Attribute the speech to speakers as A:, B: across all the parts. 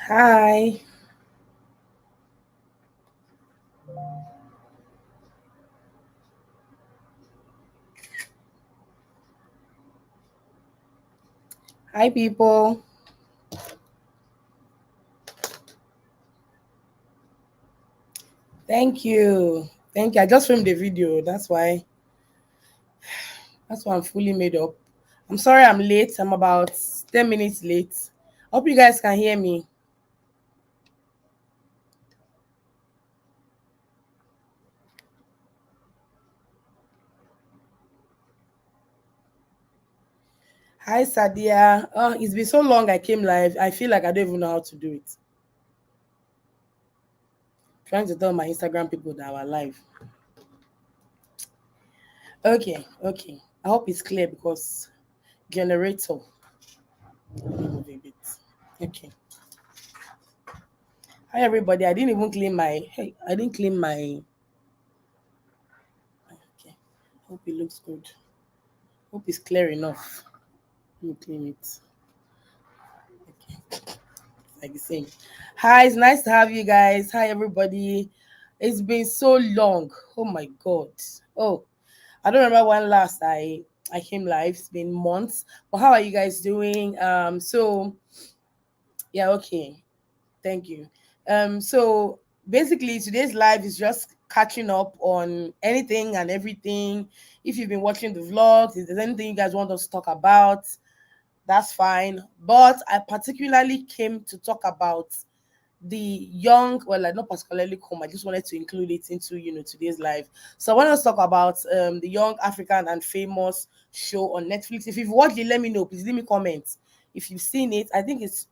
A: Hi. Hi, people. Thank you. Thank you. I just filmed the video. That's why I'm fully made up. I'm sorry I'm late. I'm about 10 minutes late. Hope you guys can hear me. Hi, Sadia. It's been so long I came live. I feel like I don't even know how to do it. Trying to tell my Instagram people that we're live. Okay. I hope it's clear because generator. Let me move a bit. Okay. Hi everybody. I didn't even clean my I didn't clean my okay. Hope it looks good. Hope it's clear enough. Let me clean it. Okay. Like the same. Hi, it's nice to have you guys. Hi everybody. It's been so long. Oh my god. Oh, I don't remember when last I came live. It's been months. But how are you guys doing? Yeah, okay. Thank you. So basically today's live is just catching up on anything and everything. If you've been watching the vlogs, if there's anything you guys want us to talk about, that's fine. But I particularly came to talk about the young, well, like not particularly come, I just wanted to include it into today's live. So I want to talk about the young African and famous show on Netflix. If you've watched it, let me know. Please leave me comments. If you've seen it, I think it's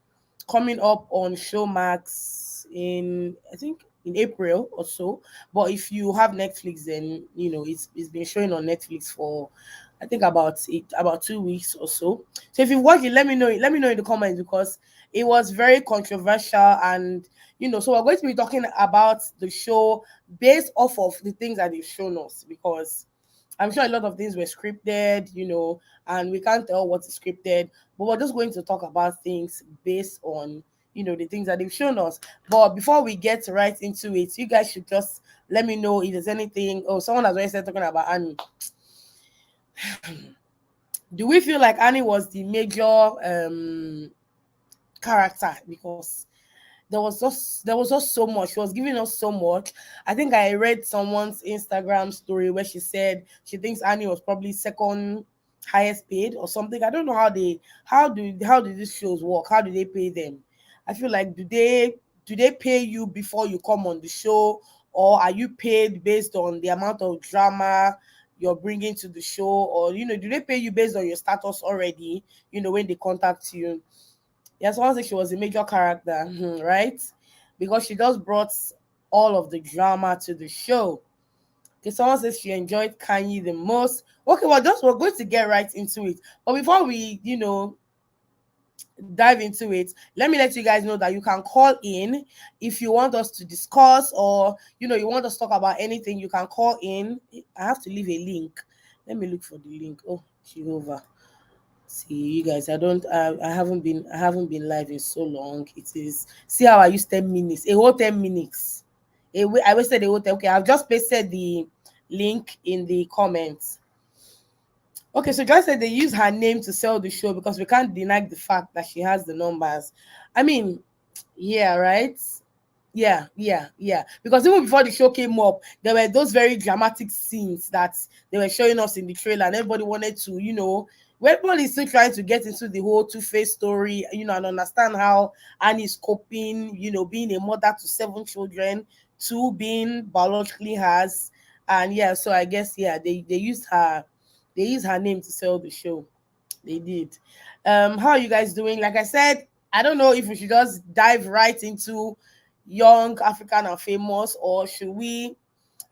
A: coming up on Showmax in I think in April or so. But if you have Netflix, then it's been showing on Netflix for I think about 2 weeks or so. So if you've watched it, let me know. Let me know in the comments because it was very controversial and so we're going to be talking about the show based off of the things that they've shown us because I'm sure a lot of things were scripted, and we can't tell what's scripted, but we're just going to talk about things based on the things that they've shown us. But before we get right into it, you guys should just let me know if there's anything. Oh, someone has already started talking about Annie. Do we feel like Annie was the major character because there was just so much. She was giving us so much. I think I read someone's Instagram story where she said she thinks Annie was probably second highest paid or something. I don't know how do these shows work? How do they pay them? I feel like do they pay you before you come on the show, or are you paid based on the amount of drama you're bringing to the show, or do they pay you based on your status already? When they contact you. Yeah, someone said she was a major character, right? Because she just brought all of the drama to the show. Okay, someone says she enjoyed Kanye the most. Okay, well, just we're going to get right into it. But before we, dive into it, let me let you guys know that you can call in if you want us to discuss or you want us to talk about anything. You can call in. I have to leave a link. Let me look for the link. Oh, Jehovah. See, you guys, I haven't been live in so long. It is see how I used 10 minutes, a whole 10 minutes. I wasted a whole 10. Okay, I've just pasted the link in the comments. Okay, so Joy said they use her name to sell the show because we can't deny the fact that she has the numbers. I mean, yeah, right? Yeah. Because even before the show came up, there were those very dramatic scenes that they were showing us in the trailer, and everybody wanted to, everybody is still trying to get into the whole Two-Face story, and understand how Annie's coping, being a mother to 7 children, two being biologically hers. And yeah, so I guess yeah, they used her name to sell the show. They did. How are you guys doing? Like I said, I don't know if we should just dive right into young African and famous, or should we,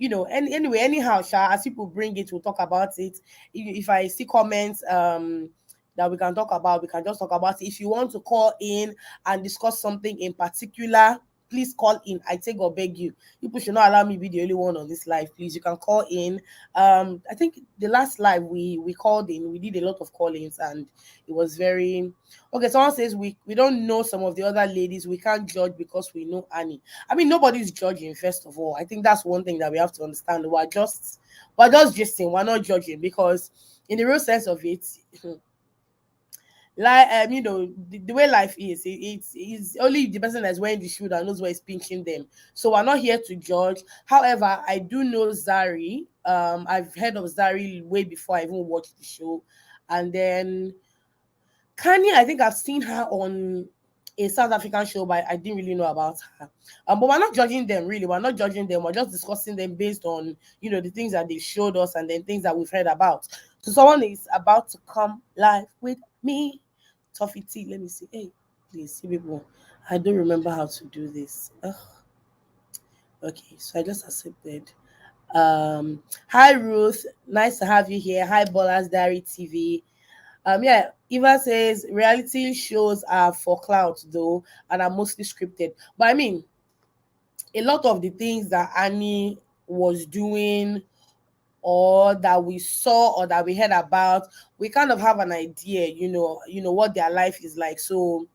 A: anyway, anyhow, as people bring it, we'll talk about it. If I see comments that we can talk about, we can just talk about it. If you want to call in and discuss something in particular, please call in. I take or beg you. People should not allow me be the only one on this live, please. You can call in. I think the last live we called in, we did a lot of call-ins, and it was very okay. Someone says we don't know some of the other ladies, we can't judge because we know Annie. I mean, nobody's judging, first of all. I think that's one thing that we have to understand. We're just gisting, we're not judging, because in the real sense of it, like the way life is, it's only the person that's wearing the shoe that knows where it's pinching them. So we're not here to judge. However, I do know Zari. I've heard of Zari way before I even watched the show. And then Kanye, I think I've seen her on a South African show, but I didn't really know about her. But we're not judging them, really. We're not judging them. We're just discussing them based on, the things that they showed us, and then things that we've heard about. So someone is about to come live with me. Toffee tea. Let me see. Hey, please see people. I don't remember how to do this. Ugh. Okay, so I just accepted. Hi Ruth, nice to have you here. Hi Bolas Diary TV. Yeah, Eva says reality shows are for clout though, and are mostly scripted. But I mean, a lot of the things that Annie was doing, or that we saw, or that we heard about, we kind of have an idea, what their life is like. So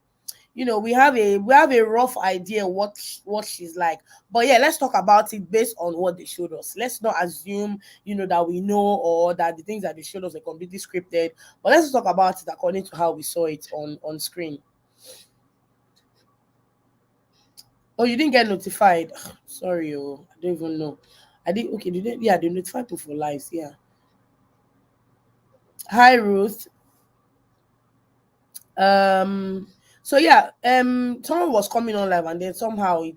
A: we have a rough idea what she's like. But yeah, let's talk about it based on what they showed us. Let's not assume that we know, or that the things that they showed us are completely scripted. But let's talk about it according to how we saw it on screen. Oh, you didn't get notified. Sorry, I don't even know. I did. Okay, did they, yeah, they notified people for lives. Yeah. Hi Ruth. um so yeah, someone was coming on live, and then somehow it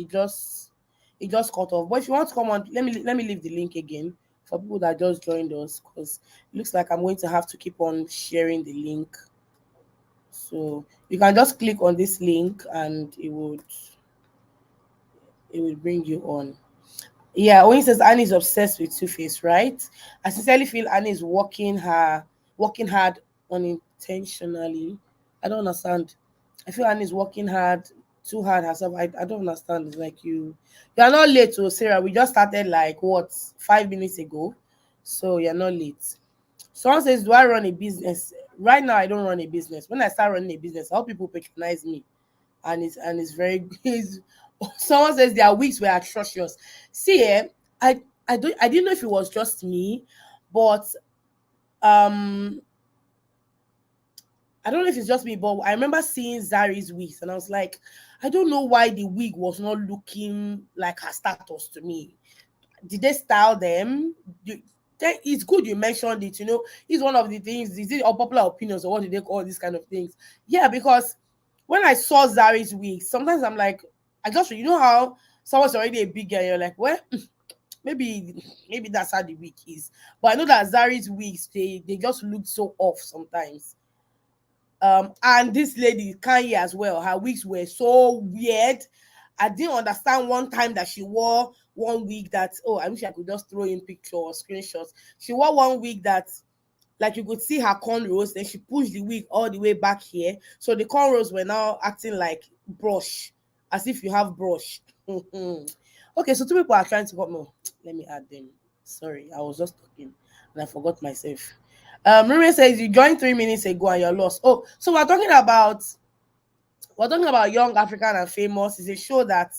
A: just it just cut off. But if you want to come on, let me leave the link again for people that just joined us, because it looks like I'm going to have to keep on sharing the link. So you can just click on this link, and it will bring you on. Yeah, when he says Annie is obsessed with Two Face, right? I sincerely feel Annie is working hard unintentionally. I don't understand. I feel Annie is working hard, too hard herself. I don't understand. It's like you are not late to Sarah. We just started like what 5 minutes ago. So you're not late. Someone says, do I run a business? Right now I don't run a business. When I start running a business, how people patronize me, and it's very it's, someone says their weeks were atrocious. See, I didn't know if it was just me, but um I don't know if it's just me, but I remember seeing Zari's wigs, and I was like, I don't know why the wig was not looking like her status to me. Did they style them? It's good you mentioned it. It's one of the things. Is it unpopular opinions, or what do they call these kind of things? Yeah, because when I saw Zari's wig, sometimes I'm like, I just how someone's already a big girl, you're like, well, maybe that's how the wig is. But I know that Zari's wigs, they just look so off sometimes. And this lady Kanye as well, her wigs were so weird. I didn't understand one time that she wore one wig that, oh, I wish I could just throw in picture or screenshots. She wore one wig that, like, you could see her cornrows, then she pushed the wig all the way back here, so the cornrows were now acting like brush, as if you have brush. Okay, so two people are trying to come. No, let me add them. Sorry, I was just talking and I forgot myself. Maria says you joined 3 minutes ago and you're lost. Oh, so we're talking about Young African and Famous. It's a show that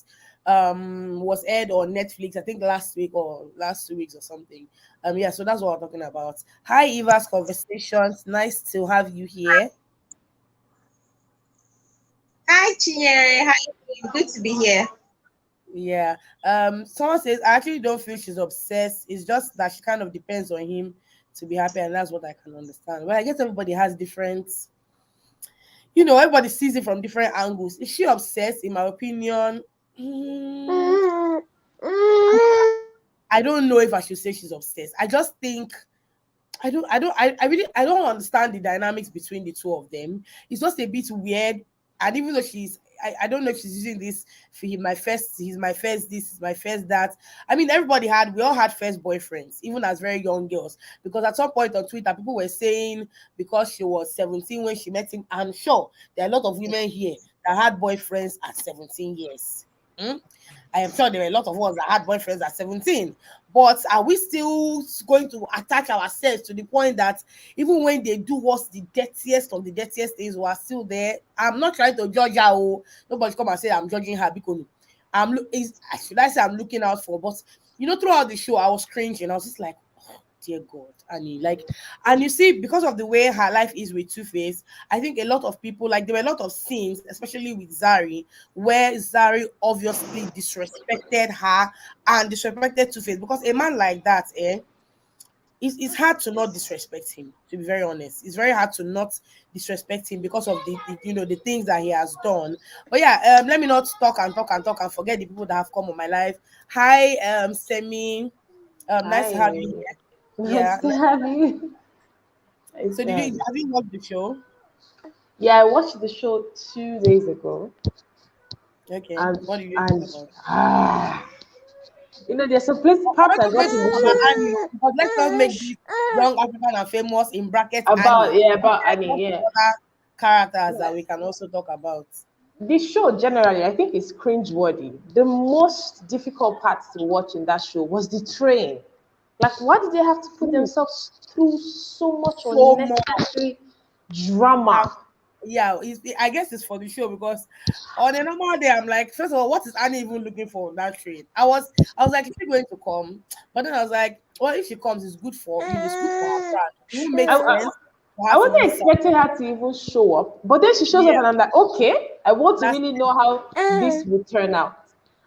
A: was aired on Netflix, I think last week or last 2 weeks or something. Yeah, so that's what we're talking about. Hi Eva's Conversations. Nice to have you here.
B: Hi, Chinyere. How you doing? Good to be here.
A: Yeah. Someone says I actually don't feel she's obsessed. It's just that she kind of depends on him to be happy, and that's what I can understand. Well, I guess everybody has different, everybody sees it from different angles. Is she obsessed? In my opinion, mm, I don't know if I should say she's obsessed. I just think I really I don't understand the dynamics between the two of them. It's just a bit weird. And even though I don't know if she's using this for him, he's my first this, is my first that. I mean, we all had first boyfriends, even as very young girls. Because at some point on Twitter, people were saying because she was 17 when she met him, I'm sure there are a lot of women here that had boyfriends at 17 years. Hmm? I am sure there were a lot of us that had boyfriends at 17. But are we still going to attach ourselves to the point that even when they do what's the dirtiest of the dirtiest things, we are still there? I'm not trying to judge her. Oh, nobody come and say I'm judging her because should I say I'm looking out for? But throughout the show, I was cringing. I was just like, oh, dear God, Annie. Like, and you see, because of the way her life is with Two-Face, I think a lot of people, like, there were a lot of scenes, especially with Zari, where Zari obviously disrespected her and disrespected Two-Face. Because a man like that, it's hard to not disrespect him, to be very honest. It's very hard to not disrespect him because of the things that he has done. But yeah, let me not talk and talk and talk and forget the people that have come on my life. Hi, Semi. Nice to have you
C: Hi,
A: here.
C: nice
A: Yeah.
C: to have you. Nice
A: So
C: to have you.
A: have you watched the show?
C: Yeah, I watched the show 2 days ago,
A: Okay.
C: and
A: What do you think
C: and
A: about?
C: ah, there's some place
A: Well,
C: parts
A: let's
C: I
A: not
C: got in
A: talk
C: the
A: about
C: show
A: Annie, because let's not make this young African and famous in brackets
C: about
A: Annie.
C: yeah
A: But
C: about
A: there are
C: Annie.
A: lots of
C: Yeah,
A: other characters that
C: yeah.
A: we can also talk about.
C: The show generally, I think, is cringe-worthy. The most difficult part to watch in that show was the train. Like, why did they have to put
A: Ooh,
C: themselves through so much
A: so much.
C: unnecessary
A: Um,
C: drama?
A: yeah, I guess it's for the show because on a normal day, I'm like, first of all, what is Annie even looking for on that train? I was like, is she going to come? But then I was like, well, if she comes, it's good for her brand. It won't make
C: I,
A: sense
C: I,
A: for
C: I
A: her to
C: wasn't
A: miss out.
C: expecting her to even show up, but then she shows up,
A: Yeah,
C: and I'm like, okay, I want to
A: that's
C: really know how this will turn out.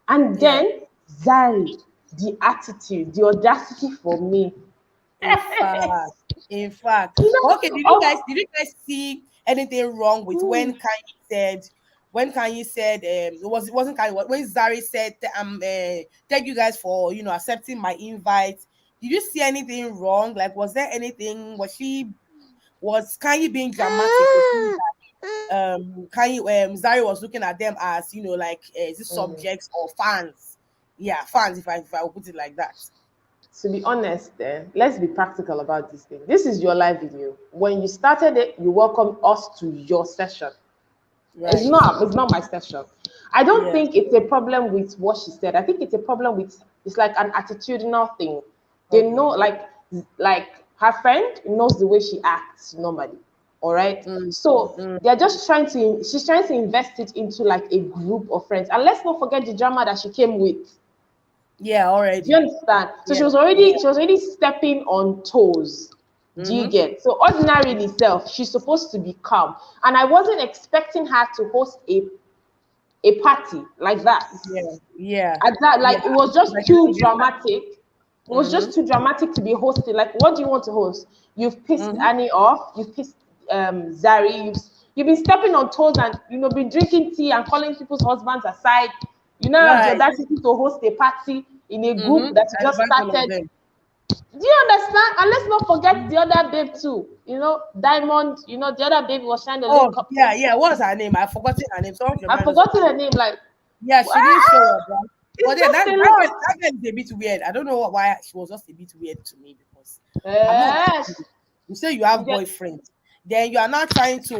C: And
A: yeah.
C: then Zari, the attitude, the audacity for me.
A: In fact, in fact.
C: You
A: But okay,
C: know, oh,
A: did you guys see anything wrong with when Kanye said it wasn't Kanye when Zari said thank you guys for accepting my invite. Did you see anything wrong? Like, was there anything? Was Kanye being dramatic? Kanye Zari was looking at them as like is it
C: mm.
A: subjects or fans? Yeah, fans. If I would put it like that.
C: To be honest, let's be practical about this thing. This is your live video. When you started it, you welcomed us to your session.
A: Right.
C: It's not my session. I don't
A: Yeah.
C: think it's a problem with what she said. I think it's a problem with it's like an attitudinal thing. They know
A: Okay.
C: like her friend knows the way she acts normally. All right.
A: Mm,
C: So
A: mm.
C: they're just she's trying to invest it into like a group of friends. And let's not forget the drama that she came with.
A: Yeah,
C: Do you
A: already.
C: understand? So
A: Yeah, yeah.
C: she was already stepping on toes. Do you
A: Mm-hmm.
C: get? So ordinarily self, she's supposed to be calm. And I wasn't expecting her to host a party like that.
A: Yeah, yeah,
C: At that,
A: yeah.
C: like it was just
A: Like a
C: too
A: major
C: dramatic. It was
A: mm-hmm.
C: just too dramatic to be hosted. Like, what do you want to host? You've pissed
A: Mm-hmm.
C: Annie off. You've pissed Zari. You've been stepping on toes and been drinking tea and calling people's husbands aside. You now have the
A: Right.
C: audacity to host a party in a
A: Mm-hmm.
C: group that you
A: I
C: just
A: invite all of
C: started.
A: them.
C: Do you understand? And let's not forget the other babe too. Diamond. The other babe was trying to
A: Oh,
C: link up.
A: yeah, yeah. What's her name? I've forgotten her name. Someone should
C: I've
A: remind us of
C: forgotten
A: her
C: her
A: name.
C: name. Like,
A: Yeah, she didn't show up, right? But
C: it's
A: yeah,
C: just
A: that
C: a
A: that girl,
C: lot.
A: that girl is a bit weird. I don't know why she was just a bit weird to me because I'm not.
C: Yes.
A: You say you have boyfriends, then you are not trying to,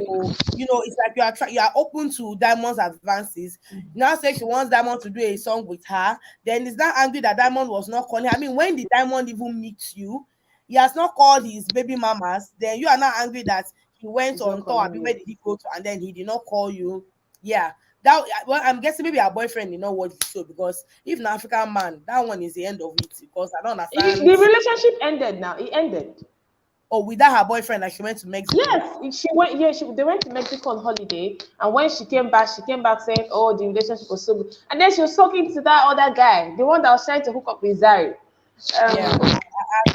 A: it's like you are open to Diamond's advances. Now say she wants Diamond to do a song with her, then is that angry that Diamond was not calling her? I mean, when did Diamond even meet you? He has not called his baby mamas. Then you are not angry that he went
C: He's not
A: on tour. I
C: calling
A: mean, where
C: you.
A: did he go to? And then he did not call you. Yeah. That well, I'm guessing maybe our boyfriend did not watch the show because if an African man, that one is the end of it because I don't understand.
C: The relationship ended now. It ended.
A: Oh, without her boyfriend, like she went to Mexico.
C: Yes, she went. Yeah, they went to Mexico on holiday, and when she came back saying, "Oh, the relationship was so good," and then she was talking to that other guy, the one that was trying to hook up with Zari.
A: Yeah,
C: Um,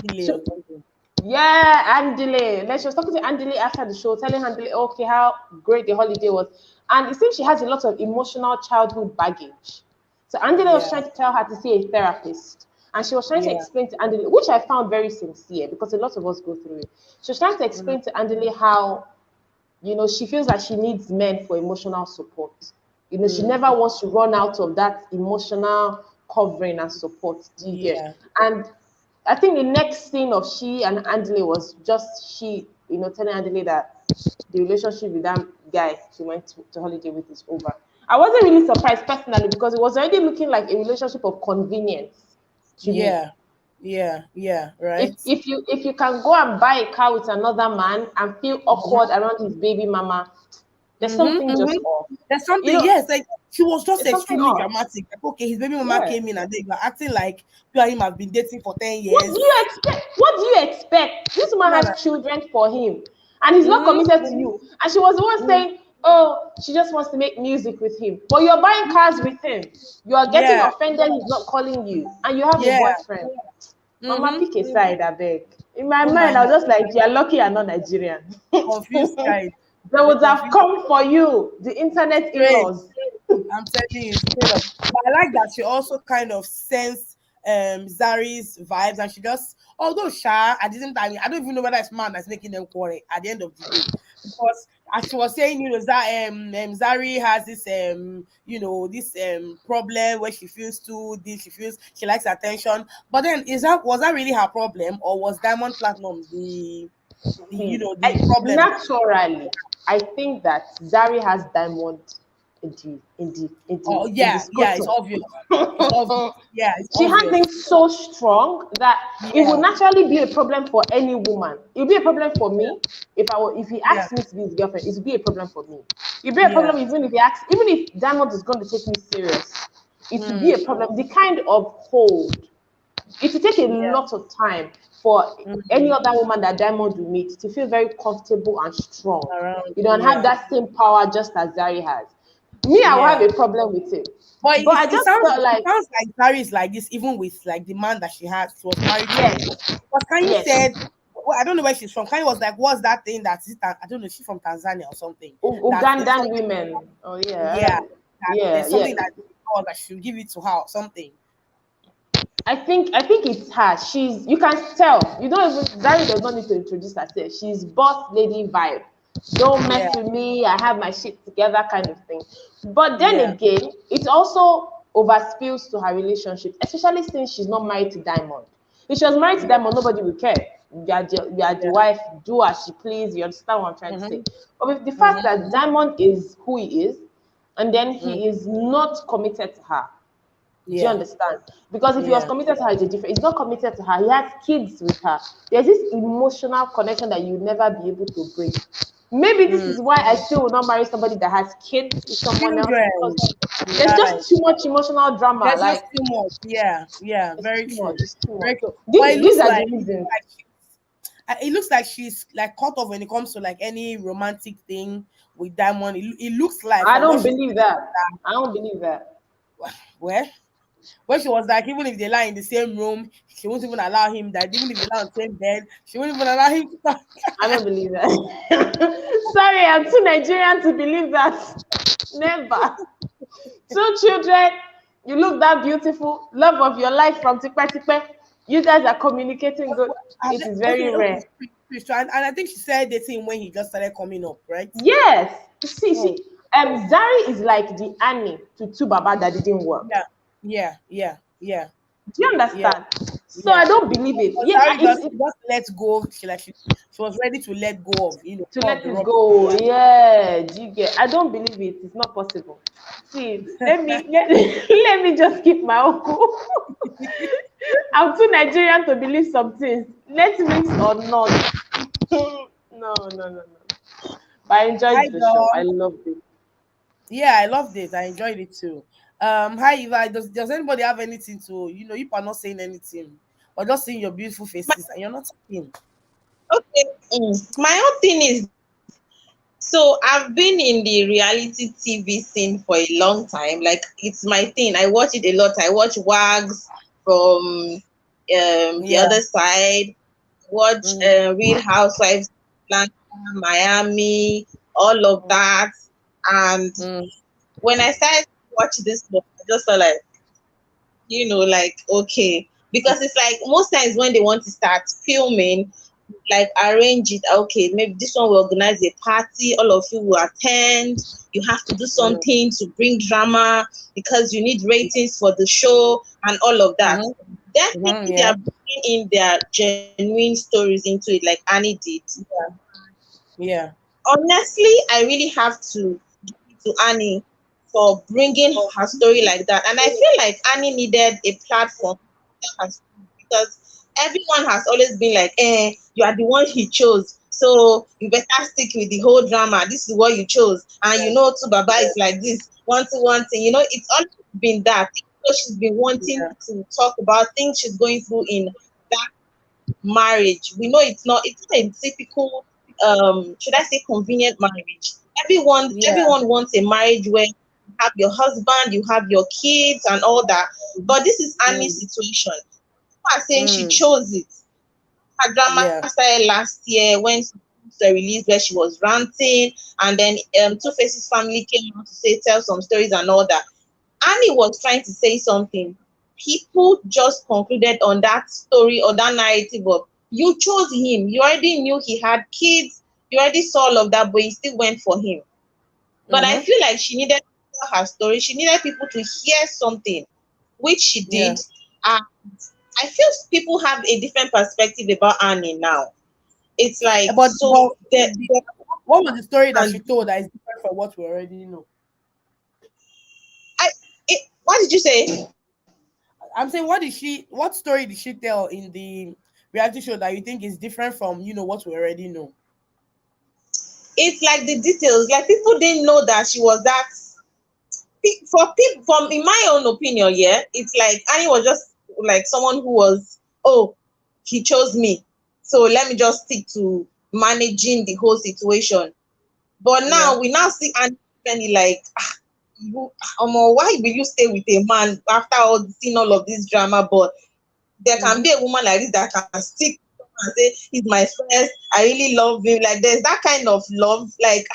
A: delay
C: so,
A: or something.
C: yeah, Andile. Then she was talking to Andile after the show, telling Andile, okay, how great the holiday was, and it seems she has a lot of emotional childhood baggage. So Andile was
A: Yeah,
C: trying to tell her to see a therapist. And she was trying to
A: yeah.
C: explain to Andile, which I found very sincere because a lot of us go through it. She was trying to
A: Mm,
C: explain to Andile how she feels like she needs men for emotional support. She
A: mm,
C: never wants to run out of that emotional covering and support. Do you get?
A: yeah.
C: And I think the next scene of she and Andile was just she, telling Andile that the relationship with them guy she went to holiday with is over. I wasn't really surprised personally because it was already looking like a relationship of convenience to me.
A: Yeah. Yeah. Right.
C: If you can go and buy a car with another man and feel awkward
A: Mm-hmm.
C: around his baby mama, there's
A: Mm-hmm.
C: something just
A: Mm-hmm.
C: off.
A: There's
C: You
A: something,
C: know,
A: yes, like she was just
C: it's something
A: extremely
C: off.
A: dramatic. Like, okay, his baby mama
C: Yeah.
A: came in and they were acting like you and him have been dating for 10
C: What
A: years.
C: do you expect? What do you expect? This woman
A: Man,
C: has children for him, and he's not committed to
A: mm-hmm.
C: you. And she was the one saying, "Oh, she just wants to make music with him." But you're buying cars with him. You are getting
A: Yeah,
C: offended. He's not calling you, and you have a
A: yeah.
C: boyfriend. Mama,
A: Mm-hmm.
C: pick a side, I beg. In my
A: Oh my
C: mind, I was
A: God,
C: just like, "You're lucky I'm not Nigerian."
A: confused child.
C: They
A: The
C: would have
A: confused
C: come for you, the internet
A: straight.
C: in-laws.
A: I'm telling you, straight up. But I like that she also kind of sensed Zari's vibes, and she just, although Sha, at the same time, I don't even know whether it's man that's making them quarrel at the end of the day, because as she was saying, that Zari has this this problem where she feels too this, she feels she likes attention. But then, was that really her problem, or was Diamond Platinum
C: See,
A: the problem?
C: naturally, I think that Zari has diamond
A: Oh
C: in the
A: yeah, yeah, it's
C: scrotum.
A: obvious. It's obvious. Yeah, it's
C: She has
A: obvious.
C: been so strong that it would
A: Yeah,
C: naturally be a problem for any woman. It would be a problem for me if he
A: yeah,
C: asked me to be his girlfriend. It would be a problem for me. It would be a
A: yeah.
C: problem even if he asks, even if Diamond is going to take me serious. It would be
A: Mm,
C: a problem. The kind of hold. It will take a
A: yeah.
C: lot of time for any
A: Mm,
C: other woman that Diamond will meet to feel very comfortable and strong.
A: around.
C: You don't have
A: Yeah,
C: that same power just as Zari has. Me, I will have
A: yeah.
C: a problem with it.
A: But
C: But I
A: it
C: just
A: sounds
C: felt like,
A: like Zari is like this, even with like the man that she had. She was married to.
C: yes,
A: Because Kanye
C: yes,
A: said, well, I don't know where she's from. Kanye was like, what's that thing that is I don't know, she's from Tanzania or something. That there's
C: Ugandan
A: something,
C: women. Oh
A: yeah,
C: yeah,
A: that
C: yeah,
A: there's
C: yeah.
A: something that or that should give it to her or something.
C: I think it's her. She's you can tell. You don't even Zari does not need to introduce herself. She's boss lady vibe. Don't
A: Yeah,
C: mess with me. I have my shit together, kind of thing. But then
A: yeah.
C: again, it also overspills to her relationship, especially since she's not married to Diamond. If she was married to
A: Yeah,
C: Diamond, nobody would care. You are the
A: yeah.
C: wife, do as she please. You understand what I'm trying to say?
A: Mm-hmm,
C: But with the fact
A: mm-hmm,
C: that Diamond is who he is, and then
A: mm,
C: he is not committed to her, do you
A: yeah,
C: understand? Because if he was
A: yeah.
C: committed to her, it's a different. He's not committed to her. He has kids with her. There's this emotional connection that you'll never be able to break. Maybe this
A: Mm.
C: is why I still will not marry somebody that has kids with someone else
A: Children,
C: because there's
A: right.
C: just too much emotional drama.
A: There's just
C: Like
A: too much. Yeah, yeah,
C: it's
A: very
C: too much.
A: true.
C: It's too much.
A: Very true. But
C: These are the reasons.
A: it looks like she's like cut off when it comes to like any romantic thing with Diamond. It looks like
C: I
A: from what
C: don't
A: she's
C: believe that. I don't believe that.
A: where when she was like, even if they lie in the same room, she won't even allow him that. Even if they lie on the same bed, she won't even allow him to talk.
C: I don't believe that. Sorry, I'm too Nigerian to believe that. Never. Two children, you look that beautiful, love of your life from Tikpe Tikpe. You guys are communicating good. It is very
A: Okay,
C: rare.
A: and I think she said dating when he just started coming up, right?
C: Yes.
A: Oh,
C: Zari is like the Annie to two Baba that didn't work.
A: yeah, yeah,
C: Do you
A: yeah,
C: understand? So
A: yeah.
C: I don't believe it.
A: But
C: Yes,
A: Zari just let go. She was ready to let go of
C: to
A: all of
C: let
A: the
C: it
A: rubbish.
C: go. Yeah, do you get? I don't believe it. It's not possible. See, let me just keep my own cool. I'm too Nigerian to believe some things. Netflix or not. No. But I
A: Hi,
C: enjoyed the show. I
A: girl.
C: loved it.
A: Yeah, I loved it. I enjoyed it too. Hi Eva. Does anybody have anything to you are not saying anything, or just seeing your beautiful
B: My,
A: faces and you're not talking?
B: okay. My own thing is, so I've been in the reality TV scene for a long time. Like it's my thing. I watch it a lot. I watch Wags from the
A: Yeah.
B: other side. Watch
A: Mm-hmm.
B: Real Housewives, Atlanta, Miami, all of that. And
A: Mm.
B: when I started to watch this one, I just felt like, like, okay. Because it's like most times when they want to start filming, like arrange it, okay, maybe this one will organize a party, all of you will attend, you have to do
A: Mm.
B: something to bring drama because you need ratings for the show and all of that.
A: Mm-hmm. Mm-hmm.
B: Definitely they
A: Yeah.
B: are bringing in their genuine stories into it, like Annie did.
A: Yeah. Yeah.
B: honestly, I really have to give it to Annie for bringing her story like that. And I feel like Annie needed a platform to tell her story because everyone has always been like, you are the one he chose. So you better stick with the whole drama. This is what you chose. And you know, too, Baba is like this. One thing. You know, it's always been that. So she's been wanting
A: Yeah.
B: to talk about things she's going through in that marriage. We know it's not a typical should I say convenient marriage.
A: Yeah.
B: Everyone wants a marriage where you have your husband, you have your kids and all that. But this is Annie's
A: Mm.
B: situation. People are saying she
A: Mm.
B: chose it. Her drama
A: Yeah.
B: started last year when some clips were released where she was ranting, and then Two Faces family came out to say tell some stories and all that. Annie was trying to say something. People just concluded on that story or that narrative of you chose him. You already knew he had kids. You already saw all of that, but you still went for him. But I
A: Mm-hmm.
B: feel like she needed to tell her story. She needed people to hear something, which she
A: Yeah.
B: did. And I feel people have a different perspective about Annie now. It's like
A: But
B: so the
A: what was the story that she
B: and
A: told that is different from what we already know?
B: I what did you say?
A: I'm saying, what story did she tell in the reality show that you think is different from what we already know?
B: It's like the details. Like people didn't know that she was that for people from in my own opinion, yeah, it's like Annie was just like someone who was, oh, he chose me. So let me just stick to managing the whole situation. But
A: Yeah.
B: now we now see Annie differently, like you why will you stay with a man after all seeing all of this drama? But there can
A: Mm-hmm.
B: be a woman like this that can stick and say, he's my first, I really love him. Like there's that kind of love. Like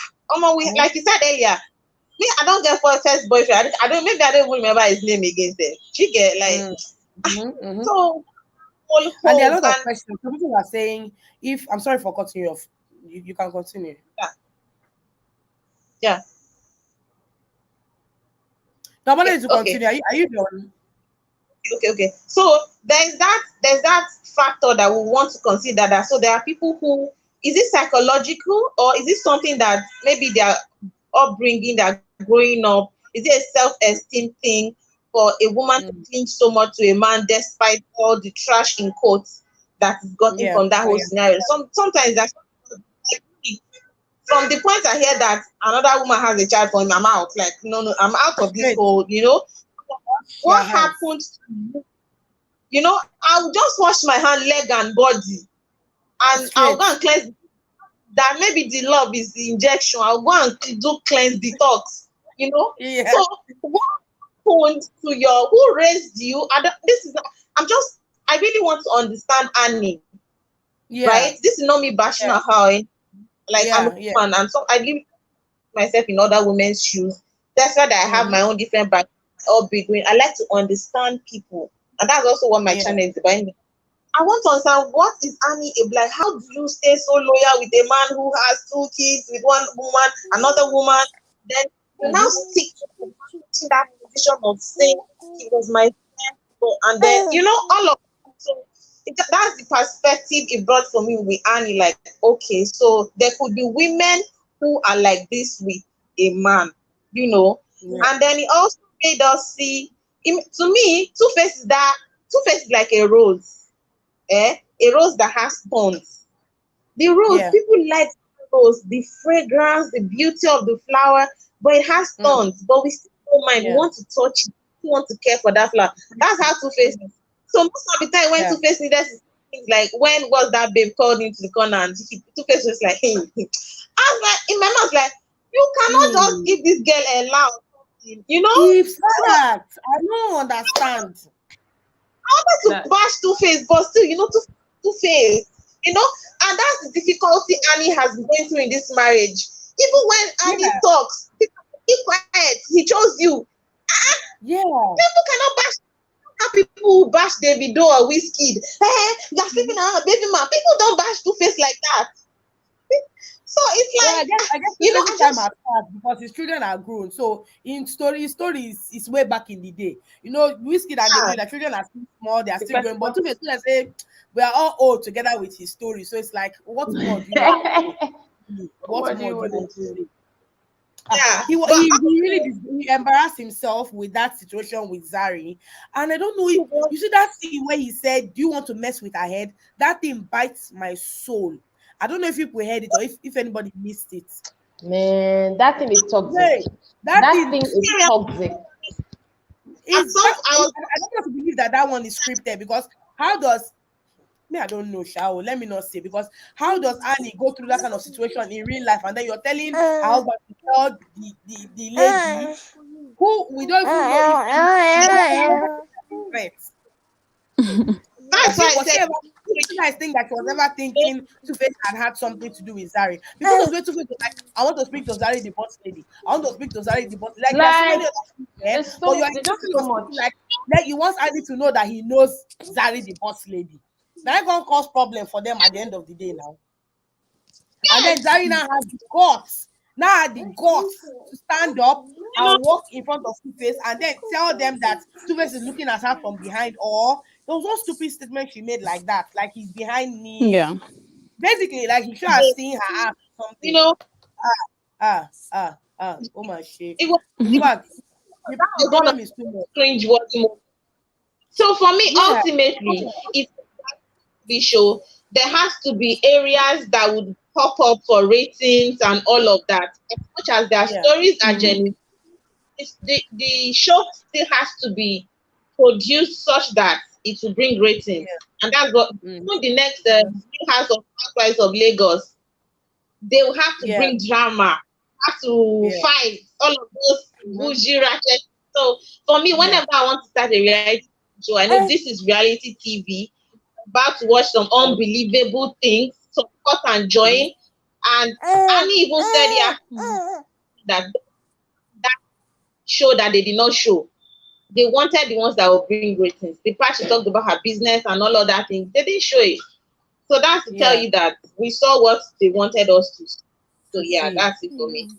B: we
A: Mm-hmm.
B: like you said earlier, me, I don't get first boyfriend. I don't maybe I don't even remember his name again then. She get like
A: Mm-hmm. Mm-hmm.
B: so all
A: And there are a
B: hope
A: lot of
B: and
A: questions. Some people are saying, if I'm sorry for cutting you off, you can continue.
B: yeah, yeah,
A: No, I
B: yeah.
A: wanted to
B: Okay.
A: continue. Are you done?
B: Okay. So there's that factor that we want to consider that. So there are people who is it psychological or is it something that maybe their upbringing, they're growing up? Is it a self-esteem thing for a woman to
A: Mm.
B: cling so much to a man despite all the trash in quotes that is gotten
A: Yeah.
B: from that whole
A: Yeah.
B: scenario? Sometimes that's like, from the point I hear that another woman has a child for him, I'm out. Like, no, I'm out of this
A: Straight.
B: whole,
A: Wash your
B: what
A: hands.
B: happened to you? I'll just wash my hand, leg, and body, and I'll go
A: Straight.
B: and cleanse. That maybe the love is the injection. I'll go and do cleanse detox.
A: Yeah.
B: So what happened to your who raised you? This is I'm just I really want to understand Annie, right?
A: Yeah.
B: This is not me bashing
A: Yeah.
B: on her. Like I'm a
A: Yeah. Yeah.
B: woman, and so I live myself in other women's shoes. That's why that I have
A: Mm-hmm.
B: my own different background. All big I like to understand people, and that's also what my
A: Yeah.
B: channel is about. I want to understand what is Annie Abe like? How do you stay so loyal with a man who has two kids with one woman, another woman? Then you now
A: Mm-hmm.
B: stick to the man in that position of saying he was my friend, and then all of so that's the perspective it brought for me with Annie. Like, okay, so there could be women who are like this with a man, you know,
A: Yeah.
B: and then it also made us see. To me, Two Face is like a rose, a rose that has thorns. The rose,
A: Yeah.
B: people like rose, the fragrance, the beauty of the flower, but it has
A: Mm.
B: thorns. But we still don't mind. We
A: Yeah.
B: want to touch it. We want to care for that flower. That's how Two Face is. So most of the time when
A: Yeah.
B: Two Face needed things like when was that babe called into the corner and Two Face was like, hey, I was like in my mouth like you cannot just
A: Mm.
B: give this girl a loud
A: If
B: So
A: that, I don't understand.
B: I wanted to
C: That
B: bash Two Face, but still, Two Face, and that's the difficulty Annie has been going through in this marriage. Even when Annie
A: Yeah.
B: talks, people keep quiet. He chose you.
A: Yeah.
B: People cannot bash. How people who bash Davido or Whiskey. Hey, you're sleeping around, baby man. People don't bash Two Face like that. So it's
A: Well,
B: like,
A: I guess
B: I
A: Tuface's time
B: just
A: has passed because his children are grown. So in story is way back in the day. Whiskey and
B: yeah,
A: David, the children are still small, they are
C: the
A: still growing. But
C: festival.
A: Tuface still say we are all old together with his story. So it's like, what more do you want to say? What
C: What do
A: more
C: you
A: do you
C: want
A: want
C: to
A: to
C: say?
A: say?
B: Yeah, but
A: He really he embarrassed himself with that situation with Zari, and I don't know if you see that scene where he said, "Do you want to mess with her head?" That thing bites my soul. I don't know if people heard it or if anybody missed it.
C: Man, that thing is toxic.
A: Hey, that
C: That
A: thing
C: thing is toxic.
B: at
A: is
B: some
A: that.
B: I was
A: I don't want to believe that that one is scripted because how does me? I don't know, Shao. Let me not say because how does Annie go through that kind of situation in real life and then you're telling her husband to tell the lady who we don't even know if she's threats.
B: that's why I
A: Was she
B: said
A: ever? Did you guys think that she was ever thinking Two-Face had something to do with Zari? Because of the way Two-Face was like, I want to speak to Zari, the boss lady. I want to speak to Zari, the boss. Like there are so
C: Like
A: many other things there,
C: it's
A: but you
C: so
A: are
C: they just
A: insisting
C: too
A: on speaking
C: much.
A: like you want Annie to know that he knows Zari, the boss lady. Now gonna cause problem for them at the end of the day now. And then
B: yes,
A: Zari now has the guts, to stand up
B: you know,
A: and walk in front of Two-Face and then tell them that Two-Face is looking at her from behind. Or there was one stupid statement she made like that, like he's behind me.
D: Yeah.
A: Basically, like he should have seen her ass or
B: you
A: something.
B: know,
A: Oh my shit.
B: it was
A: In fact,
B: that
A: the
B: was one of
A: problem is too much.
B: the cringe worthy moments. So for me,
A: Yeah,
B: ultimately, if the show, there has to be areas that would pop up for ratings and all of that. As much as their
A: yeah,
B: stories are
D: Mm.
B: genuine, the show still has to be produced such that it will bring ratings.
A: yeah.
B: And that's what
A: Mm,
B: even the next Real House of Housewives of Lagos, they will have to
A: yeah,
B: bring drama, have to
A: yeah,
B: fight, all of those
A: mhm,
B: bougie ratchet. So for me,
A: yeah,
B: whenever I want to start a reality show, I know this is reality TV, about to watch some unbelievable things, some cut and
A: mhm,
B: join. And Annie even said yeah that that show that they did not show. They wanted the ones that will bring ratings. The part she talked about her business and all of that thing, they didn't show it. So that's to tell
A: yeah.
B: you that we saw what they wanted us to see. So
A: To
B: yeah,
A: see.
B: that's it for me.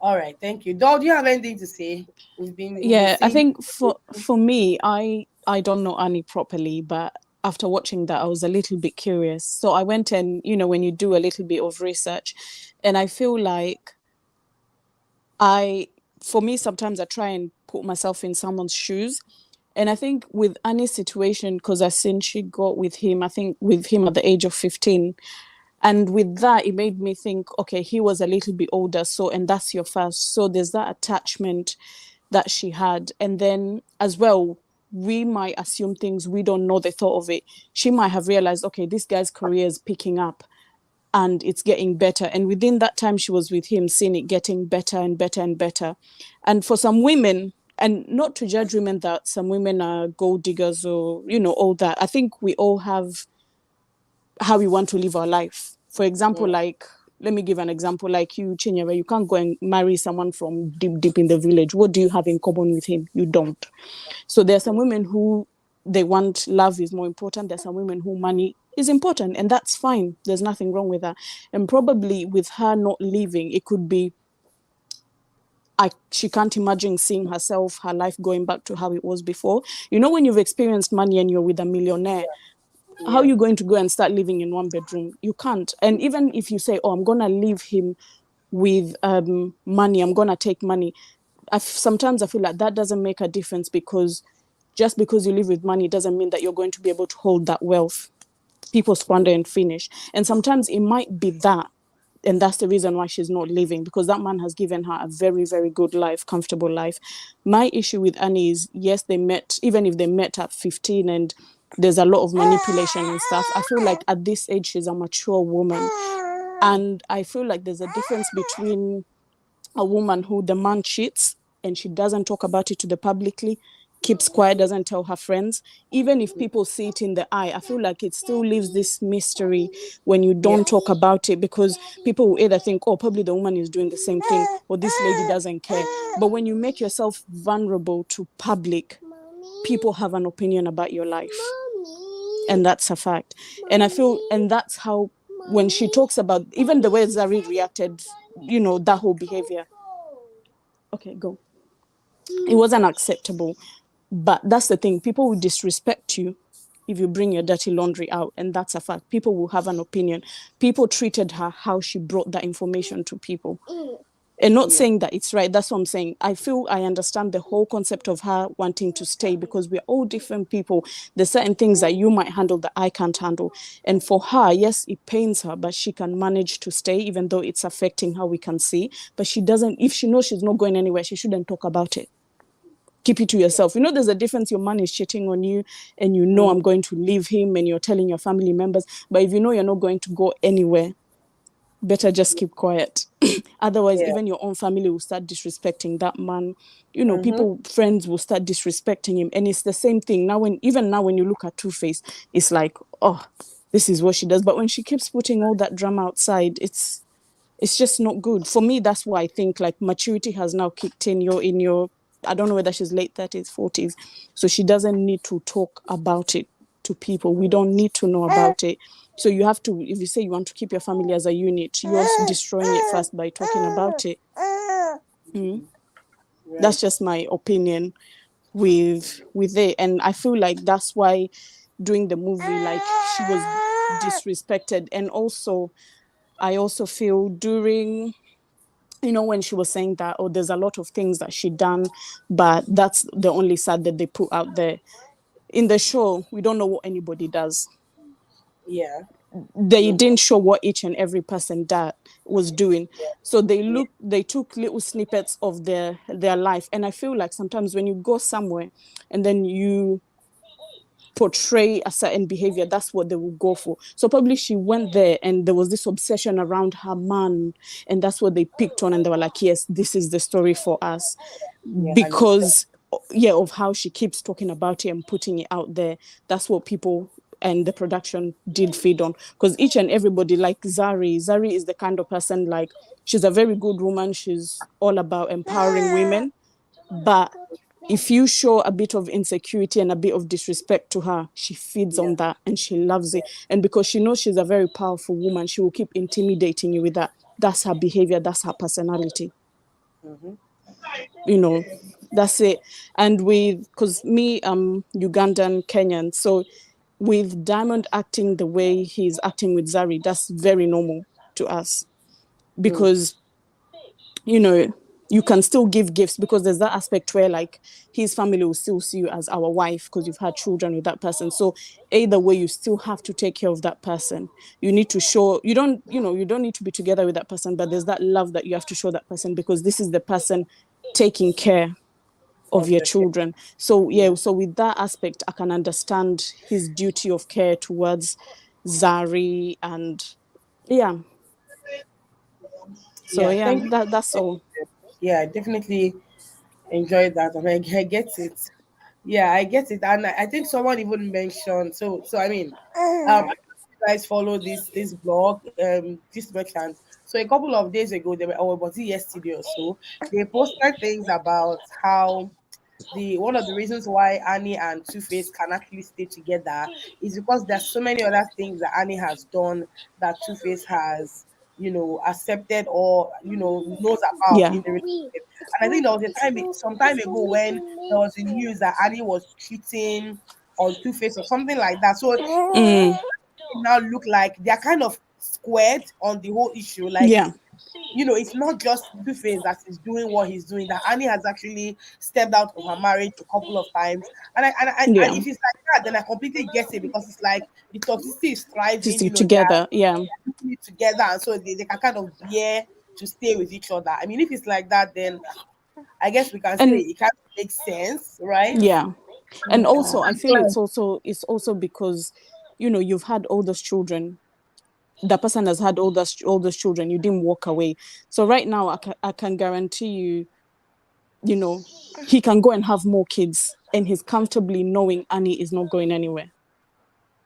A: All right, thank you. Doll, do you have anything to say? We've been
D: Yeah, I
A: seeing.
D: think for me, I don't know Annie properly, but after watching that, I was a little bit curious. So I went and, when you do a little bit of research, and I feel like I, for me, sometimes I try and put myself in someone's shoes. And I think with Annie's situation, because I seen she got with him, I think with him at the age of 15. And with that, it made me think, okay, he was a little bit older. So, and that's your first. So there's that attachment that she had. And then as well, we might assume things we don't know the thought of it. She might have realized, okay, this guy's career is picking up and it's getting better. And within that time she was with him, seeing it getting better and better and better. And for some women, and not to judge women that some women are gold diggers or, all that. I think we all have how we want to live our life. For example, like, let me give an example, like you, Chinyere, you can't go and marry someone from deep, deep in the village. What do you have in common with him? You don't. So there are some women who they want love is more important. There's some women who money is important, and that's fine. There's nothing wrong with that. And probably with her not leaving, it could be she can't imagine seeing herself, her life going back to how it was before. When you've experienced money and you're with a millionaire, how are
A: Yeah,
D: you going to go and start living in one bedroom? You can't. And even if you say, oh, I'm going to leave him with money, I'm going to take money. Sometimes I feel like that doesn't make a difference, because just because you live with money doesn't mean that you're going to be able to hold that wealth. People squander and finish. And sometimes it might be that. And that's the reason why she's not leaving, because that man has given her a very, very good life, comfortable life. My issue with Annie is, yes, they met, even if they met at 15 and there's a lot of manipulation and stuff, I feel like at this age, she's a mature woman. And I feel like there's a difference between a woman who the man cheats and she doesn't talk about it to the publicly, keeps quiet, doesn't tell her friends. Even if people see it in the eye, I feel like it still leaves this mystery when you
A: yeah,
D: don't talk about it, because people will either think, oh, probably the woman is doing the same thing, or this lady doesn't care. But when you make yourself vulnerable to public, people have an opinion about your life. And that's a fact. And I feel, and that's how, when she talks about even the way Zari reacted, that whole behavior. Okay, go. It wasn't acceptable. But that's the thing. People will disrespect you if you bring your dirty laundry out, and that's a fact. People will have an opinion. People treated her how she brought that information to people. And not
A: Yeah.
D: saying that it's right. That's what I'm saying. I feel I understand the whole concept of her wanting to stay because we're all different people. There's certain things that you might handle that I can't handle. And for her, yes, it pains her, but she can manage to stay, even though it's affecting her, we can see. But she doesn't, if she knows she's not going anywhere, she shouldn't talk about it. Keep it to yourself. You know, there's a difference. Your man is cheating on you and you know I'm going to leave him and you're telling your family members. But if you know you're not going to go anywhere, better just keep quiet. Otherwise,
A: Yeah.
D: even your own family will start disrespecting that man. You know,
A: Mm-hmm.
D: people, friends will start disrespecting him. And it's the same thing. Now when you look at Two-Face, it's like, oh, this is what she does. But when she keeps putting all that drama outside, it's just not good. For me, that's why I think like maturity has now kicked in. You're in your, I don't know whether she's late 30s, 40s. So she doesn't need to talk about it to people. We don't need to know about it. So you have to, if you say you want to keep your family as a unit, you're destroying it first by talking about it. Mm. That's
A: Right.
D: just my opinion with it. And I feel like that's why during the movie, like she was disrespected. And also, I also feel during, you know, when she was saying that, oh, there's a lot of things that she done, but that's the only side that they put out there. In the show, we don't know what anybody does.
A: Yeah.
D: They didn't show what each and every person that was doing. So
A: Yeah.
D: they took little snippets of their life. And I feel like sometimes when you go somewhere and then you portray a certain behavior, that's what they will go for. So probably she went there and there was this obsession around her man, and that's what they picked on, and they were like, yes, this is the story for us.
A: Yeah. And it's
D: Because yeah, of how she keeps talking about it and putting it out there. That's what people and the production did feed on, because each and everybody, like Zari is the kind of person, like, she's a very good woman, she's all about empowering women, but if you show a bit of insecurity and a bit of disrespect to her, she feeds
A: yeah.
D: on that and she loves it. And because she knows she's a very powerful woman, she will keep intimidating you with that. That's her behavior, that's her personality.
A: Mm-hmm.
D: You know, that's it. And with, because me, Ugandan, Kenyan, so with Diamond acting the way he's acting with Zari, that's very normal to us.
A: Mm.
D: Because you know, you can still give gifts, because there's that aspect where like his family will still see you as our wife because you've had children with that person. So either way, you still have to take care of that person. You need to show, you don't, you know, you don't need to be together with that person, but there's that love that you have to show that person, because this is the person taking care of
A: Of
D: your
A: the kid.
D: children. So
A: Yeah.
D: yeah, so with that aspect, I can understand his duty of care towards Zari. And yeah, so
A: Yeah.
D: yeah,
A: Thank you.
D: that's all.
A: Yeah, I definitely enjoyed that. I mean, I get it. Yeah, I get it. And I think someone even mentioned, so I mean, I don't know if you guys follow this blog, this merchant. So a couple of days ago, they were, or was it yesterday or so, they posted things about how the one of the reasons why Annie and Two Face can actually stay together is because there's so many other things that Annie has done that Two Face has, accepted or knows about
D: Yeah.
A: in the relationship. And I think there was a time some time ago when there was a news that Annie was cheating on Two Face or something like that. So
D: Mm,
A: now look like they're kind of squared on the whole issue. Like,
D: yeah.
A: it's not just Two Face that is doing what he's doing. That Annie has actually stepped out of her marriage a couple of times, and
D: Yeah.
A: if it's like that, then I completely get it because it's like the toxicity is thriving.
D: Just
A: They're
D: together. Yeah.
A: doing it together, and so they can kind of bear to stay with each other. I mean, if it's like that, then I guess we can say
D: And
A: it kind of makes sense, right?
D: yeah. And also I feel
B: Like,
D: it's also because, you've had all those children. The person has had all those children. You didn't walk away. So right now I can guarantee you, you know, he can go and have more kids and he's comfortably knowing Annie is not going anywhere.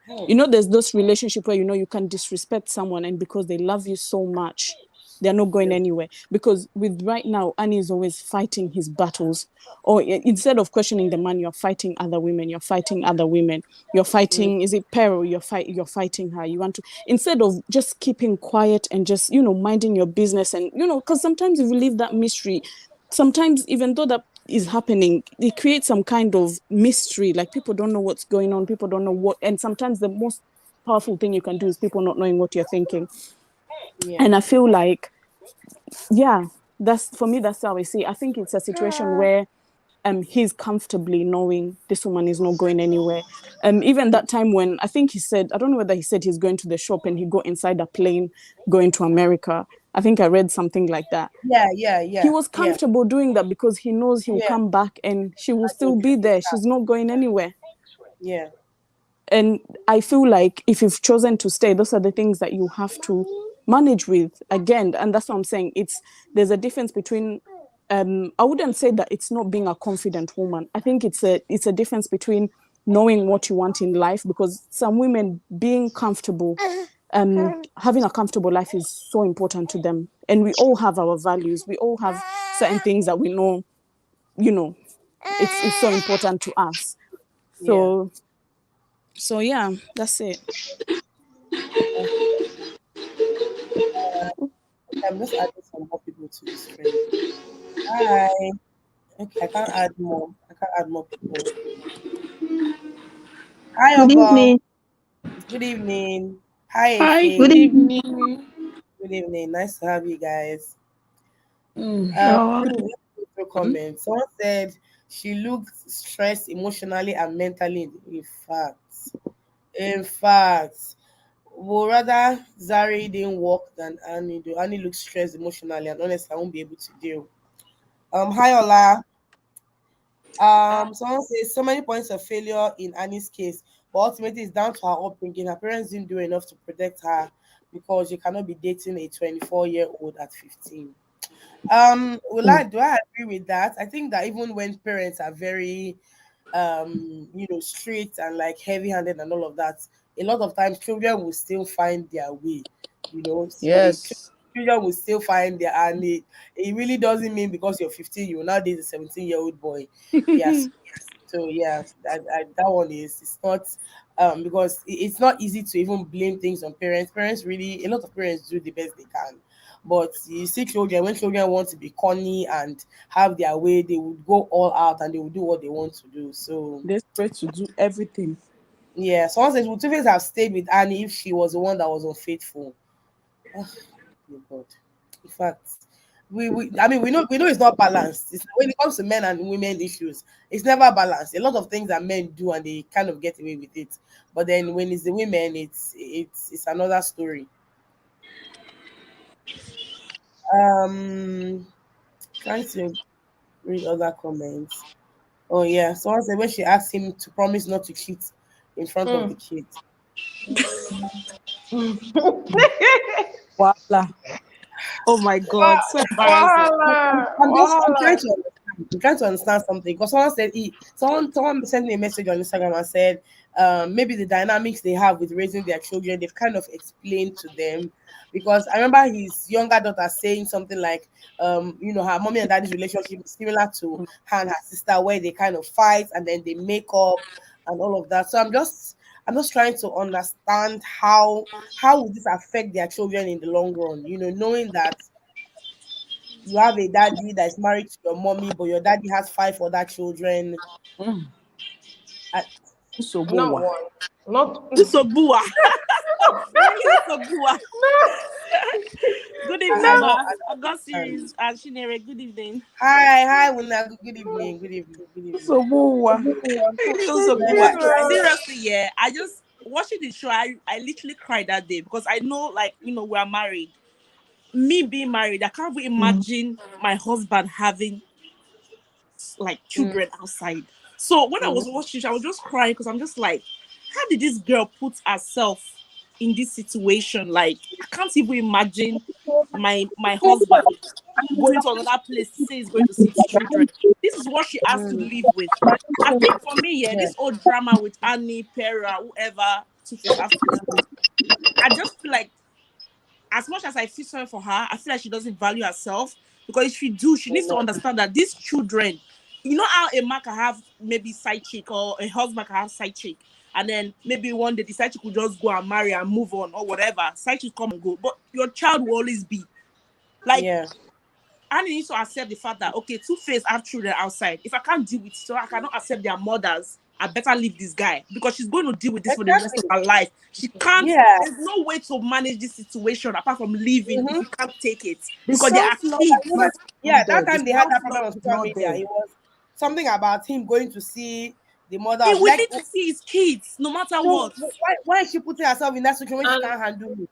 A: Hmm.
D: There's this relationship where you can disrespect someone, and because they love you so much, they're not going
A: Yeah.
D: anywhere. Because with right now, Annie is always fighting his battles, or instead of questioning the man, you're fighting other women, you're
A: Mm.
D: fighting, is it Peril, you're fighting her. You want to, instead of just keeping quiet and just minding your business, and because sometimes if you leave that mystery, sometimes even though that is happening, it creates some kind of mystery. Like people don't know what's going on. People don't know what, and sometimes the most powerful thing you can do is people not knowing what you're thinking.
A: Yeah.
D: And I feel like, yeah, that's for me, that's how I see it. I think it's a situation where he's comfortably knowing this woman is not going anywhere. Even that time when I think he said, I don't know whether he said he's going to the shop and he got inside a plane going to America. I think I read something like that.
A: Yeah.
D: He was comfortable doing that because he knows he will
A: Yeah.
D: come back and she will
A: And he'll
D: still
A: be
D: be
A: with
D: there.
A: her.
D: She's not going anywhere.
A: Yeah.
D: And I feel like if you've chosen to stay, those are the things that you have to manage with again. And that's what I'm saying. There's a difference between I wouldn't say that it's not being a confident woman. I think it's a difference between knowing what you want in life, because some women being comfortable, having a comfortable life is so important to them. And we all have our values. We all have certain things that we know, you know, it's so important to us.
A: Yeah.
D: So yeah, that's it.
A: I'm just adding some more people to this friend. Hi. Okay, I can't add more. I can't add more people. Hi,
B: Good
A: Ogo.
B: evening.
A: Good evening. Hi,
C: Hi,
A: Efe.
C: good
B: Good evening.
C: evening.
A: Good evening. Nice to have you guys.
C: Oh,
A: Let me go through comments. Someone said she looked stressed emotionally and mentally. In fact, would rather Zari didn't work than Annie. Do Annie looks stressed emotionally and honestly, I won't be able to deal. Hi Ola. Someone says so many points of failure in Annie's case, but ultimately it's down to her upbringing. Her parents didn't do enough to protect her because you cannot be dating a 24-year-old at 15. Do I agree with that? I think that even when parents are very strict and like heavy-handed and all of that, a lot of times children will still find their way,
C: yes.
A: children will still find their, and it really doesn't mean because you're 15 you will now date a 17-year-old boy. Yes. So yeah, that one is, it's not because it's not easy to even blame things on parents. Parents really, a lot of parents do the best they can, but you see children, when children want to be corny and have their way, they would go all out and they will do what they want to do. So
C: Desperate to do everything.
A: yeah, someone says would Two-Face have stayed with Annie if she was the one that was unfaithful? Oh God. In fact, I mean we know it's not balanced. When it comes to men and women issues, it's never balanced. A lot of things that men do and they kind of get away with it. But then when it's the women, it's another story. Um Trying to read other comments. Oh yeah, someone said when she asked him to promise not to cheat in front of the kids.
C: Voila. Oh my God, so embarrassing.
A: I'm trying
C: Wahala.
A: to understand. I'm trying to understand something because someone sent me a message on Instagram and said maybe the dynamics they have with raising their children, they've kind of explained to them. Because I remember his younger daughter saying something like, her mommy and daddy's relationship is similar to her and her sister, where they kind of fight and then they make up and all of that. So I'm just trying to understand how would this affect their children in the long run, knowing that you have a daddy that is married to your mommy, but your daddy has five other children. I,
C: Not
E: Usobua.
C: one. Not
E: Usobua. Really Usobua. Good evening,
A: I don't
E: ma. I got
A: understand.
E: series and Shinere. Good evening.
A: Hi, Wuna. Good evening. Good evening. Good evening.
C: Usobua.
E: Really
A: Yes,
E: Usobua.
A: I
E: Seriously, yeah. I just watching the show. I literally cried that day because I know, like, we are married. Me being married, I can't even imagine my husband having like
A: mm,
E: children outside. So when I
A: mm,
E: was watching, I was just crying because I'm just like, how did this girl put herself in this situation? Like, I can't even imagine my husband going to another place to say he's going to see his children. This is what she has to
A: mm,
E: live with. I think for me, yeah,
A: yeah,
E: this whole drama with Annie, Pera, whoever Two-Face have to deal with, I just feel like as much as I feel sorry for her, I feel like she doesn't value herself because if she do, she needs to understand that these children, you know how a man can have maybe side chick or a husband can have side chick, and then maybe one day the side chick will just go and marry and move on or whatever. Side chick come and go, but your child will always be like
A: yeah,
E: Annie needs to accept the fact that okay, Two-Face have children outside. If I can't deal with it, so I cannot accept their mothers, I better leave this guy because she's going to deal with this for the rest of
A: Exactly.
E: her life. She can't.
A: Yeah.
E: There's no way to manage this situation apart from leaving if
A: Mm-hmm.
E: you can't take it
F: The
E: because they are
F: self-love
E: kids.
A: You know,
F: is
A: yeah,
F: not
A: that
F: there. The
A: time they had that
F: self-love
A: problem on
F: is
A: social
F: not
A: media.
F: there.
A: It was something about him going to see the mother
E: He
A: of
E: will
A: like,
E: need to see his kids no matter
A: so
E: what.
A: why is she putting herself in that situation when she
C: And
A: can't handle it?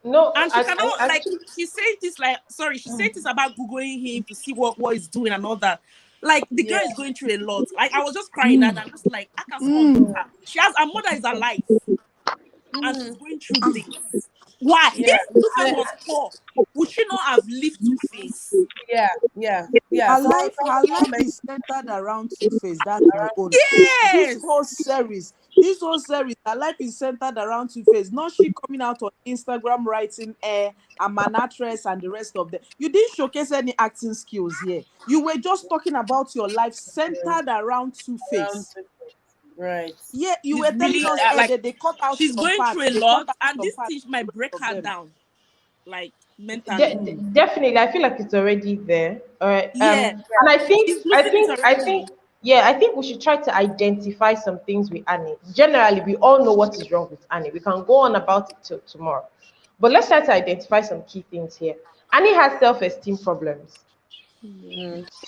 C: no,
E: And she cannot,
C: I
E: like,
C: think
E: she's saying this, like, sorry, she's saying this about Googling him to see what he's doing and all that. Like, the girl
A: Yeah.
E: is going through a lot. Like, I was just crying and I'm just like, how can someone do that? Her mother is alive and she's going through this. Why?
A: Yeah.
E: If Two-Face was poor, would she not have lived Two-Face?
A: Yeah. Yeah.
F: Her life
A: Someone
F: is centered around Two-Face. That's my own. This
E: Yes!
F: whole series, her life is centered around Two-Face. Not she coming out on Instagram writing, I'm an actress and the rest of them. You didn't showcase any acting skills here. You were just talking about your life centered around
A: around
F: Two-Face.
A: right.
F: Yeah, you
E: It's
F: were telling
E: really,
F: us
E: like,
F: that they cut out
E: she's
F: some
E: going
F: parts.
E: through a
F: They cut
E: lot
F: out
E: and
F: some
E: this
F: parts
E: thing might
F: for the
E: break
F: rest
E: her
F: of them.
E: down, like, mentally.
C: definitely, I feel like it's already there. All right.
E: Yeah.
C: And
E: She's losing it already.
C: yeah, I think we should try to identify some things with Annie. Generally, we all know what is wrong with Annie. We can go on about it till tomorrow. But let's try to identify some key things here. Annie has self-esteem problems.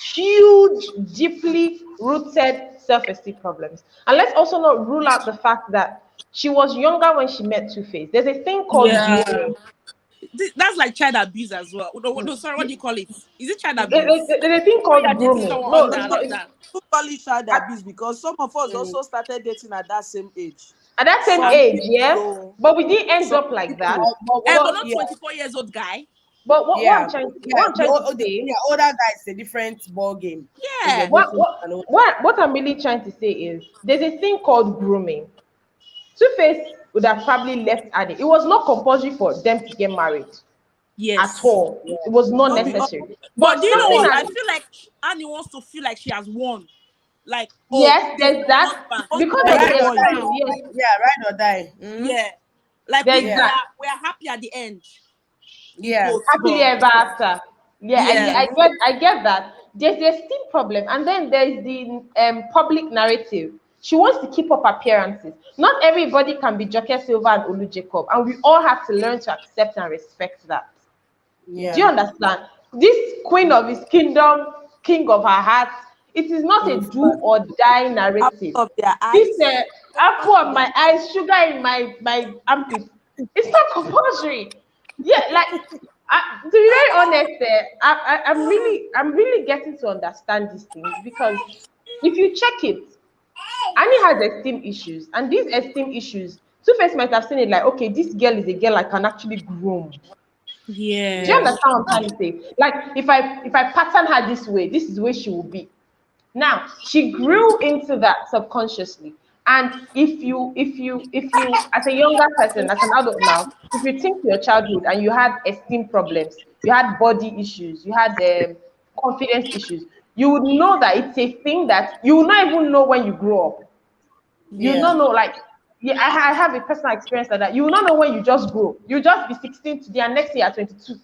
C: Huge, deeply rooted self-esteem problems. And let's also not rule out the fact that she was younger when she met Two-Face. There's a thing called
E: Yeah.
C: grooming.
E: That's like child abuse as well. No, sorry, what do you call it? Is it child abuse?
C: There's a thing
E: When you're
C: called
E: dating
C: grooming.
E: someone
C: No,
E: on
C: it's
E: that
C: not.
E: like that.
F: Who call it child abuse? Because some of us also started dating at that same age.
C: At that same
F: Some
C: age,
F: people,
C: yeah.
F: though,
C: But we didn't end
F: some
C: up like that.
F: people.
E: But
C: But
E: not 24 years old guy.
C: what
A: Yeah.
C: I'm trying
A: Yeah.
C: what I'm trying to say,
A: Yeah, older guy is a different ball game. If you're
E: Yeah.
A: dating an older.
C: what I'm really trying to say is there's a thing called grooming. Two-Face would have probably left Annie. It was not compulsory for them to get married at
E: Yes.
C: all. It was not
F: Not be all.
C: necessary.
E: But
C: But
E: do you know
C: something
E: what?
C: that,
E: I feel like Annie wants to feel like she has won. Like, oh,
C: yes,
E: this is
C: there's
E: my
C: that.
E: husband.
F: Because
C: Because
F: of
C: of
F: the
A: Ride
C: the
A: or
F: boy.
A: die.
C: esteem, yes,
A: Yeah, ride or die.
E: Yeah. Like
C: there's
E: we
C: that.
E: are happy at the end. In
A: Yeah.
E: quotes,
C: Happily
E: but
C: ever after. Yeah,
E: yeah.
C: I get that. There's the esteem problem, and then there's the public narrative. She wants to keep up appearances. Not everybody can be Joke Silva and Olu Jacob, and we all have to learn to accept and respect that. Do you
A: Yeah.
C: understand? This queen of his kingdom, king of her heart, it is not a do or die
F: Apple
C: narrative.
F: of their
C: This
F: eyes.
C: apple of my eyes, sugar in my armpit. It's not compulsory. Yeah, like to be very honest, I'm really getting to understand these things because if you check it, Annie has esteem issues, and these esteem issues, Two-Face might have seen it like, okay, this girl is a girl I can actually groom. Do you
E: Yeah.
C: understand what I'm trying to say? Like if I pattern her this way, this is where she will be. Now she grew into that subconsciously. And if you as a younger person, as an adult now, if you think to your childhood and you had esteem problems, you had body issues, you had confidence issues, you would know that it's a thing that you will not even know when you grow up. You will
A: Yeah.
C: not know, like, yeah, I have a personal experience like that. You will not know when you just grow. You just be 16 today and next year you're 22.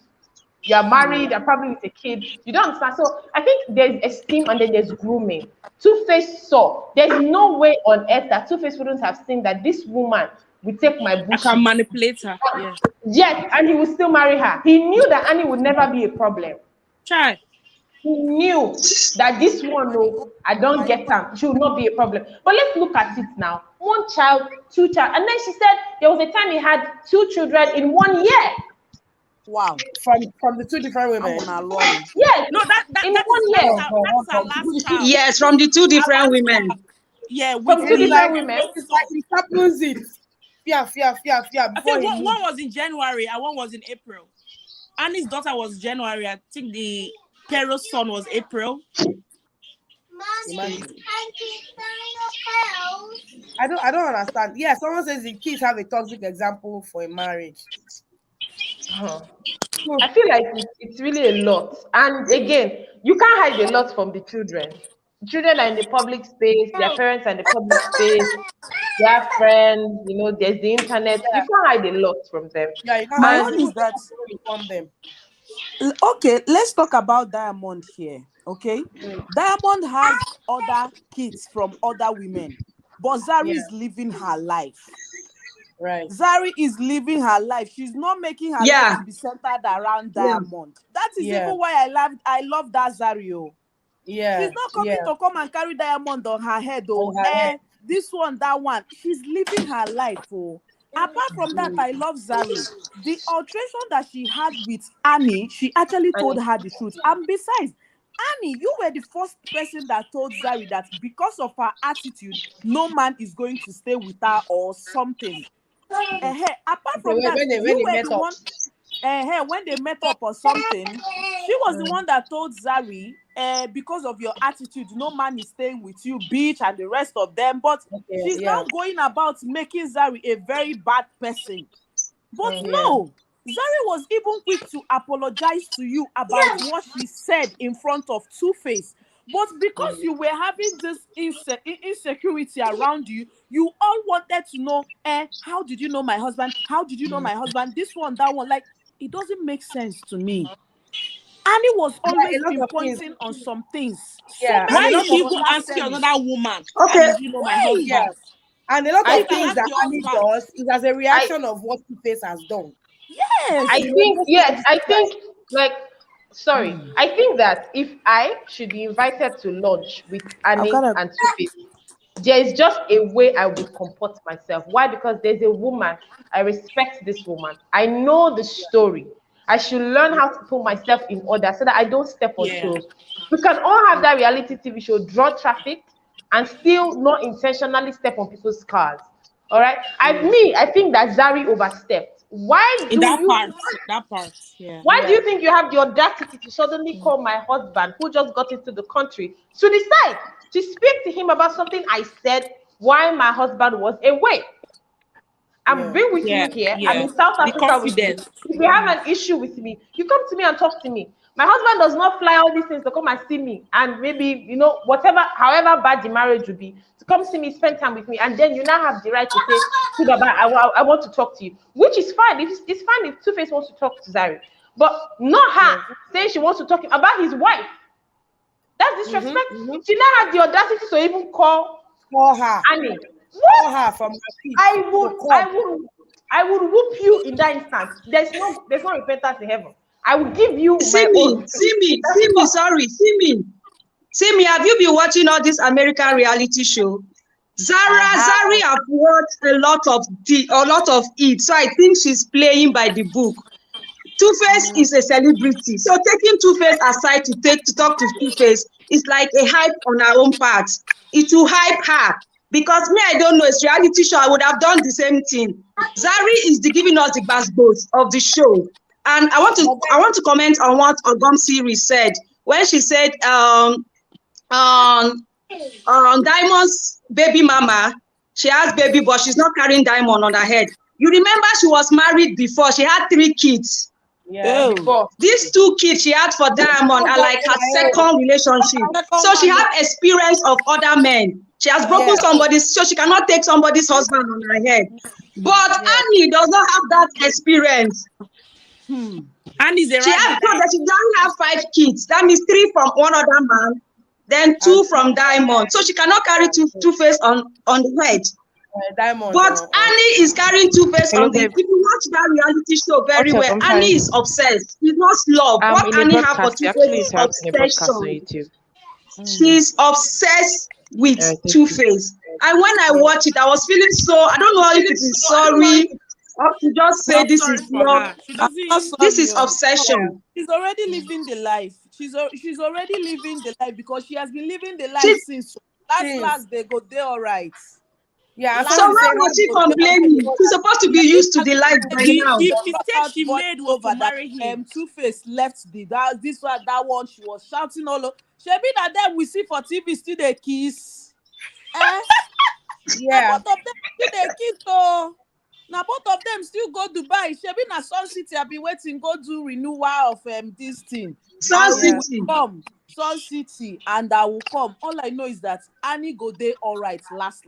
C: You are married, you're probably with a kid. You don't understand. So I think there's esteem and then there's grooming. Two-Face saw. There's no way on earth that Two-Face wouldn't have seen that this woman will take my
E: I can
C: bullshit.
E: manipulate her. Yeah.
C: Yes, and he will still marry her. He knew that Annie would never be a problem.
E: Try.
C: He knew that this one, no, I don't get her. She will not be a problem. But let's look at it now. One child, two child. And then she said there was a time he had 2 children in 1 year.
F: Wow.
A: From the two different
F: I'm
A: women.
F: on a roll.
C: Yes,
E: No, that
C: in
E: is
C: 1 year.
E: that's our last child.
B: Yes, from the two different women.
E: Yeah, with
C: From 2
A: It's
E: the
A: like
C: different women.
A: it's like he happens it. Fear.
E: I
A: Before
E: think
A: he
E: one
A: moves.
E: was in January and one was in April. Annie's daughter was January. I think the Pero's son was April.
A: Imagine. I don't understand. Yeah, someone says the kids have a toxic example for a marriage.
C: Huh. I feel like it's really a lot. And again, you can't hide a lot from the children. Children are in the public space, their parents are in the public space, they have friends, there's the internet. You can't hide a lot from them.
A: Yeah, you can't
F: My
A: hide
F: own
A: it.
F: is that
A: Inform them.
F: Okay, let's talk about Diamond here. Okay, Diamond has other kids from other women, but Zari
A: Yeah.
F: is living her life.
A: Right.
F: Zari is living her life. She's not making her life
B: Yeah.
F: to be centered around
B: Yeah.
F: Diamond. That is
A: Yeah.
F: even why I love that Zari. Oh. She's
A: Yeah.
F: not coming
A: Yeah.
F: to come and carry Diamond on her head.
A: On
F: Oh,
A: her head.
F: this one, that one. She's living her life. Oh, apart from that, I love Zari. The alteration that she had with Annie, she actually told her the truth. And besides, Annie, you were the first person that told Zari that because of her attitude, no man is going to stay with her or something. Apart
A: Okay,
F: from that,
A: when
F: you
A: they
F: were
A: met
F: the
A: up.
F: one when they met up or something, she was the one that told Zari, because of your attitude, no man is staying with you, bitch, and the rest of them. But
A: Okay.
F: she's
A: Yeah.
F: now going about making Zari a very bad person. But
A: Yeah.
F: no, Zari was even quick to apologize to you about what she said in front of Two-Face. But because you were having this insecurity around you, you all wanted to know, how did you know my husband? How did you know my husband? This one, that one. Like, it doesn't make sense to me. Annie was
A: Yeah.
F: always
A: A lot of things.
F: pinpointing on some things. So
A: Yeah. And
F: many
A: a
E: Why is
A: lot
F: things
E: she
A: of
E: even asking
F: unnecessary.
E: another woman? How
B: Okay.
E: did you know my
A: yeah.
E: husband?
A: And a lot
E: You
A: of
B: I
E: can
A: things
E: ask
A: that
E: your
A: Annie
E: husband.
A: does is as a
B: I
A: reaction of what Two-Face has done.
F: Yes.
B: I
A: You know,
B: think
A: most
B: yes,
A: times
B: I
A: it's
B: think like sorry. I think that if I should be invited to lunch with
F: I've
B: Annie
F: got a
B: and Two-Face, there is just a way I would comport myself. Why? Because there's a woman. I respect this woman. I know the story. I should learn how to put myself in order so that I don't step on
E: Yeah.
B: toes. We can all have that reality TV show, draw traffic, and still not intentionally step on people's cars. All right. I think that Zari overstepped.
E: In that part. That part. Yeah.
B: Why do
A: yeah.
B: you think you have the audacity to suddenly call my husband, who just got into the country, to decide to speak to him about something I said while my husband was away? I'm
A: Yeah.
B: being with
E: Yeah.
B: you here. I'm
E: Yeah.
B: in South
E: The
B: Africa with you.
E: confidence.
B: If you have an issue with me, you come to me and talk to me. My husband does not fly all these things to come and see me, and maybe whatever, however bad the marriage would be, to come see me, spend time with me, and then you now have the right to say, "See, Baba, I want to talk to you," which is fine. It's fine if Two-Face wants to talk to Zari, but not her
A: Yes.
B: saying she wants to talk about his wife. That's disrespect.
A: Mm-hmm.
B: She now had the audacity to even call
A: Call her.
B: Annie.
A: Call
B: What?
A: her from her feet
B: I
A: to
B: would,
A: come.
B: I would, I would whoop you in that instance. There's no repentance in heaven. I will give you
G: See
B: my
G: me,
B: own.
G: see me,
B: That's
G: see me,
B: what.
G: sorry, see me. See me, have you been watching all this American reality show?
B: I have.
G: Zari have watched a lot of it, so I think she's playing by the book. Two-Face is a celebrity, so taking Two-Face aside to talk to Two-Face is like a hype on her own part. It will hype her because me, I don't know, it's reality show. I would have done the same thing. Zari is giving us the backbone of the show, and
A: But
G: I want to comment on what Ogum series said when she said um Diamond's baby mama, she has baby, but she's not carrying Diamond on her head. You remember she was married before. She had 3 kids.
A: yeah.
F: oh.
B: Before.
G: These 2 kids she had for Diamond are like her second relationship.
E: Second
G: So she
E: one.
G: had experience of other men. She has broken
A: Yeah.
G: somebody's, so she cannot take somebody's husband on her head. But
A: Yeah.
G: Annie does not have that experience.
E: And is a
G: She
E: ride
G: has
E: or
G: so
E: die.
G: that she doesn't have 5 kids. That means 3 from one other man, then 2 from Diamond. So she cannot carry Two-Face on the head.
A: Diamond.
G: But Annie is carrying Two-Face
H: Hello,
G: on the.
H: babe.
G: If you watch that reality show very
H: What's up?
G: well,
H: I'm
G: Annie
H: fine.
G: is obsessed. It's not love.
H: I'm
G: What
H: in a
G: Annie have for
H: broadcast. You're actually
G: Two-Face is
H: interrupting a broadcast on
G: obsession.
H: YouTube.
G: She's obsessed with
H: Thank you.
G: Two-Face. And when I watch it, I was feeling so. I don't know if it is sorry or to just say
E: Not
G: this
E: sorry
G: is
E: for
G: love.
E: her. She
F: I'm
E: doesn't
F: not
E: even
G: This
F: sorry.
G: is
F: Oh.
G: obsession.
F: She's already living the life. She's already living the life because she has been living the life
G: She,
F: since
A: Since.
F: last they go there all right.
A: Yeah. And
G: so
A: some
F: Last
A: will say
G: why
A: how
G: was she
A: go
F: go
A: there
F: there
A: alright
G: complaining?
F: alright.
A: because
G: She's supposed to be
F: Yeah,
G: used to
F: that's
G: the life by
E: the
G: now.
E: the
F: the
E: mistake
F: knockout
E: she
F: voice
E: made was
F: over
E: to
F: that
E: marry him.
F: Two-Face left this one, that one. She was shouting all over. Shebi that them we see for TV still they kiss. Eh? Now
A: yeah.
F: both of them still they kiss oh. Now both of them still go Dubai. Shebi na Sun City I be waiting go do renewal of this thing.
G: Sun
F: I
A: Yeah.
F: will
G: City.
F: come Sun City and I will come. All I know is that Annie go there all right last.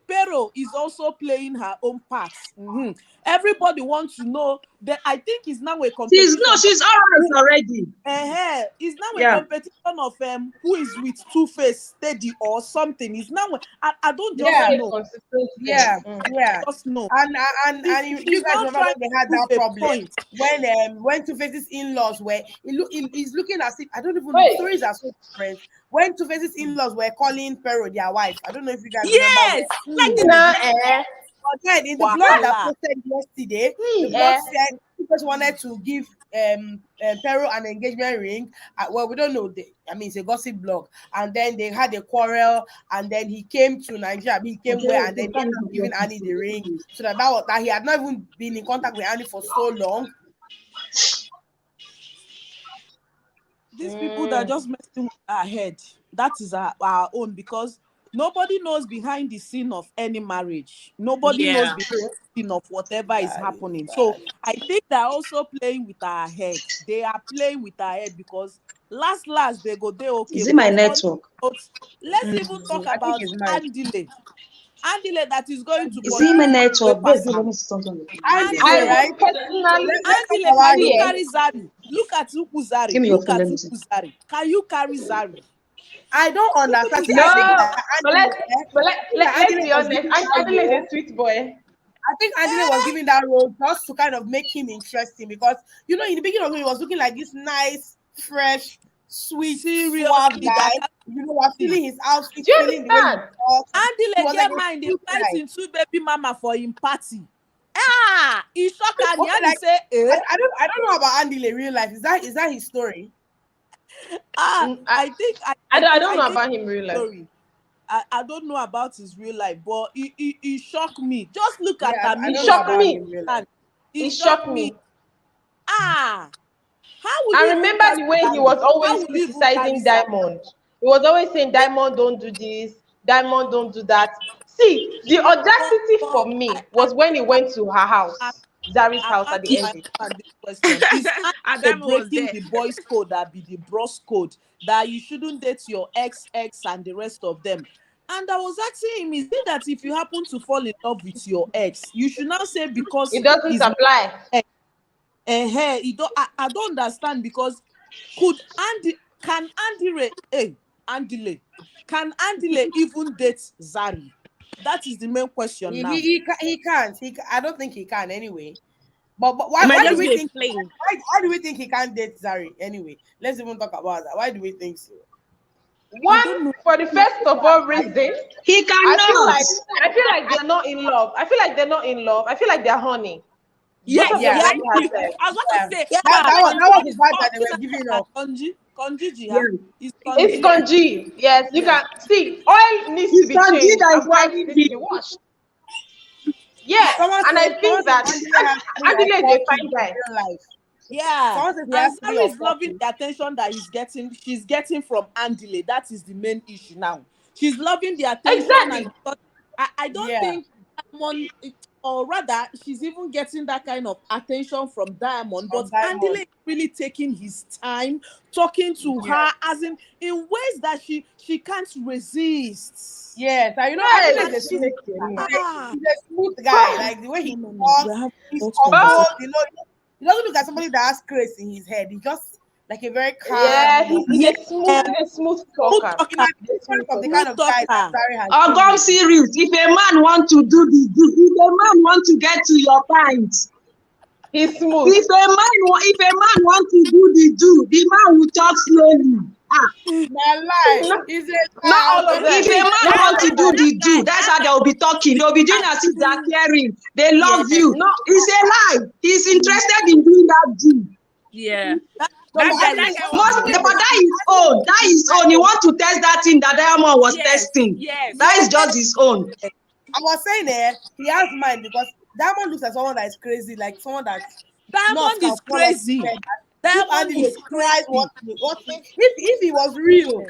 F: Pero is also playing her own part. Everybody wants to know that. I think it's now a competition.
G: She's all right already.
F: It's now a
G: Yeah.
F: competition of who is with Two-Face steady or something. It's now I don't just
A: Yeah.
F: know.
A: Yeah, yeah.
F: Just know.
A: And you
F: She's
A: guys
F: now
A: remember
F: trying
A: when they
F: to
A: had
F: prove
A: that
F: a
A: problem
F: point.
A: when Two-Face's in-laws were he's looking as if I don't even know,
C: Wait.
A: stories are so different. When Two-Face's in-laws were calling Pero their wife. I don't know if you guys remember
E: Yes, like this.
C: Nah,
A: but then in the blog that
F: Wahala.
A: posted yesterday, the
C: See,
A: blog said he just wanted to give Pero an engagement ring. Well, we don't know. I mean, it's a gossip blog. And then they had a quarrel, and then he came to Nigeria. He came where, and then he ended up giving Annie the ring. So that he had not even been in contact with Annie for so long.
F: These people that are just messing with our head, that is our own, because nobody knows behind the scene of any marriage. Nobody knows
E: Yeah.
F: behind the scene of whatever is
A: That is
F: happening.
A: bad.
F: So I think they're also playing with our head. They are playing with our head because last they go they okay.
G: Is it my
F: But
G: network?
F: let's even talk
A: I think
F: about
A: it's mine.
F: Andile. Andile that is going to
G: Is it my network?
F: pass
G: Baby, let
F: am.
G: me see something on the phone.
A: Andy,
C: I
F: Andile,
A: right?
C: personally,
A: Let's talk
F: Andile,
A: about
F: can you
A: it.
F: carry Zari? Look at
G: Give
F: Ukuzari.
G: me your
F: Look
G: phone,
F: at
G: let me see.
F: Ukuzari. Can you carry Zari?
A: I don't understand. See, I
C: no,
A: think that
C: but
A: Andy,
C: let's
A: Andy
C: be
A: was
C: honest.
A: giving that
C: Angela is
A: role.
C: a sweet boy.
A: I think Andy was giving that role just to kind of make him interesting because in the beginning of it, he was looking like this nice, fresh, sweet, suave
F: Seriously,
A: guy.
F: that
A: Was feeling his outfit,
C: Do you
A: feeling the way he
C: understand?
A: talks. He
F: Andile
A: was like
F: get
A: a
F: mind, they
A: sweet
F: invite
A: guy.
F: him to baby mama for him party. He shock and
A: Okay,
F: he
A: like
F: say,
A: I don't know about Andy in real life. Is that his story?
F: I think
C: I don't
F: I
C: know
F: think
C: about him real life.
F: story. I don't know about his real life, but he shocked me. Just look at
A: Yeah, I
C: It
A: don't know
F: Amisha
C: shocked
A: about
C: me.
A: him in real life.
F: and he
C: It
F: shocked
C: shocked
F: me.
C: me.
F: How will
C: I
F: you even
C: remember
F: carry
C: the way he
F: Zari?
C: was
F: How
C: always
F: will you even carry
C: criticizing
F: Zari?
C: Diamond. He was always saying, Diamond, don't do this. Diamond, don't do that. See, the audacity for me was when he went to her house, Zari's house at the
F: I
C: ending.
F: understand this question. Is
E: Adama was
F: breaking
E: there.
F: the boys' code that be the bros code that you shouldn't date your ex and the rest of them? And I was asking him, is it that if you happen to fall in love with your ex, you should now say because
C: It doesn't
F: he's my
C: apply.
F: ex? I don't understand because can Andile even date Zari? That is the main question now.
A: He can't. I don't think he can anyway. But
E: It
A: why
E: might
A: why do
E: just
A: we
E: be a
A: think
E: flame.
A: why do we think he can't date Zari anyway? Let's even talk about that. Why do we think so?
F: I
C: One,
F: don't know.
C: for the first of all reason,
G: He cannot.
C: I feel like they're not in love. I feel like they're not in love. I feel like they're honey. Both
E: Yes,
C: of them
A: Yeah.
C: already
E: thank
C: have
E: you.
C: sex.
E: I was about
A: Yeah.
E: to say,
F: Yeah,
E: I feel like
A: That was
E: the
A: the
E: is
A: vibe that they
E: talking
A: were giving off.
F: Konji
G: Yeah.
F: Jiha. It's
C: It's
F: Konji.
C: congee. Yes, you
F: Yeah.
C: can see oil needs to
G: It's
C: be
G: Sanji
C: changed
G: that
C: and
G: is
C: white
G: carrying
C: needs to
G: him.
C: be washed. Yes, and I
A: Someone
C: think
A: said
C: that
A: Angela has 3 or
C: Adile is
A: 4
C: a
A: kids
C: fine
A: in
C: guy.
A: real life.
F: Yeah.
A: Someone said he
F: And
A: has three
F: Zari
A: or
F: is
A: four
F: loving
A: kids.
F: the attention that she's getting from Andile. That is the main issue now. She's loving the attention
C: Exactly.
F: and I don't
A: Yeah.
F: think Diamond, or rather, she's even getting that kind of attention from Diamond.
A: From
F: But Andile
A: Diamond.
F: is really taking his time, talking to
A: Yeah.
F: her, as in ways that she can't resist.
A: Yes. And
C: Yes.
A: Angela is a smooth guy.
F: Ah,
A: He's a smooth guy. Like the way he talks,
F: we have
A: he's
F: those
C: Oh,
A: composed. He doesn't look like somebody that has craze in his head. He's just like a very calm,
C: yeah, he's
F: yeah,
C: a smooth
F: smooth
C: talker.
A: He
F: talker,
A: might be different from the kind
F: smooth
A: of guy that
F: talker.
A: Zari has
G: Or
A: been
G: gone
A: with.
G: serious. If a man want to do the do, if a man want to get to your point,
C: He's smooth.
G: if a man want to do the man will talk slowly.
A: My life
C: Not,
A: is a
C: not
A: lie.
C: all of them.
G: If a man want to do the do, that's how they will be talking. They will be doing as if they are caring. They love you.
C: Not
G: It's a lie. He's interested in doing that do.
E: yeah.
A: No, but
E: That
A: Angela
E: guy
A: is
E: was
G: But
A: smooth.
E: good.
G: that is own. That is own. He want to test that thing that Diamond was
E: Yes,
G: testing.
E: yes.
G: That is just his own.
A: I was saying he has mind because Diamond looks like someone that is crazy, like someone that nuts
F: Diamond
A: can
F: is
A: fall off his
F: crazy.
A: head. If
F: Diamond
A: Andy
F: is
A: tries
F: crazy.
A: if he was real,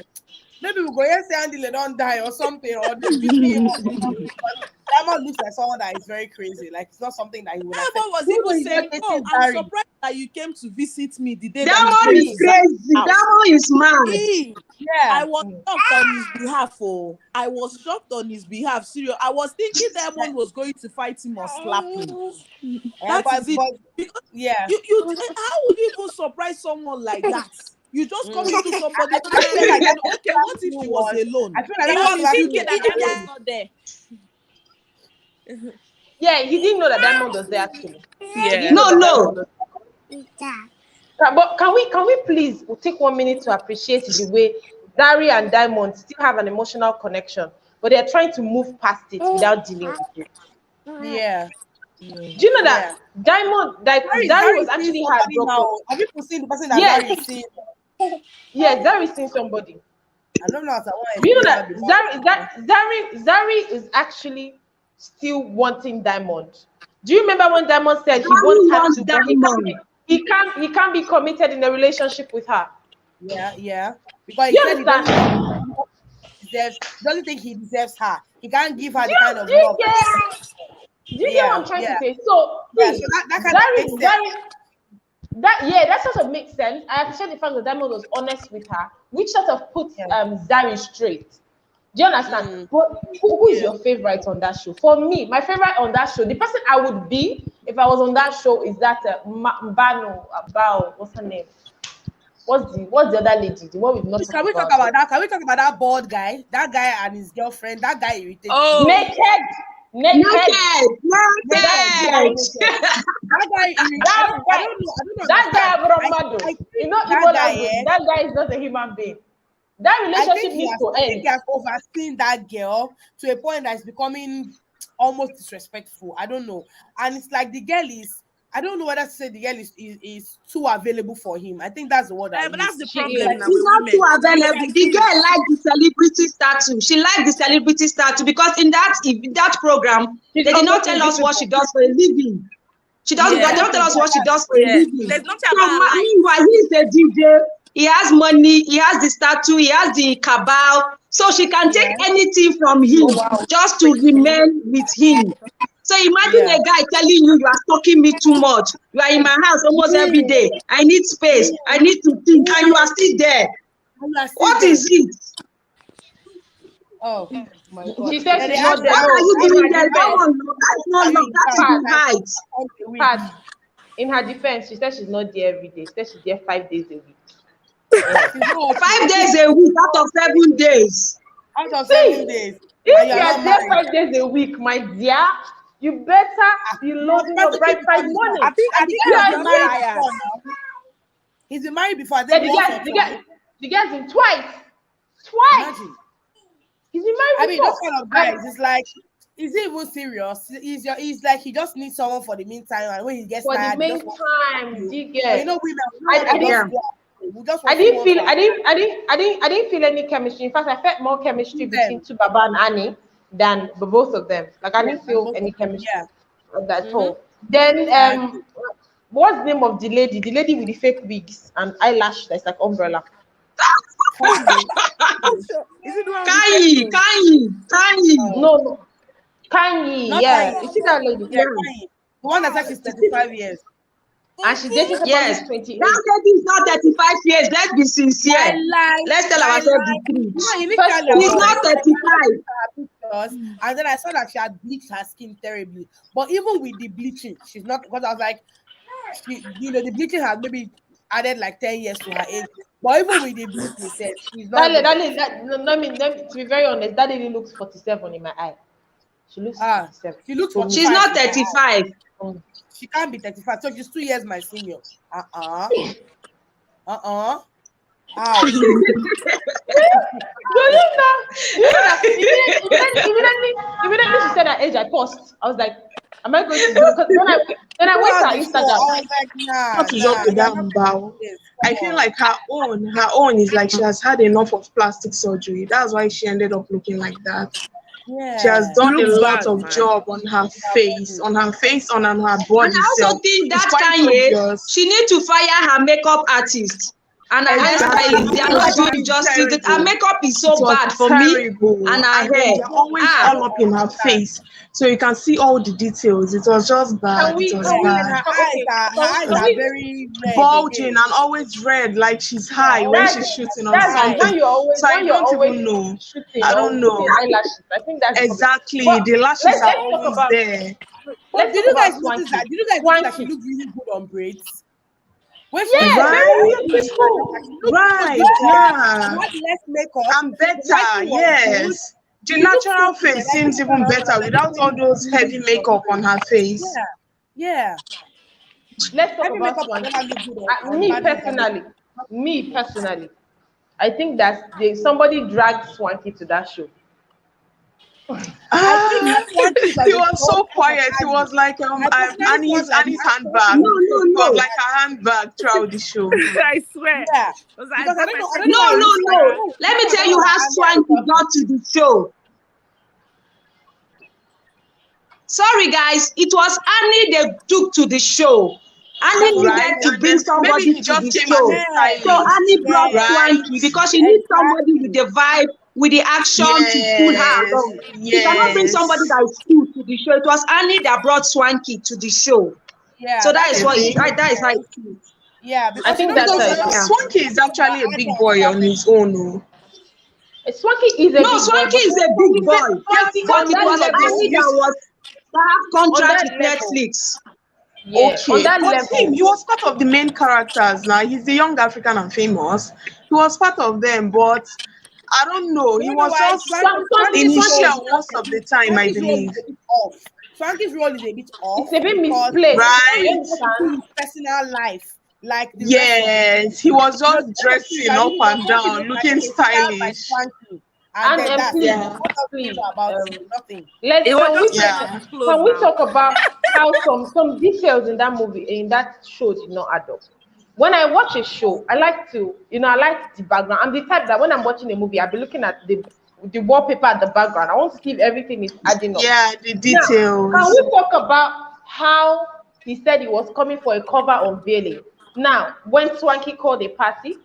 A: maybe we go here say Andy they don't die or something, or they beat me up or something. But Diamond looks like someone that is very crazy. Like it's not something that he would accept.
F: Diamond was
A: Even though
F: even
A: he's not
F: saying, "Oh,
A: dating
F: I'm
A: Barry.
F: surprised that you came to visit me the day
G: That
F: that he's
G: one
F: going
G: is
F: to
G: crazy.
F: Zach's house."
G: That one is mad.
F: Me,
A: Yeah.
F: I was shocked on his behalf. Oh, I was shocked on his behalf. Serious. I was thinking Diamond was going to fight him or slap him. That is it. Because
A: yeah.
F: how would you even surprise someone like that? You just come into somebody's
A: I feel like
F: then
A: that
F: okay, what if she was alone?
A: I feel like
E: He
A: that
E: was
A: was
E: thinking that Diamond was not there.
C: Yeah, he didn't know that Diamond was there actually. He didn't know that Diamond was there. But can we please take 1 minute to appreciate the way Dari and Diamond still have an emotional connection, but they're trying to move past it without dealing with it.
A: Yeah.
C: Do you know that Diamond, like Dari was actually heartbroken?
A: Have people seen the person that
C: Yes.
A: Dari is seeing?
C: Yes, Dari is seeing somebody.
A: I don't know.
C: Do you know that Zari is actually still wanting Diamond? Do you remember when Diamond said he wants her to, but he can't be committed in a relationship with her?
A: Yeah. Because
C: You understand?
A: doesn't think he deserves her. He can't give her the kind of love.
C: Do you get what I'm trying to say? So,
A: so that kind of makes sense.
C: That sort of makes sense. I appreciate the fact that Diamond was honest with her, which sort of puts Zari straight. Do you understand? But who is your favorite on that show? For me, my favorite on that show, the person I would be if I was on that show is that Mbano Bao. What's her name? What's the other lady? The one we've not.
A: Can we talk about that? Can we talk about that bald guy? That guy and his girlfriend. That guy irritates
E: Oh,
C: naked.
G: Naked.
A: That guy irritates. I don't know.
C: That guy, that guy is not a human being. That relationship needs to end.
A: I think he has overseen that girl to a point that it's becoming almost disrespectful. I don't know. And it's like the girl is, I don't know whether to say the girl is too available for him. I think that's the word.
E: but that's the
C: She
E: problem.
C: is.
G: She's not too available. The girl liked the celebrity statue. She liked the celebrity statue because in that program, they did not tell us what she does for a living. They don't tell us what she does for a living.
E: There's nothing about her life.
G: Meanwhile, he's the DJ. He has money. He has the statue. He has the cabal. So she can take anything from him just to remain with him. So imagine a guy telling you are stalking me too much. You are in my house almost every day. I need space. I need to think. And you are still there. What is it?
A: Oh my God.
C: She said she's not there.
G: What are you doing there? That's not love. That is right.
C: In her defense, she said she's not there every day. She said she's there 5 days a week.
G: 5 days a week out of 7 days.
A: Out of 7 days.
C: If you are there 5 days a week, my dear, you better be loading your bright price money.
E: I think
A: he's been married before.
C: The guy's been twice.
A: Imagine.
C: He's been married before.
A: I mean, those kind of guys, it's like, is he even serious? He's like, he just needs someone for the meantime, and when he gets tired,
C: for the meantime,
A: you know, women.
C: I didn't feel any chemistry. In fact, I felt more chemistry between Baba and Annie than both of them. Like I didn't feel any chemistry at all. Then what's the name of the lady? The lady with the fake wigs and eyelash that's like umbrella.
G: Kanye.
C: No. Kanye, yeah. You see that lady?
A: Yeah, the one that's like she's 35 years.
C: And she's dating somebody who's 28.
G: That lady is not 35 years. Let's be sincere. Let's tell ourselves the truth. She's not 35.
A: And then I saw that she had bleached her skin terribly. But even with the bleaching, she's not, because I was like, the bleaching has maybe added like 10 years to her age. But even with the bleaching, she's not.
C: To be very honest, that lady looks 47 in my eye. She looks 47.
A: She looks
G: She's not 35.
A: She can't be 35, so she's 2 years my senior. How?
C: Immediately she said her age, I paused. I was like, am I going to do it? Because then I went to her Instagram.
A: I was like,
H: Not to jump to that Mbao. I feel like her own is like she has had enough of plastic surgery. That's why she ended up looking like that.
A: Yeah.
H: She has done a lot of job on her face, on her body.
G: And I also think that Kanye, she need to fire her makeup artist. And her hairstylist, they are not
H: Exactly.
G: doing justice. Her
H: Terrible.
G: makeup is
H: It
G: so
H: was
G: bad for me.
H: terrible.
G: And her
H: And then
G: hair.
H: they're always
G: Ah,
H: all up in her face. So you can see all the details. It was just bad. It was
A: Yeah, and
H: bad.
A: her eyes are very red
H: Bulging
A: again.
H: and always red, like she's
A: Yeah,
H: high when
A: always
H: she's
C: That's
H: shooting on
C: that's
A: high.
H: something.
C: when you're always
H: So I don't even know.
C: shooting
H: I
C: or
H: don't
C: putting
H: know.
C: eyelashes. I think that's the problem.
H: Exactly.
C: But
H: The lashes are
C: let's talk
H: always
C: about
H: there.
A: But did you guys notice
C: Swanky.
A: that? Did you guys notice that she
C: Swanky.
A: looked really good on braids? When she was
C: Yeah,
A: doing
C: very
H: Right?
C: beautiful.
A: she looked so
H: Right.
A: good because she
H: Yeah.
A: had less makeup.
H: And
A: The
H: better.
A: lighting was good.
H: Yes. The
A: She looked
H: natural
A: so good.
H: face
A: I think
H: seems even better without all those heavy makeup on her face.
A: yeah, yeah.
C: Let's talk
A: Heavy
C: about
A: makeup can never
C: Swanky.
A: look good on
C: Me
A: badly damaged.
C: personally, I think that somebody dragged Swanky to that show.
A: I think Swanky
H: He
A: was a
H: was so
A: soft
H: quiet. He
A: Annie.
H: was like
A: I personally felt like
H: Annie's
A: that
H: handbag.
G: no, no,
H: He was
G: no.
H: like a handbag throughout the show.
E: I swear.
A: yeah.
E: Was
A: Because I don't know
G: No,
A: why it
G: no,
A: looks like
G: no. Let me tell you how Swanky got to the show. Sorry, guys. It was Annie they took to the show. Annie needed
H: Right?
G: to
H: And
G: bring
H: then
G: somebody
H: maybe he
G: to the
H: just came
G: show.
H: as a
G: So
H: stylist.
G: Annie brought
H: Right?
G: Swanky because she needs somebody with the vibe, with the action to pull her
H: Yes.
G: along. She cannot bring somebody
H: Yes.
G: that is cool to the show. It was Annie that brought Swanky to the show.
A: Yeah,
G: So that is what
H: Okay.
G: that is how it is.
A: yeah,
C: I
A: because
C: think
A: you know
C: that's
H: Because
C: how it is.
H: Swanky is actually a big boy on his own. Oh.
C: Swanky is a
G: No,
C: big
G: Swanky
C: boy,
G: is a big boy.
C: Swanky
G: But
C: on
G: it
C: that
G: was
C: level,
G: Annie that have contract
C: that
G: with
C: level.
G: Netflix.
C: Yeah, on
H: Okay,
C: that
H: but
C: level.
H: he was part of the main characters now. He's the young African and famous. He was part of them, but I don't know. He
A: you know
H: was
A: why
H: just
A: Swanky's
H: initial
A: role
H: most of the time, I
A: is
H: believe.
A: a bit off. Swanky's role is a bit off
C: It's a bit
A: because
C: misplaced.
A: when
C: You
H: Right?
A: you go to see
C: understand?
A: his personal life, like the rest of the
H: Yes, he was
A: you know,
H: just
A: the rest of the
H: dressing
A: are
H: up
A: really
H: and
A: Swanky
H: down,
A: looks like
H: looking
A: okay, style by
H: stylish.
A: Swanky, and then that's it.
C: Please,
H: Yeah,
A: What else do you
C: please,
A: know about him? Nothing.
E: It was just like
H: yeah.
C: can
E: close
C: we
E: now.
C: talk about how some details in that movie, in that show, did not add up? When I watch a show, I like to, I like the background. I'm the type that when I'm watching a movie, I'll be looking at the wallpaper at the background. I want to see if everything is adding up.
H: Yeah, the
C: Now, can
H: details.
C: we talk about how he said he was coming for a cover unveiling? Now, when Swanky called a party,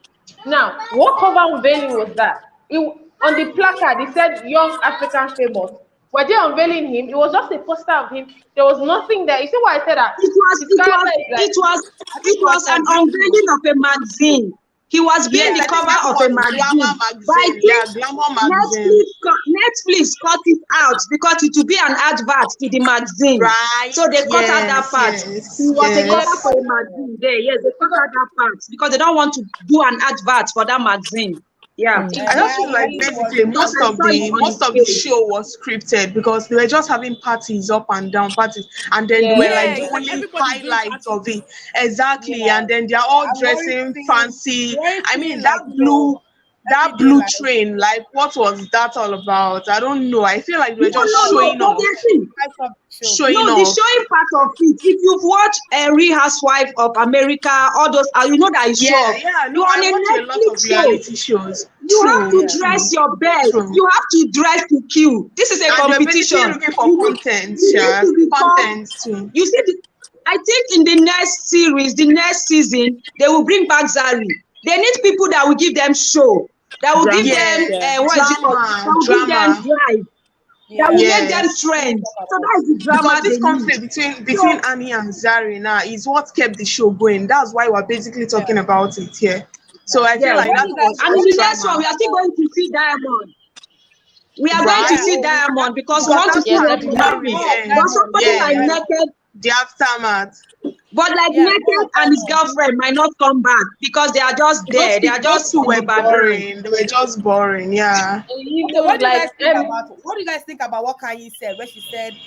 C: now, what cover unveiling was that? On the placard, he said, Young African Famous. Were they unveiling him? It was just a poster of him. There was nothing there. You see why I said that?
G: It was
C: His
G: it was
C: character is like,
G: it was it was an unveiling of a magazine. He was being
H: Yes,
G: the
H: I think
G: cover
H: that
G: of
H: was
G: a magazine.
H: Glamour
G: But I
H: magazine.
G: think
H: Yeah, Glamour magazine.
G: Netflix cut it out because it would be an advert to the magazine.
H: Right?
G: So they cut out that
H: Yes,
G: part.
H: yes,
G: He was a cover
H: yes.
G: for a magazine there. Yes, they cut out that part because they don't want to do an advert for that magazine. Yeah.
H: I just feel like basically
G: Because I saw it on
H: most
G: his
H: of the
G: page.
H: show was scripted because they were just having parties up and down parties, and then they were
E: Yeah,
H: like the
E: it's like
H: only
E: everybody's doing
H: highlights of
E: parties.
H: it. Exactly,
A: Yeah.
H: and then they're all
A: And
H: dressing fancy. I mean that
A: like
H: that
A: everyday
H: blue
A: life.
H: train, like what was that all about? I don't know. I feel like they were
G: No,
H: just
G: no, no.
H: showing
G: But
H: off,
G: the thing,
A: Types of show.
H: showing
G: no, the
H: off.
G: showing part of it. If you've watched Real Housewife of America, all those, you know that is show
H: Yeah,
G: off.
H: yeah. No,
G: You're on
H: I
G: a
H: watch a lot of
G: Netflix show.
H: reality shows.
G: You have
H: True,
G: to dress your best.
H: true.
G: You have to dress to kill. This is a
H: And they're
G: competition.
H: basically looking for
G: You need,
H: content,
G: you
H: yeah,
G: need to become.
H: content too.
G: You see, I think in the next series, the next season, they will bring back Zari. They need people that will give them show, that will give
H: Yes,
G: them what is it called? That will give them
H: drama.
G: drive.
A: Yeah.
G: That will make them
H: Yes.
G: trend. So that is the drama
H: Because
G: they
H: this
G: need.
H: conflict between Annie and Zari now is what kept the show going. That's why we're basically talking about it here. So I feel
G: Yeah.
H: like that was
G: And in
H: just
G: the next one, we
H: drama.
G: are still going to see Diamond. We are
H: Right.
G: going to see Diamond because we
H: Because
G: want to
H: that's
G: see
H: what
G: what
H: the
G: will
H: very
G: happen.
H: end.
G: But somebody like
H: Yeah,
G: Naked,
H: the aftermath.
G: but like
A: Yeah,
G: Naked and his girlfriend might not come back because they are just there. They are
H: Those
G: just
H: two
G: in
H: were
G: the background.
H: boring. They were just boring. Yeah.
A: Okay, what do you guys think about? What do you guys think about what Kanye said when she said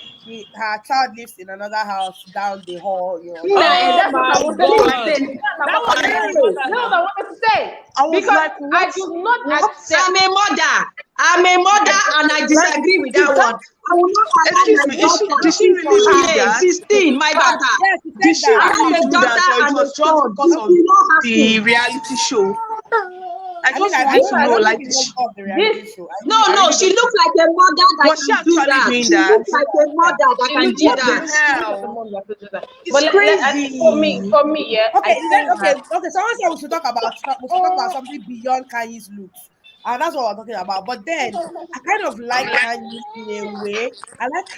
A: her child lives in another house down the hall? You know,
C: Nah, that's what I
E: my
C: was telling
E: God.
C: you to say.
E: That was very important.
C: No, I wanted to say.
H: I was
C: Because
H: like,
C: I
H: what?
C: do not
H: What?
C: accept.
G: I'm a mother. I'm a mother and I disagree with that one. I will not allow
H: Excuse
G: my
H: me,
G: daughter.
H: did she really do that?
G: 16, my daughter.
A: yes, she
H: Did
A: said
H: she
A: that.
G: I have
H: really
G: a
H: do that, or
G: daughter
H: it
G: and a
H: was just
G: son.
H: because
G: It
H: of
G: will not
H: the
G: happen.
H: reality show? I
A: I mean,
H: just
A: I
H: want
A: don't,
H: to
A: I
H: know,
A: don't think
H: like,
A: it's just of the
C: This
A: reality show.
G: No,
A: I
G: no,
A: really
G: she
A: don't think.
G: looks like a mother that
H: was she
G: can do
H: actually
G: that.
H: doing
G: She
H: that?
G: looks like a
A: Yeah.
G: mother that
C: she
G: can
C: looks
G: do
H: What
C: like
H: the
G: that.
C: she looks like a
H: hell?
C: mom that could do that.
H: It's
C: But for
H: crazy.
C: me, yeah,
A: Okay,
C: I think
A: okay,
C: that
A: okay. Someone said we should talk about something beyond Kanye's looks, and that's what we're talking about. But then I kind of like Kanye in a way. I like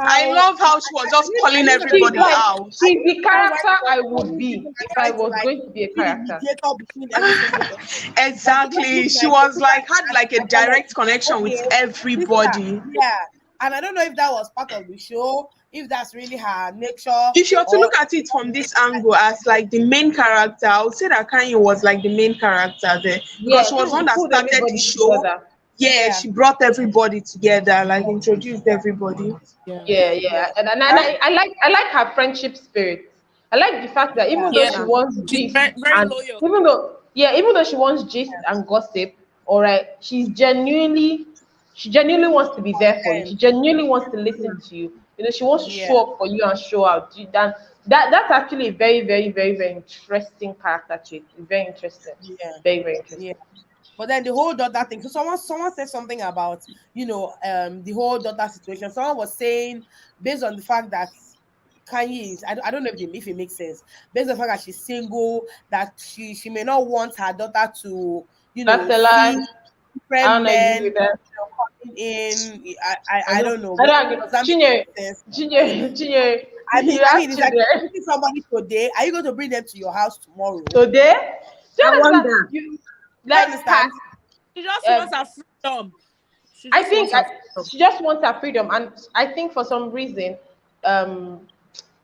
H: I love how she was just calling
C: she's
H: everybody
C: like
H: out.
A: I
C: she's
A: didn't
C: the
A: understand why
C: character
A: she was
C: I would
A: calling
C: be
A: people and
C: if I
A: trying to
C: was
A: like
C: going to be a
A: be the
C: character.
A: mediator between every single person. Like it just
H: Exactly.
A: looks
H: She
A: like it
H: was
A: looks
H: like,
A: like
H: had like a
A: I kind of
H: direct connection with
A: okay, sister,
H: everybody.
A: yeah. And I don't know if that was part of the show, if that's really her nature,
H: If you're to
A: or
H: look at it from this angle as like the main character, I would say that Kanye was like the main character there because
C: Yeah,
H: she was
C: since
H: one
C: she
H: that
C: pulled
H: started the
C: everybody
H: show.
C: together.
H: Yeah,
A: yeah,
H: she brought everybody together, like introduced everybody.
E: Yeah.
C: Yeah,
A: yeah.
C: yeah, and I like her friendship spirit. I like the fact that even though
E: Yeah.
C: she wants
E: She's
C: gist
E: very, very
C: and
E: loyal.
C: even though she wants gist and gossip, all right, she genuinely wants to be there for you. She
A: Content.
C: genuinely wants to listen to you. She wants to
A: Yeah,
C: show up for you and show out. That's actually a very, very, very, very interesting character trait. It's very interesting.
A: yeah,
C: Very, very
A: yeah.
C: interesting.
A: But then the whole daughter thing. So someone said something about the whole daughter situation. Someone was saying based on the fact that Kanye is I don't know if it makes sense based on the fact that she's single, that she may not want her daughter to
C: That's a lie.
A: see
C: I
A: different
C: don't agree
A: men
C: with that.
A: coming in.
C: I
A: I
C: don't.
A: don't know,
C: I
A: but
C: don't agree.
A: does that make
C: Chinye,
A: sense?
C: Chinye, Chinye.
A: I
C: You have
A: mean, it's like
C: children
A: meeting somebody today. Are you going to bring them to your house tomorrow?
C: today. Do you
G: I
C: understand?
G: wonder.
C: You
A: Do you
C: like Pat.
A: understand?
E: She just
C: Um,
E: wants her freedom. She
C: I
E: just
C: think
E: wants her freedom.
C: she just wants her freedom, and I think for some reason, um,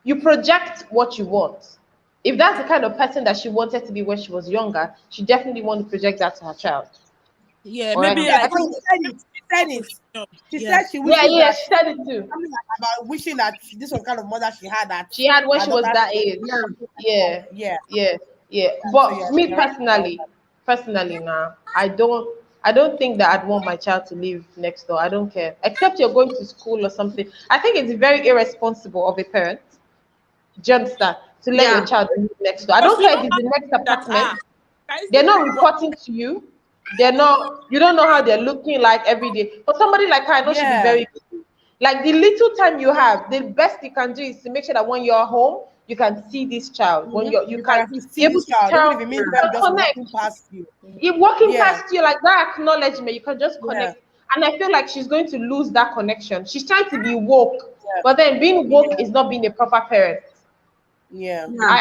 C: you project what you want. If that's the kind of person that she wanted to be when she was younger, she definitely want to project that to her child.
E: Yeah,
C: All right.
E: maybe
A: Yeah,
C: I
E: like
A: because
C: think.
A: she said it. She said
E: for
A: it.
E: freedom.
A: She
E: Yeah.
A: said she
C: Yeah,
A: wishes
C: yeah,
A: that
C: she said it too.
A: something like about wishing that this was kind of mother she had that
C: She had when
A: her
C: she was
A: daughter.
C: that age.
G: Yeah.
C: Yeah,
A: Yeah.
C: yeah, yeah.
A: So
C: But
A: yeah,
C: me
A: you're right about
C: personally now, I don't think that I'd want my child to live next door. I don't care. Except you're going to school or something. I think it's very irresponsible of a parent, do you understand, to let your
G: Yeah.
C: child live next door. I
E: Because
C: don't
E: you
C: care
E: know
C: if it's
E: how
C: the next
E: that
C: apartment.
E: are. Can you
C: They're
E: see
C: not
E: what
C: reporting to you. You don't know how they're looking like every day. For somebody like her, I know she'll be
A: Yeah.
C: very busy. Like the little time you have, the best you can do is to make sure that when you're home, you can see this child. When you
A: You can
C: can
A: actually
C: be
A: see
C: able
A: this
C: to
A: child, even if
C: tell,
A: it
C: you
A: means them
C: can
A: just
C: connect.
A: walking past you.
C: If walking
A: Yeah.
C: past you like that acknowledgement, you can just
A: Yeah.
C: connect. And I feel like she's going to lose that connection. She's trying to be woke,
A: Yeah.
C: but then being woke
A: Yeah.
C: is not being a proper parent.
A: Yeah.
G: Yeah.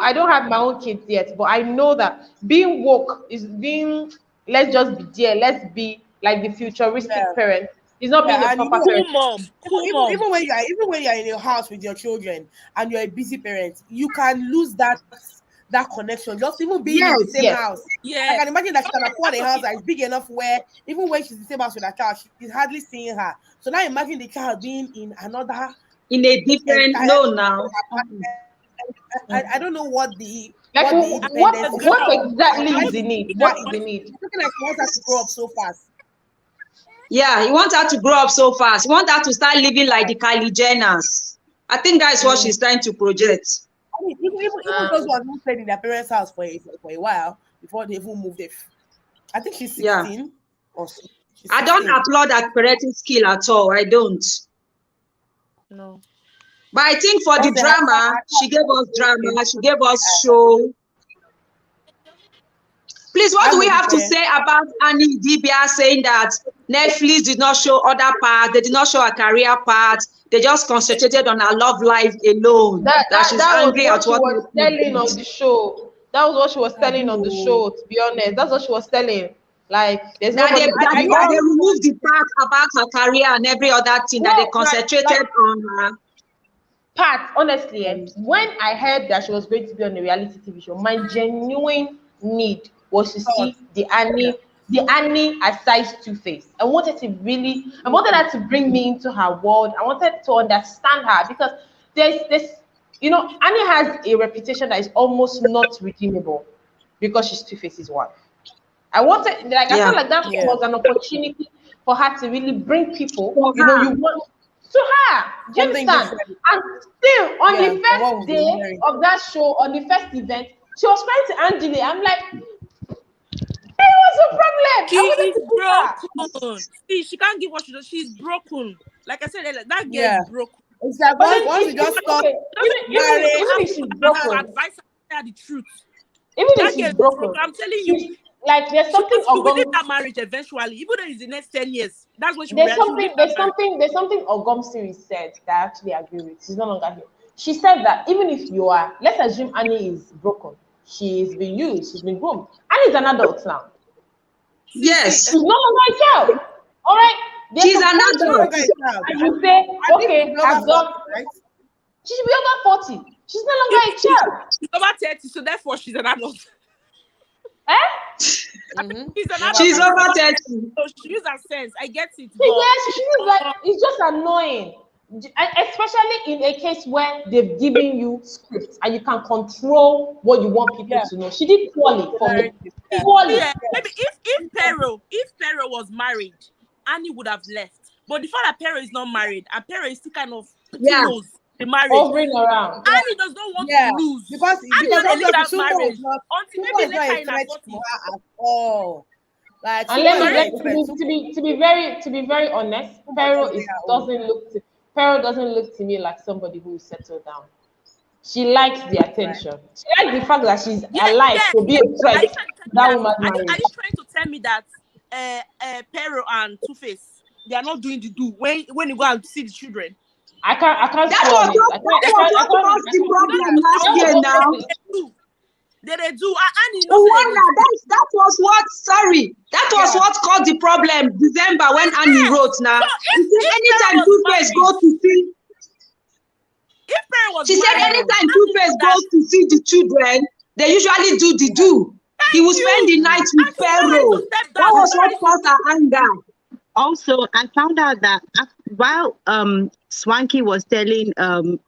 C: I don't have my own kids yet, but I know that being woke is being, let's just be there, let's be like the futuristic
A: Yeah.
C: parent. It's not being a
A: Yeah. And
C: proper
E: cool
C: parent.
E: mom, cool mom.
A: even when you're in your house with your children and you're a busy parent, you can lose that connection. Just even being in the
G: Yes.
A: same
C: Yes.
A: house. I
E: Yeah.
A: can imagine that she can afford a house that is big enough where even when she's in the same house with her child, she's hardly seeing her. So now imagine the child being in another
G: In a different
A: entire
G: no now.
A: I don't know
C: Like
A: what the
C: what
A: independence is
C: what
A: about.
C: exactly
A: Why
C: is the
A: she's
C: need?
A: looking
C: What
A: at
C: is the need?
A: she's looking like she wants her to grow up so fast.
G: Yeah, you want her to grow up so fast. You want her to start living like the Kylie Jenners. I think that's what she's trying to project.
A: I mean, even those ones who stayed in their parents' house for a while before they even moved there. I think she's
G: Yeah.
A: 16 or so. She's
G: I don't
A: 16.
G: applaud that parenting skill at all. I don't.
E: No.
G: But I think for the
A: Also,
G: drama, she gave us drama. She gave us show. Please, what
A: I
G: do we
A: made it
G: have to
A: clear.
G: say about Annie Dibia saying that Netflix did not show other parts? They did not show her career part. They just concentrated on her love life alone. That she's
C: That was
G: angry
C: what
G: at
C: she
G: what
C: was
G: Netflix
C: telling
G: did.
C: on the show. That was what she was telling on the show, to be honest. That's what she was telling. Like, there's
G: That they,
C: nobody.
G: that, that they removed the part about her career and every other thing, that they
C: No,
G: concentrated on her.
C: Pat, honestly, when I heard that she was going to be on a reality TV show, my genuine need was to see the Annie as size two-face. I wanted her to bring me into her world. I wanted to understand her because there's this, Annie has a reputation that is almost not redeemable because she's Two-Face's wife. I felt like that
A: Yeah.
C: was an opportunity for her to really bring people,
G: For
C: you
G: her.
C: want to her. Do you
A: Something
C: understand?
A: different.
C: And still, on
A: Yeah,
C: the
A: from what
C: first
A: we've been
C: day
A: hearing.
C: of that show, on the first event, she was crying to Angela. I'm like, your problem? I wanted
E: She's
C: to beat her.
E: broken. See, she can't give what she does. She's broken. Like I said, that girl
A: Yeah.
E: is broken.
A: It's like
C: But
A: once
C: then,
A: once you just start
C: okay,
A: marriage,
C: even if she's
E: I have to
C: broken,
E: advise her to tell the truth.
C: even if
E: That girl
C: she's
E: is broken.
C: broken,
E: I'm telling you,
C: she's like there's something
E: she will leave
C: Ogum.
E: that marriage eventually. Even though it's the next 10 years, that's when she will she will leave that marriage.
C: There's something Ogum series said that I actually agree with. She's no longer here. She said that even if you are, let's assume Annie is broken, she's been used, she's been groomed. Annie is an adult now.
G: Yes.
C: She's no longer a child. All right. There's
G: She's
C: some
G: an
C: point
G: adult.
C: where you say,
A: I think
C: okay,
A: she's over
C: I've done.
A: 40, right?
C: She should be over 40. She's no longer a
E: If
C: child.
E: she's over 30, so therefore she's an adult.
C: Eh?
A: Mhm.
E: She's an adult.
G: She's over 30.
E: So she use her sense. I get it.
C: She is like, it's just annoying. Especially in a case where they've given you scripts and you can control what you want people
A: Yeah.
C: to know. She did poorly for me.
A: Yeah.
C: Poorly.
E: Yeah, maybe if Pero was married, Annie would have left. But the fact that Pero is not married, and Pero is still kind of
G: Yeah.
E: knows the marriage.
C: Hovering around.
E: Annie does not want
A: Yeah.
E: to lose.
A: Because
E: Annie doesn't leave that
A: obviously
E: marriage
A: is not
E: until
A: Sumo
E: maybe
A: is not
E: later
A: a
E: in her
A: threat
E: 40s.
A: to her at all. Like
C: And
A: Sumo
C: let
A: is
C: me
A: not a threat.
C: to be very honest,
A: Sumo doesn't have
C: Pero doesn't look to me like somebody who is settled down. She likes the attention. She likes the fact that she's alive to be a
E: Are you
C: threat.
E: trying to tell me
C: That
E: that?
C: woman's
E: Are you
C: marriage.
E: trying to tell me that Pero and Two-Face, they are not doing the do when you go and see the children?
C: I can't
G: That
C: swear on
G: was
C: it.
G: what caused the problem last year now.
E: They do. Annie,
G: No wonder that was what that was what caused the problem December when Annie wrote now. Anytime Two-Face goes to see,
E: if Perry was
G: she said
E: married,
G: anytime Two-Face goes to see the children, they usually do the do. He will spend the night with Pharaoh. That was what caused her anger.
I: Also, I found out that while Swanky was telling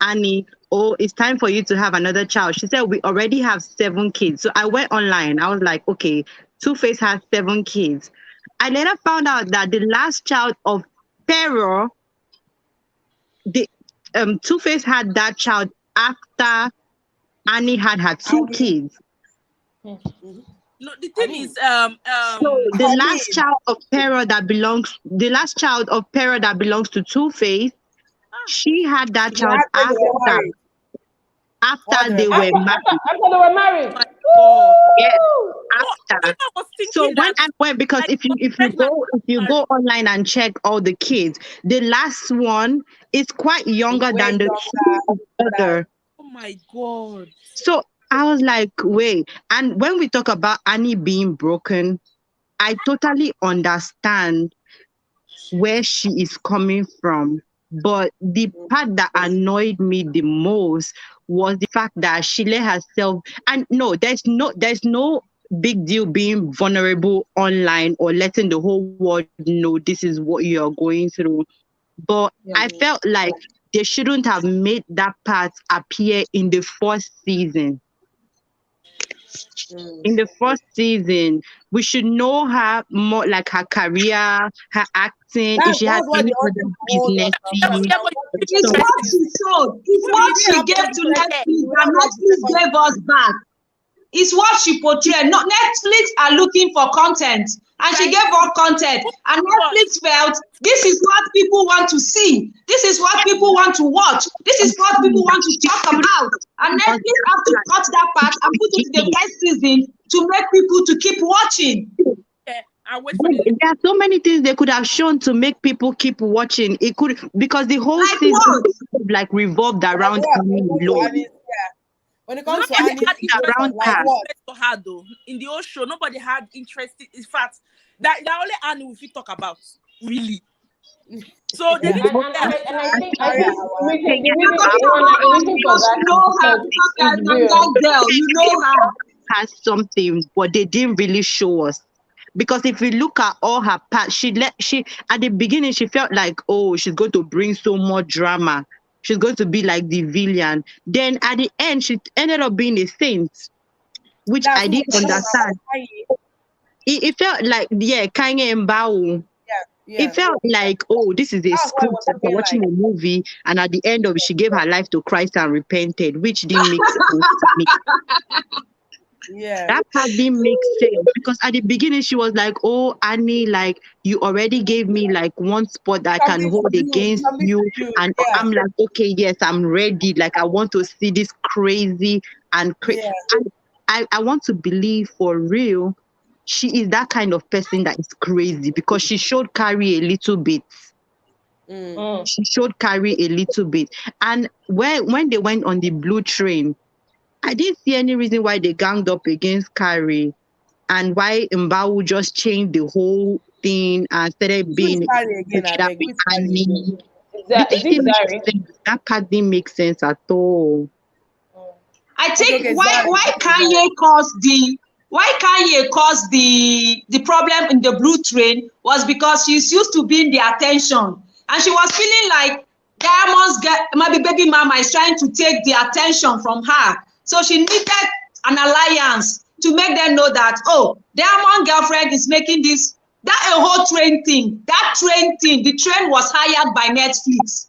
I: Annie, oh, it's time for you to have another child, she said, we already have 7 kids. So I went online. I was like, okay, Two-Face has 7 kids. I later found out that the last child of Pharaoh, the Two-Face had that child after Annie had her 2 kids.
E: No, the thing is,
I: So the last child of Pharaoh that belongs to Two-Face, she had that child after they were married.
C: After they were married.
I: Yes, after. So when I went, because if you go online and check all the kids, the last one is quite younger than the 2 other.
E: Oh my God.
I: So I was like, wait. And when we talk about Annie being broken, I totally understand where she is coming from. But the part that annoyed me the most was the fact that she let herself, and no, there's no big deal being vulnerable online or letting the whole world know this is what you're going through. But I felt like they shouldn't have made that part appear in the first season. In the first season, we should know her more, like her career, her acting, if she has any other business.
G: It's what she showed. It's what she gave to Netflix and Netflix gave us back. It's what she portrayed. Not Netflix are looking for content, and she gave us content. And Netflix felt this is what people want to see. This is what people want to watch. This is what people want to talk about. And Netflix have to cut that part and put it in the first season to make people to keep watching.
I: There are so many things they could have shown to make people keep watching. It could, because the whole
G: Like
I: season
G: what?
I: like revolved around Annie alone.
A: When it comes to
E: Nobody
A: Annie,
E: had interest
I: around
A: like
I: her.
A: what?
E: for her though. In the whole show, nobody had interest. In fact, that only Annie will talk about, really. So they didn't.
C: And I think the reason
G: You
C: for that
G: know her
C: is
G: because you're
C: it's
G: a
C: real.
G: young girl. You know her.
I: Has something, but they didn't really show us. Because if we look at all her parts, she at the beginning she felt like, oh, she's going to bring so much drama. She's going to be like the villain. Then at the end, she ended up being a saint, which I didn't understand. It felt like, Kanye and Bao. It felt like, oh, this is a script that we're watching a movie, and at the end of it, she gave her life to Christ and repented, which didn't make sense to me.
A: Yeah.
I: That part didn't make sense because at the beginning she was like, "Oh, Annie, like you already gave me like one spot that I can
A: Something to
I: hold
A: use.
I: against
A: Something
I: you,"
A: to use.
I: and
A: Yeah.
I: I'm like, "Okay, yes, I'm ready. Like I want to see this crazy and crazy."
A: Yeah.
I: I want to believe for real, she is that kind of person that is crazy because she showed Carrie a little bit.
A: Mm.
C: Mm.
I: She showed Carrie a little bit, and when they went on the blue train, I didn't see any reason why they ganged up against Carrie and why Mbao just changed the whole thing and started
A: Who is
I: being
A: Carrie again? I
I: together
A: beg.
I: with
A: Who is Carrie
I: Annie.
A: again?
I: The
C: Is
I: thing
C: it
I: didn't
C: Zari?
I: make sense. That part didn't make sense at all.
C: Mm.
B: I
A: Okay,
B: think
A: okay,
B: why
A: Zari.
B: why
A: Okay, Zari.
B: Kanye caused the problem in the blue train was because she's used to being the attention, and she was feeling like Diamond's get maybe baby mama is trying to take the attention from her, so she needed an alliance to make them know that, oh, Diamond girlfriend is making this, that a whole train thing, the train was hired by Netflix.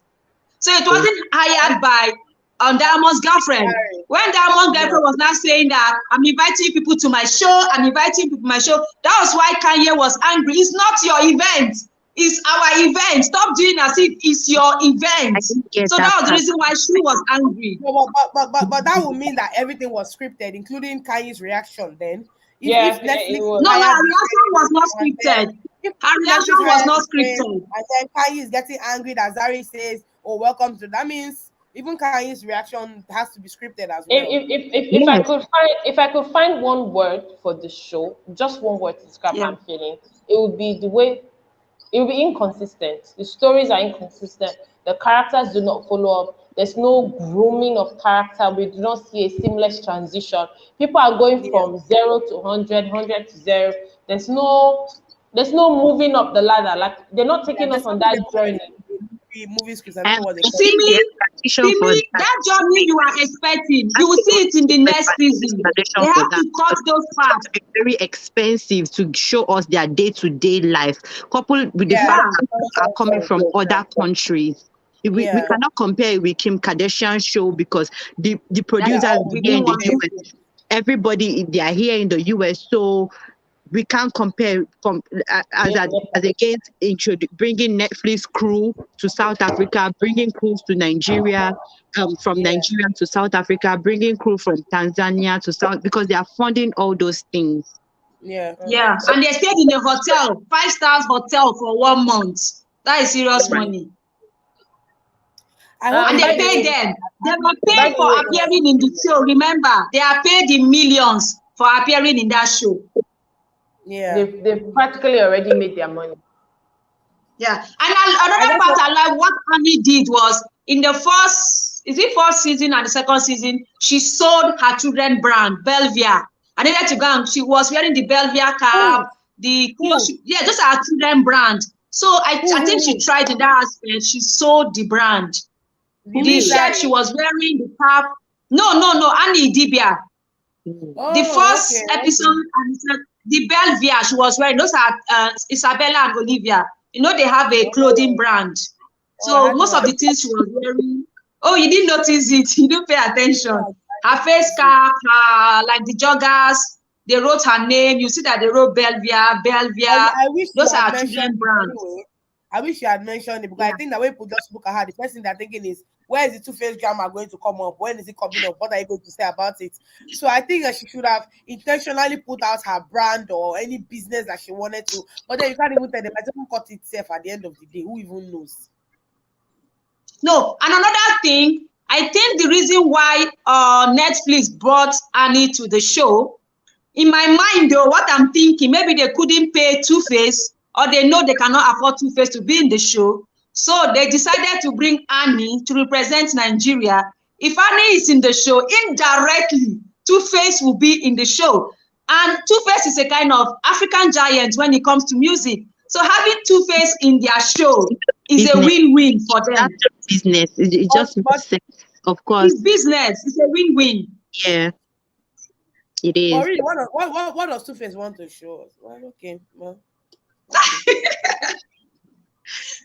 B: So it wasn't hired by Diamond's girlfriend.
A: Zari.
B: When Diamond's
A: Yeah.
B: girlfriend was now saying that I'm inviting people to my show, that was why Kanye was angry. It's not your event, it's our event. Stop doing as if it's your
I: I
B: event.
I: didn't get
B: So
I: that
B: that was the
I: part.
B: reason why she was angry.
A: But that would mean that everything was scripted, including Kanye's reaction. Then,
C: Yeah,
A: if
C: it
A: Netflix
C: was.
B: No,
A: hired
B: her
A: the
B: reaction was not
A: train, and then
B: scripted.
A: if
B: Her reaction
A: Netflix
B: was
A: hired
B: not
A: the train,
B: scripted.
A: and then Kanye is getting angry that Zari says, "Oh, welcome to," that means even Kanye's reaction has to be scripted as well.
C: If I
I: Yes.
C: could find one word for the show, just one word to describe how
B: Yeah.
C: I'm feeling, it would be the way it will be inconsistent. The stories are inconsistent. The characters do not follow up. There's no grooming of character. We do not see a seamless transition. People are going
A: Yeah.
C: from 0 to 100, 100 to 0. There's no moving up the ladder. Like they're not
A: Yeah,
C: taking us
A: there's
C: on
A: something
C: that
A: they call it
C: journey.
A: in movie scripts. I don't know what they
I: I
A: call it.
I: think the
B: Simi,
I: expectation for
B: Simi,
I: that,
B: that journey you are expecting,
I: I
B: you will
I: think
B: see it in the
I: the
B: next season. They
I: explanation for
B: have
I: that
B: to cut those
I: it's going
B: parts.
I: to be very expensive to show us their day-to-day life, coupled with the
A: Yeah,
I: fact
B: Yeah.
I: that people are coming from other countries. We
A: yeah.
I: cannot compare it with Kim Kardashian show because the
B: That's
A: They're
I: producers
B: why
A: all
I: are
B: we
I: here
B: didn't
I: in the
B: want to.
A: faces.
I: US. Everybody they are here in the US, so we can't compare from as against bringing Netflix crew to South Africa, bringing crews to Nigeria, from
A: Yeah,
I: Nigeria to South Africa, bringing crew from Tanzania to South because they are funding all those things.
A: yeah.
B: Yeah,
I: So
B: and they stayed in a hotel, 5 stars hotel for 1 month. That is serious money.
A: I hope
B: And
A: they
B: they
C: By the
B: paid
C: way,
A: pay.
B: them. They were
C: by
B: paid
C: the
B: for
C: way,
B: appearing in the show. Remember, they are paid in millions for appearing in that show.
A: Yeah.
C: they've practically already made their money.
B: Yeah. And
A: I
B: another
A: just
B: part I like what Annie did was in the first season and the second season, she sold her children brand, Belvia. I needed to go and she was wearing the Belvia cap,
A: who
B: the clothes.
A: who
B: Yeah, those are children brand. So I think she
A: who
B: tried in that aspect. She sold the brand.
A: you
B: The
A: mean
B: shirt
A: Zari?
B: she was wearing, the cap. No, Annie Dibia. The
A: Oh, okay,
B: first episode,
A: okay.
B: and the Belvia she was wearing, those are Isabella and Olivia. You know, they have a clothing
A: Oh,
B: brand.
A: I
B: So
A: had
B: most
A: no
B: of
A: idea.
B: the things she was wearing, oh, you didn't notice it. You didn't pay attention.
A: I
B: Her face
A: didn't see.
B: cap, her, like the joggers, they wrote her name. You see that they wrote Belvia.
A: I wish you
B: Those
A: had
B: are
A: mentioned
B: children
A: it
B: brands.
A: anyway. I wish you had mentioned it because I think the way people just look at her, the first thing they're thinking is, where is the two-faced drama going to come up? When is it coming up? What are you going to say about it? So I think that she should have intentionally put out her brand or any business that she wanted to. But then you can't even tell them. I just cut itself at the end of the day. Who even knows?
B: No, and another thing, I think the reason why Netflix brought Annie to the show, in my mind though, what I'm thinking, maybe they couldn't pay Two-Face or they know they cannot afford Two-Face to be in the show. So they decided to bring Annie to represent Nigeria. If Annie is in the show, indirectly, Two-Face will be in the show. And Two-Face is a kind of African giant when it comes to music. So having Two-Face in their show is a
I: business,
B: win-win for them.
I: that's the business. It just
A: But
I: makes sense. Of course,
B: It's business. It's a win-win.
I: yeah, it is.
A: really, what does Two-Face want to show us? Well, okay, well, okay.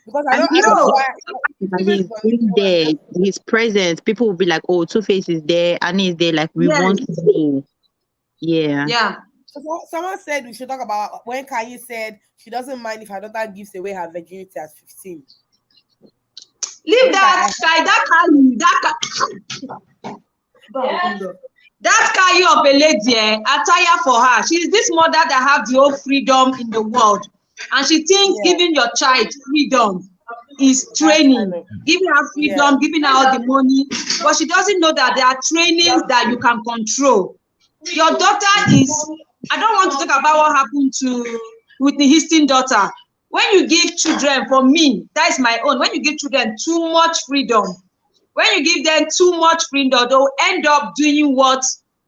A: Because
I: I
A: I
I: feel
A: don't know
B: No,
A: why
I: like
A: Two-Face
I: he's
A: is on the
I: being
A: show and
I: there,
A: just
I: his presence, people will be like, "Oh, Two Face is there, Annie is there." Like we
B: yes.
I: want to know. Yeah.
G: Yeah.
A: So someone said we should talk about when Kanye said she doesn't mind if her daughter gives away her virginity at 15.
G: Leave that guy, that carry of a lady, I tire for her. She's this mother that have the whole freedom in the world. And she thinks giving your child freedom is training. Giving her freedom, giving her all the money. But she doesn't know that there are trainings that you can control. Your daughter is, I don't want to talk about what happened to Whitney Houston's daughter. When you give children, for me, that is my own, when you give children too much freedom, when you give them too much freedom, they'll end up doing what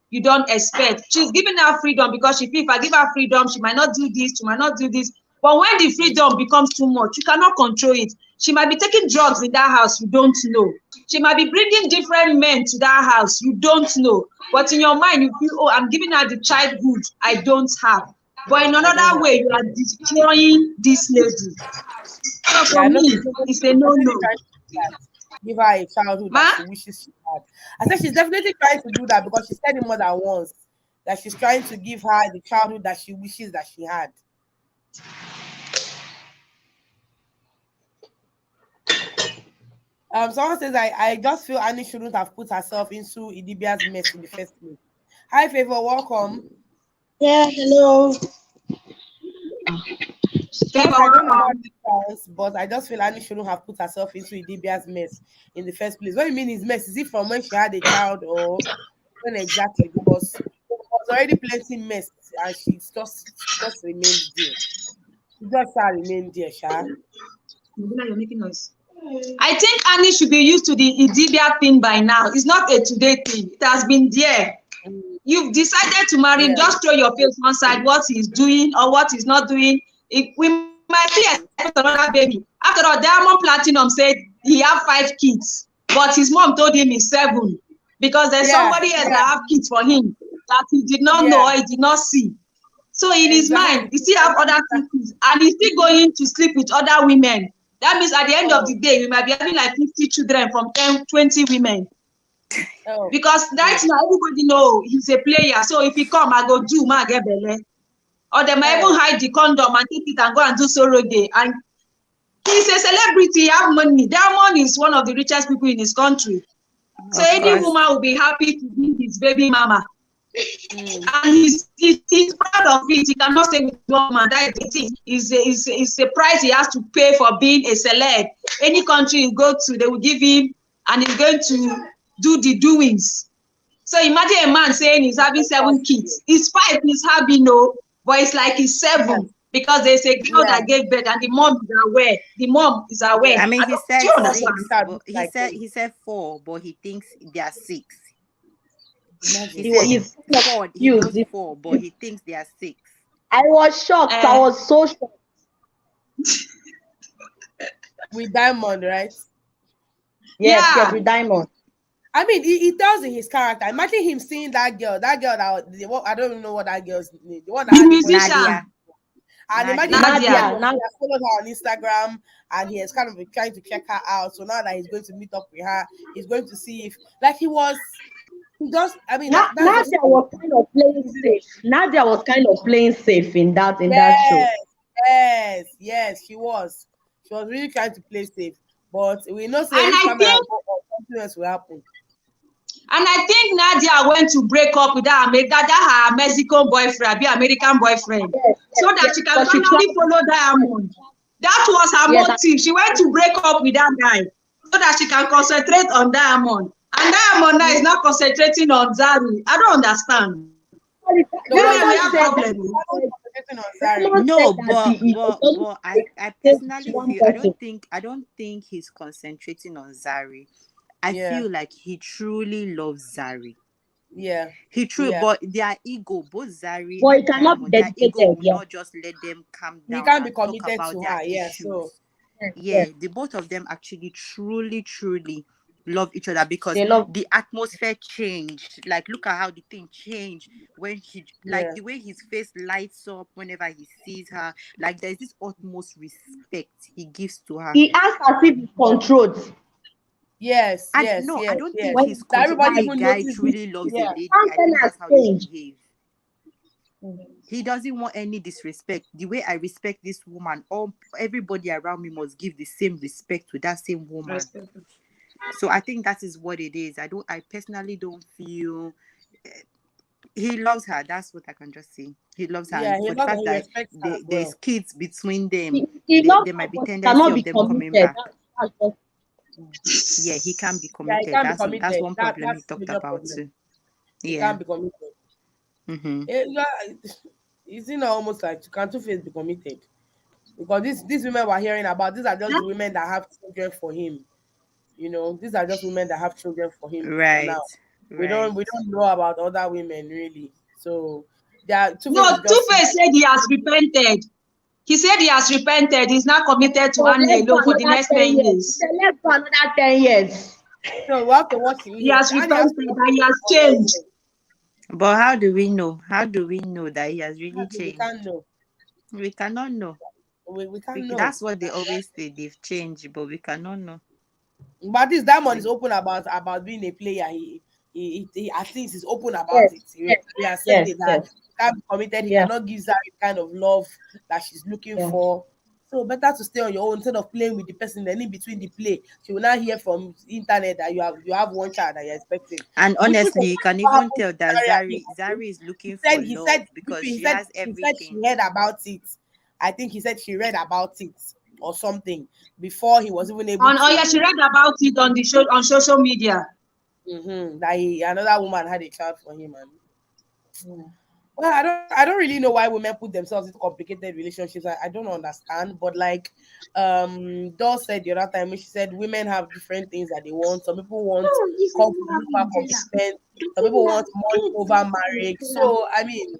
G: you don't expect. She's giving her freedom because she feels if I give her freedom, she might not do this, she might not do this. But when the freedom becomes too much, you cannot control it. She might be taking drugs in that house, you don't know. She might be bringing different men to that house, you don't know. But in your mind, you feel, oh, I'm giving her the childhood I don't have. But in another way, you are destroying this lady. So for me, it's a no-no.
A: Give her a childhood that she wishes she had. I said she's definitely trying to do that because she said it more than once that she's trying to give her the childhood that she wishes that she had. Someone says I just feel Annie shouldn't have put herself into Idibia's mess in the first place. Hi, Favor, welcome.
J: Yeah, hello.
A: I don't know how it sounds, but I just feel Annie shouldn't have put herself into Idibia's mess in the first place. What you mean is mess? Is it from when she had a child or when exactly? Because there was already plenty mess and she just remained there. She just remained there, Sha.
G: You're making noise. I think Annie should be used to the Idibia thing by now. It's not a today thing. It has been there. You've decided to marry him. Just throw your face one side, what he's doing or what he's not doing. We might see another baby. After all, Diamond Platinum said he have 5 kids, but his mom told him he's 7 because there's somebody else that have kids for him that he did not know or he did not see. So in his mind, he still have other kids and he's still going to sleep with other women. That means at the end of the day, we might be having like 50 children from 10, 20 women. Because right now, everybody know he's a player. So if he come, I go do, ma get belle. Or they might even hide the condom and take it and go and do surrogate. And he's a celebrity, he have money. Diamond is one of the richest people in his country. So any woman will be happy to be his baby mama. And he's proud of it. He cannot stay with one man. That is a price he has to pay for being a celeb. Any country you go to, they will give him, and he's going to do the doings. So imagine a man saying he's having 7 kids. It's 5 he's having, no, but it's like he's 7 because there's a girl that gave birth, and the mom is aware. The mom is aware.
K: I mean, he said
G: do you
K: 6,
G: understand?
K: he said 4, but he thinks they are 6.
J: He
K: said 4, he knows 4, but he thinks they are 6.
J: I was shocked. I was so shocked.
A: With Diamond, right?
J: Yes, with Diamond.
A: I mean, he tells in his character. Imagine him seeing that girl that I don't even know what that girl's name. The one that
G: the musician.
K: Nadia.
A: And imagine he has followed her on Instagram and he has kind of been trying to check her out. So now that he's going to meet up with her, he's going to see if, like he just, I mean,
J: Nadia was kind of playing safe. Nadia was kind of playing safe in that show.
A: Yes, she was. She was really trying to play safe. But we know
G: something
A: else will happen.
G: And I think Nadia went to break up with her Mexican boyfriend, be American boyfriend, so that she can finally follow Diamond. That was her motive. She went to break up with that guy so that she can concentrate on Diamond. And Diamond now is not concentrating on Zari. I don't understand.
K: No, but I personally feel I don't think he's concentrating on Zari. I feel like he truly loves Zari.
A: Yeah.
K: He truly, but their ego, both Zari
J: and Diamond, their ego
K: will not just let them calm down.
A: He can't be committed to her,
K: the both of them actually truly love each other because the atmosphere changed. Like, look at how the thing changed when he, like the way his face lights up whenever he sees her. Like, there's this utmost respect he gives to her.
J: He acts as if he's controlled.
A: Yes,
K: I don't think he's controlled. The guy truly loves the lady. I think that's how he behaves. He doesn't want any disrespect. The way I respect this woman, all everybody around me must give the same respect to that same woman. So I think that is what it is. I personally don't feel he loves her. That's what I can just say. He loves her.
A: Yeah,
K: And
A: he
K: for the
A: loves her.
K: fact
A: He
K: that
A: respects her as
K: there's
A: well.
K: kids between them,
J: He loves
K: there
J: her,
K: might be
J: but he
K: tendency
J: cannot
K: of
J: be
K: them coming
J: committed.
K: back.
J: That's
K: Yeah, he can't be
A: Yeah, he
K: committed.
A: can't be
K: That's
A: committed.
K: one problem he
A: That's
K: talked
A: major
K: about
A: problem.
K: too.
A: He
K: Yeah.
A: can't be committed.
K: Mm-hmm.
A: Is it not almost like can Two-Face be committed? Because these women we're hearing about, these are just the women that have children for him. These are just women that have children for him for
K: Right.
A: now. We
K: Right.
A: don't know about other women really. So
G: No,
A: Two-Face is just
G: Two-Face said he has repented. He said he has repented. He's not committed to
J: so
G: Annie
J: let's go
G: alone for the
J: another
G: next
J: 10
G: 10
J: years.
G: years.
J: So let's go another 10 years.
A: so we have to watch
G: He has
A: Annie has
G: repented
A: to watch
G: and he
A: it
G: has
A: for 10
G: changed.
A: years.
K: But how do we know? How do we know that he has really
A: We can't
K: changed?
A: know.
K: We cannot know.
A: We can't know.
K: That's what they always say. They've changed, but we cannot know.
A: But this Diamond is
K: Like,
A: open about being a player. He at least is open about
J: Yes,
A: it.
J: yes,
A: He has said
J: yes,
A: it that
J: yes,
A: he can't be committed. He
J: yes,
A: cannot give Zari the kind of love that she's looking
J: yes.
A: for. So better to stay on your own instead of playing with the person. Then in between the play, she will not hear from internet that you have one child that you're expecting.
K: and
A: Which
K: honestly,
A: was
K: you can
A: what
K: even
A: happened
K: tell
A: to
K: that
A: Zari and him.
K: Zari is
A: He
K: looking
A: said
K: for
A: he
K: love
A: said
K: because
A: he
K: she
A: said
K: has
A: he said she
K: everything.
A: heard about it. I think he said she read about it or something before he was even able
G: Oh yeah, she
A: to.
G: read about it on the show on social media.
A: That another woman had a child for him, and well, I don't really know why women put themselves into complicated relationships. I don't understand, but like Doll said the other time, when she said women have different things that they want. Some people want super competent, some people want money over marriage. So I mean,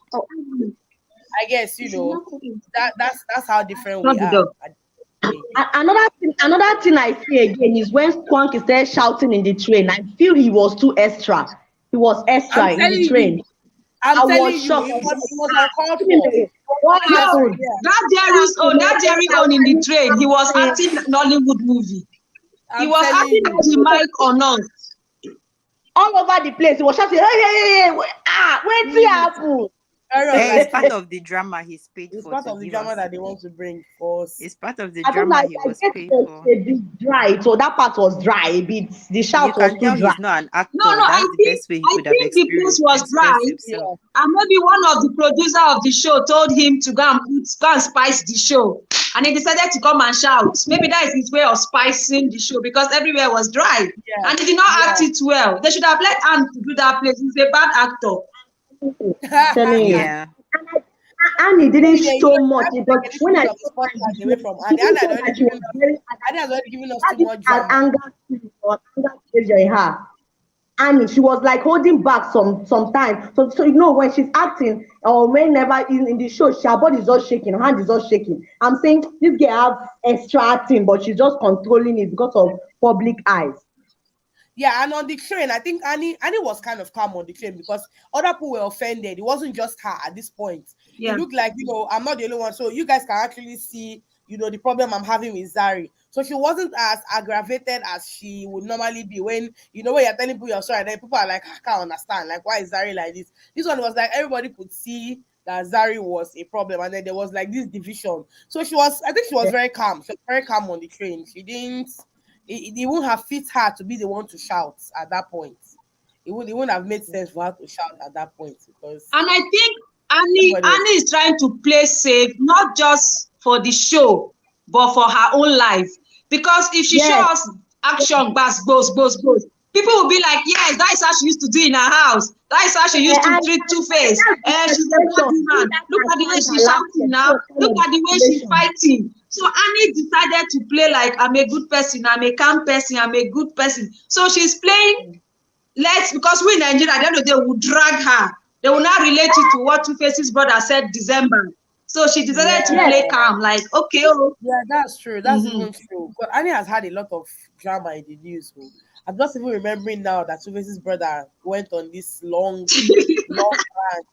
A: I guess that's how different
G: Not
A: we
G: the
A: are.
G: dog.
A: At the end of the day.
J: Another thing I see again is when Squonk started shouting in the train. I feel he was too extra. He was
A: I'm
J: extra in the
A: telling you,
J: train.
A: I'm
J: I was
A: telling you,
J: shocked.
A: it
J: I
A: was
J: was
A: it was uncalled for.
J: like,
A: It was
J: what
G: No,
A: unnecessary.
J: happened?
A: Yeah,
G: that Jerry's own in the train. He was acting Nollywood movie. He
A: I'm
G: was
A: telling
G: acting
A: you.
G: as the mic on us.
J: All over the place. He was shouting, hey, wait till
A: Mm,
J: happen.
A: Aaron,
K: Hey, it's
A: like
K: part of the drama he's paid
A: it's
K: for
A: part
K: to
A: of the
K: give
A: drama
K: us.
A: that they want to bring for us.
K: It's part of the
J: I don't know.
K: drama he
J: I
K: was
J: guess it
K: paid
J: was
K: for.
J: a bit dry. So that part was dry a bit. The
K: You
J: shout was
K: can
J: too
K: tell
J: dry.
K: he's not an
G: No,
K: actor.
G: no,
K: That's the best way he
G: I
K: could have
G: think the place was dry,
K: expressed himself.
A: Yeah.
G: and maybe one of the producer of the show told him to go and spice the show, and he decided to come and shout. Maybe that is his way of spicing the show because everywhere was dry,
A: Yeah.
G: and he did not
A: Yeah.
G: act it well. They should have let Anne to do that place. He's a bad actor.
J: I'm telling you.
K: Yeah.
J: Annie
A: Maybe
J: didn't
A: they
J: show
A: have
J: much
A: to
J: because
A: take a
J: when
A: little
J: I
A: bit of the
J: saw her in the
A: spotlight away
J: video,
A: from
J: she
A: Annie.
J: didn't show that she was very
A: Annie has already given us
J: that
A: too
J: is
A: much
J: an
A: drama.
J: anger spirit or anger behavior in her. And she was like holding back sometimes. So when she's acting or whenever in the show, her body is just shaking, her hand is just shaking. I'm saying this girl have extra acting, but she's just controlling it because of public eyes.
A: Yeah, and on the train, I think Annie was kind of calm on the train because other people were offended. It wasn't just her at this point. It
G: Yeah.
A: looked like, I'm not the only one. So you guys can actually see, the problem I'm having with Zari. So she wasn't as aggravated as she would normally be when when you're telling people you're sorry, and then people are like, I can't understand. Like, why is Zari like this? This one was like everybody could see that Zari was a problem, and then there was like this division. So I think she was very calm. She was very calm on the train. She didn't it wouldn't have fit her to be the one to shout at that point. It wouldn't have made sense for her to shout at that point because
G: And I think Annie
A: everybody was
G: Annie is trying to play safe, not just for the show, but for her own life. Because if she
J: Yes,
G: shows action, boss, people will be like, yes, that is how she used to do in her house. That is how she used to
J: and
G: treat Two-Face.
J: that's
G: She's
J: the
G: a bad
J: frustration.
G: woman.
J: That
G: Look
J: has
G: at the way
J: found her
G: she's
J: last
G: shouting
J: year.
G: now.
J: So kind
G: Look
J: of
G: at the way she's
J: manipulation.
G: fighting. So Annie decided to play like, I'm a good person, I'm a calm person, I'm a good person. So she's playing because we in Nigeria, at the end of the day, will drag her. They will not relate it to what Two-Face's brother said December. So she decided to
A: yeah.
J: Yes,
G: play calm, like, okay, oh.
A: Yeah, that's true. That's
G: Mm-hmm.
A: even true. But Annie has had a lot of drama in the news. So I'm just even remembering now that Suve's brother went on this long rant.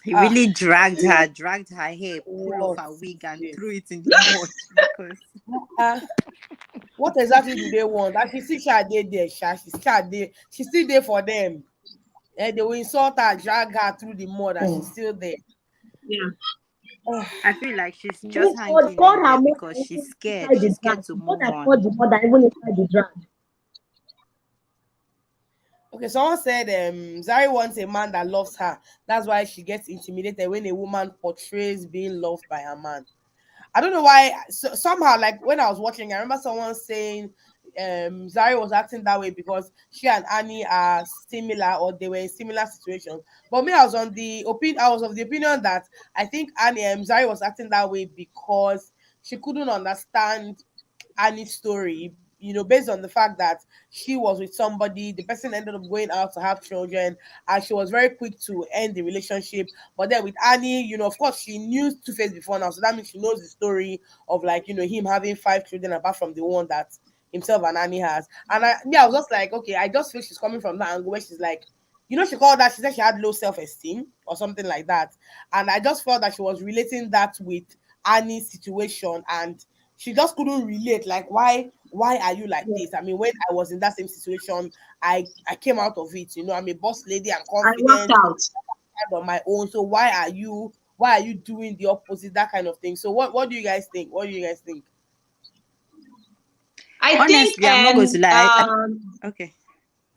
K: He
A: Ah,
K: really dragged her hair, pull off
A: what
K: her wig and
A: this?
K: threw it in the mud because
A: Uh, what exactly do they want? And she still did there, she still there for them. And they will insult her, drag her through the mud, and she's still there.
G: Yeah.
K: I feel like she's
J: Even
K: just
J: God,
K: hanging
J: God
K: in
J: her
K: there
J: more
K: because
J: than
K: she's
J: even
K: scared.
J: inside the
K: She's scared
J: drag.
K: to
J: God
K: move
J: has
K: on.
J: called the mother even inside the drag.
A: Okay, someone said Zari wants a man that loves her. That's why she gets intimidated when a woman portrays being loved by a man. I don't know why. Somehow, like when I was watching, I remember someone saying Zari was acting that way because she and Annie are similar or they were in similar situations. But me, I was on the opinion. I was of the opinion that I think Annie Zari was acting that way because she couldn't understand Annie's story, based on the fact that she was with somebody, the person ended up going out to have children, and she was very quick to end the relationship. But then with Annie, of course, she knew Two Face before now, so that means she knows the story of like, him having 5 children apart from the one that himself and Annie has. And I was just like, okay, I just feel she's coming from that angle where she's like, she called that, she said she had low self-esteem or something like that. And I just felt that she was relating that with Annie's situation, and she just couldn't relate. Like, why are you like this? I mean, when I was in that same situation, I came out of it. I'm a boss lady, I'm
G: I worked
A: confident,
G: out.
A: on my own. So why are you doing the opposite? That kind of thing. So what do you guys think? What do you guys think?
G: I think
K: Honestly, I'm not going to lie. Okay,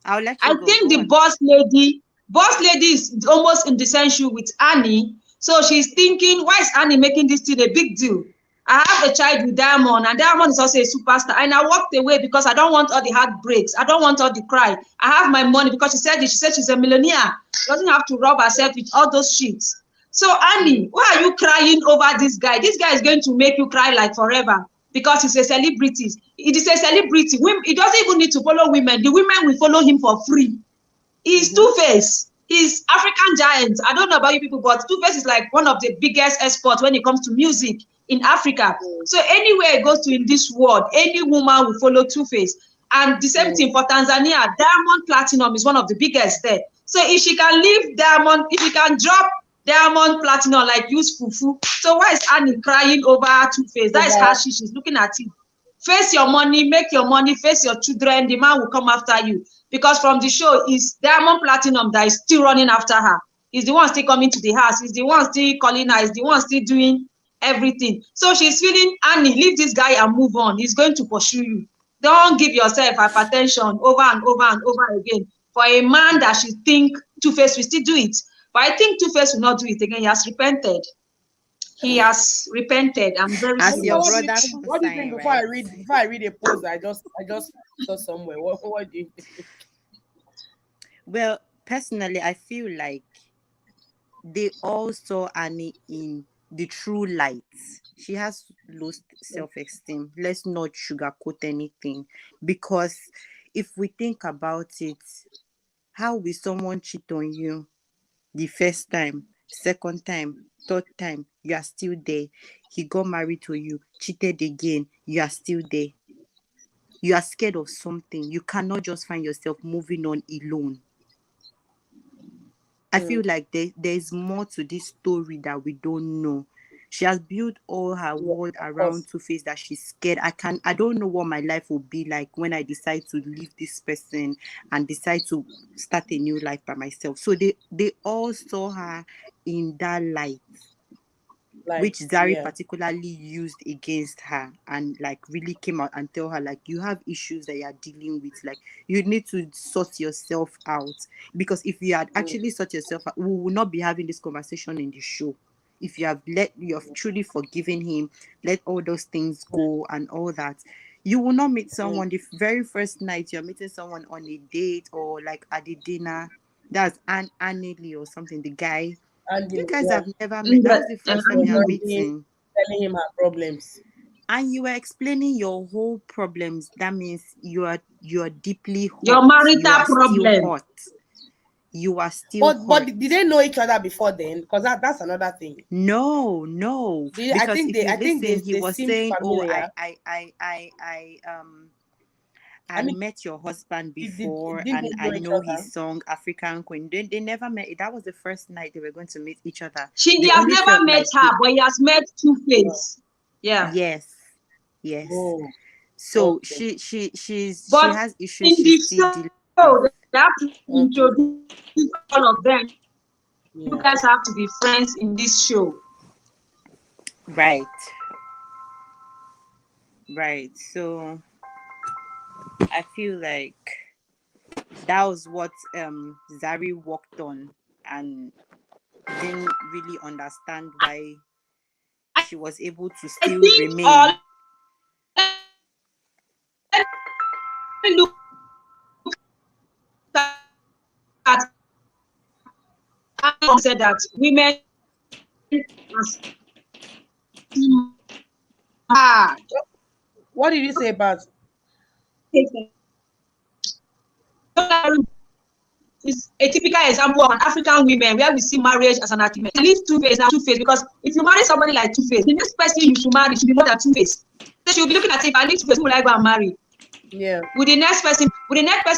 K: I'll let
G: I
K: you go.
G: think
K: Go
G: the
K: on.
G: boss lady is almost in the same shoe with Annie. So she's thinking, why is Annie making this thing a big deal? I have a child with Diamond, and Diamond is also a superstar. And I walked away because I don't want all the heartbreaks. I don't want all the cry. I have my money because she said she's a millionaire. She doesn't have to rub herself with all those shits. So Annie, why are you crying over this guy? This guy is going to make you cry like forever because he's a celebrity. It is a celebrity. He doesn't even need to follow women. The women will follow him for free. He's Two-Face. He's African giant. I don't know about you people, but Two-Face is like one of the biggest exports when it comes to music in Africa. So anywhere it goes to in this world, any woman will follow Two-Face. And the same thing for Tanzania, Diamond Platinum is one of the biggest there. So if she can leave Diamond, if she can drop Diamond Platinum like use fufu, so why is Annie crying over Two-Face? That is how she's looking at it. Face your money, make your money, face your children, the man will come after you. Because from the show, is Diamond Platinum that is still running after her. He's the one still coming to the house. He's the one still calling her. He's the one still doing everything. So she's feeling, Annie, leave this guy and move on. He's going to pursue you. Don't give yourself hypertension over and over and over again. For a man that she think Two-Face will still do it. But I think Two-Face will not do it again. He has repented. He has repented. I'm very
K: As your
A: Monica, what
G: serious.
A: do you
K: brother
A: think? What do you think
K: consign,
A: before
K: right?
A: I read a post that I just saw somewhere? What do you think?
K: Well, personally, I feel like they all saw Annie in the true light. She has lost self-esteem. Let's not sugarcoat anything. Because if we think about it, how will someone cheat on you the first time, second time, third time? You are still there. He got married to you, cheated again, you are still there. You are scared of something. You cannot just find yourself moving on alone. I feel like there's more to this story that we don't know. She has built all her
A: Yeah,
K: world
A: of
K: around
A: course.
K: Two-Face that she's scared. I don't know what my life will be like when I decide to leave this person and decide to start a new life by myself. So they all saw her in that light,
A: Like,
K: which Zari
A: yeah.
K: particularly used against her and like really came out and tell her like you have issues that you're dealing with, like you need to sort yourself out, because if you had actually sort yourself out, we will not be having this conversation in the show. If you have truly forgiven him, let all those things go and all that, you will not meet someone the very first night you're meeting someone on a date or like at the dinner. That's Annelie or something, the guy.
A: And
K: You guys
A: yeah,
K: have never met. That
G: Yeah,
K: was the
G: yeah,
K: first time you are
A: already
K: meeting.
A: telling him her problems.
K: And you were explaining your whole problems. That means you are deeply
G: your
K: hurt. You
G: marital
K: are still
G: problem.
K: hurt. You are still
A: But
K: hurt.
A: did they know each other before then? Because that's another thing.
K: No, no.
A: I
K: Because
A: think
K: if
A: they
K: you
A: I think they
K: listen, he
A: they
K: was
A: seemed
K: saying, "Oh,
A: familiar. I
K: I
A: mean,
K: met your husband before,
A: did
K: and
A: they
K: I
A: know each
K: know
A: other?
K: his song African Queen." They never met. That was the first night they were going to meet each other.
G: He
K: They
G: has
K: only
G: never
K: felt
G: met
K: like
G: her, but he has met Two-Face. Yeah.
K: yes, yes.
A: Oh,
K: So
A: okay,
K: she
G: But
K: has issues
G: in
K: she's
G: the
K: still
G: show,
K: dealing with.
G: they have to
A: okay.
G: introduce all of them. You
A: Yeah.
G: guys have to be friends in this show.
K: Right. Right. So I feel like that was what Zari worked on and didn't really understand why she was able to
G: I
K: still
G: think,
K: remain.
G: let me look at how said that women are
A: What did you say about?
G: is a typical example of an African women where we see marriage as an achievement. Leave Two-Face now, Two-Face, because if you marry somebody like Two-Face, the next person you should marry should be more than Two-Face. So she'll be looking at it, if I leave Two-Face, who will I go and marry?
A: Yeah.
G: Will the next person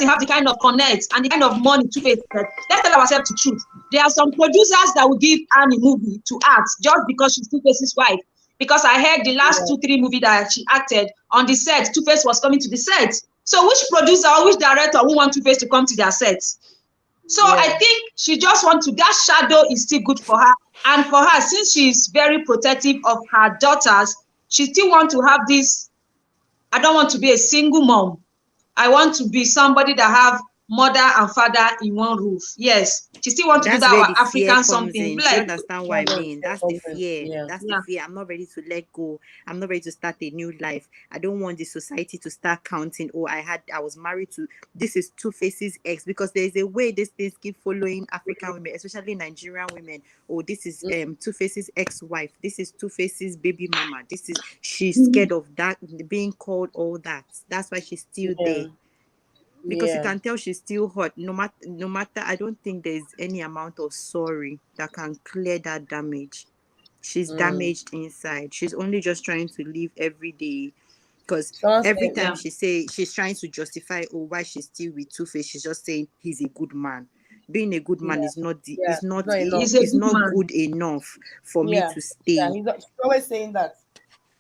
G: have the kind of connect and the kind of money Two-Face get? Let's tell ourselves the truth. There are some producers that will give Annie movie to act just because she's Two-Face's wife. Because I heard the last 2-3 movie that she acted on the set, Two-Face was coming to the set. So which producer or which director who want Two-Face to come to their set? So I think she just wants to, that shadow is still good for her. And for her, since she's very protective of her daughters, she still wants to have this, I don't want to be a single mom. I want to be somebody that have mother and father in one roof. Yes, she still want to do
K: That's
G: that
K: where
G: our
K: the fear
G: African
K: comes
G: something.
K: in. Do you
G: Like,
K: understand what I mean? That's the fear.
A: Yeah.
K: That's the fear. I'm not ready to let go. I'm not ready to start a new life. I don't want the society to start counting. Oh, I was married to, this is Two-Face's ex, because there is a way these things keep following African women, especially Nigerian women. Oh, this is Two-Face's ex-wife. This is Two-Face's baby mama. She's scared of that, being called all that. That's why she's still there. Because you can tell she's still hot. No matter, I don't think there's any amount of sorry that can clear that damage. She's damaged inside. She's only just trying to live every day. Because
A: Someone
K: every
A: said,
K: time she say she's trying to justify, oh, why she's still with Two-Face, she's just saying he's a good man. Being a good man is not
A: yeah, it's not enough.
G: he's a
K: is
G: good
K: not
G: man.
K: good enough for me
A: Yeah.
K: to
A: Yeah,
K: stay.
A: she's always saying that.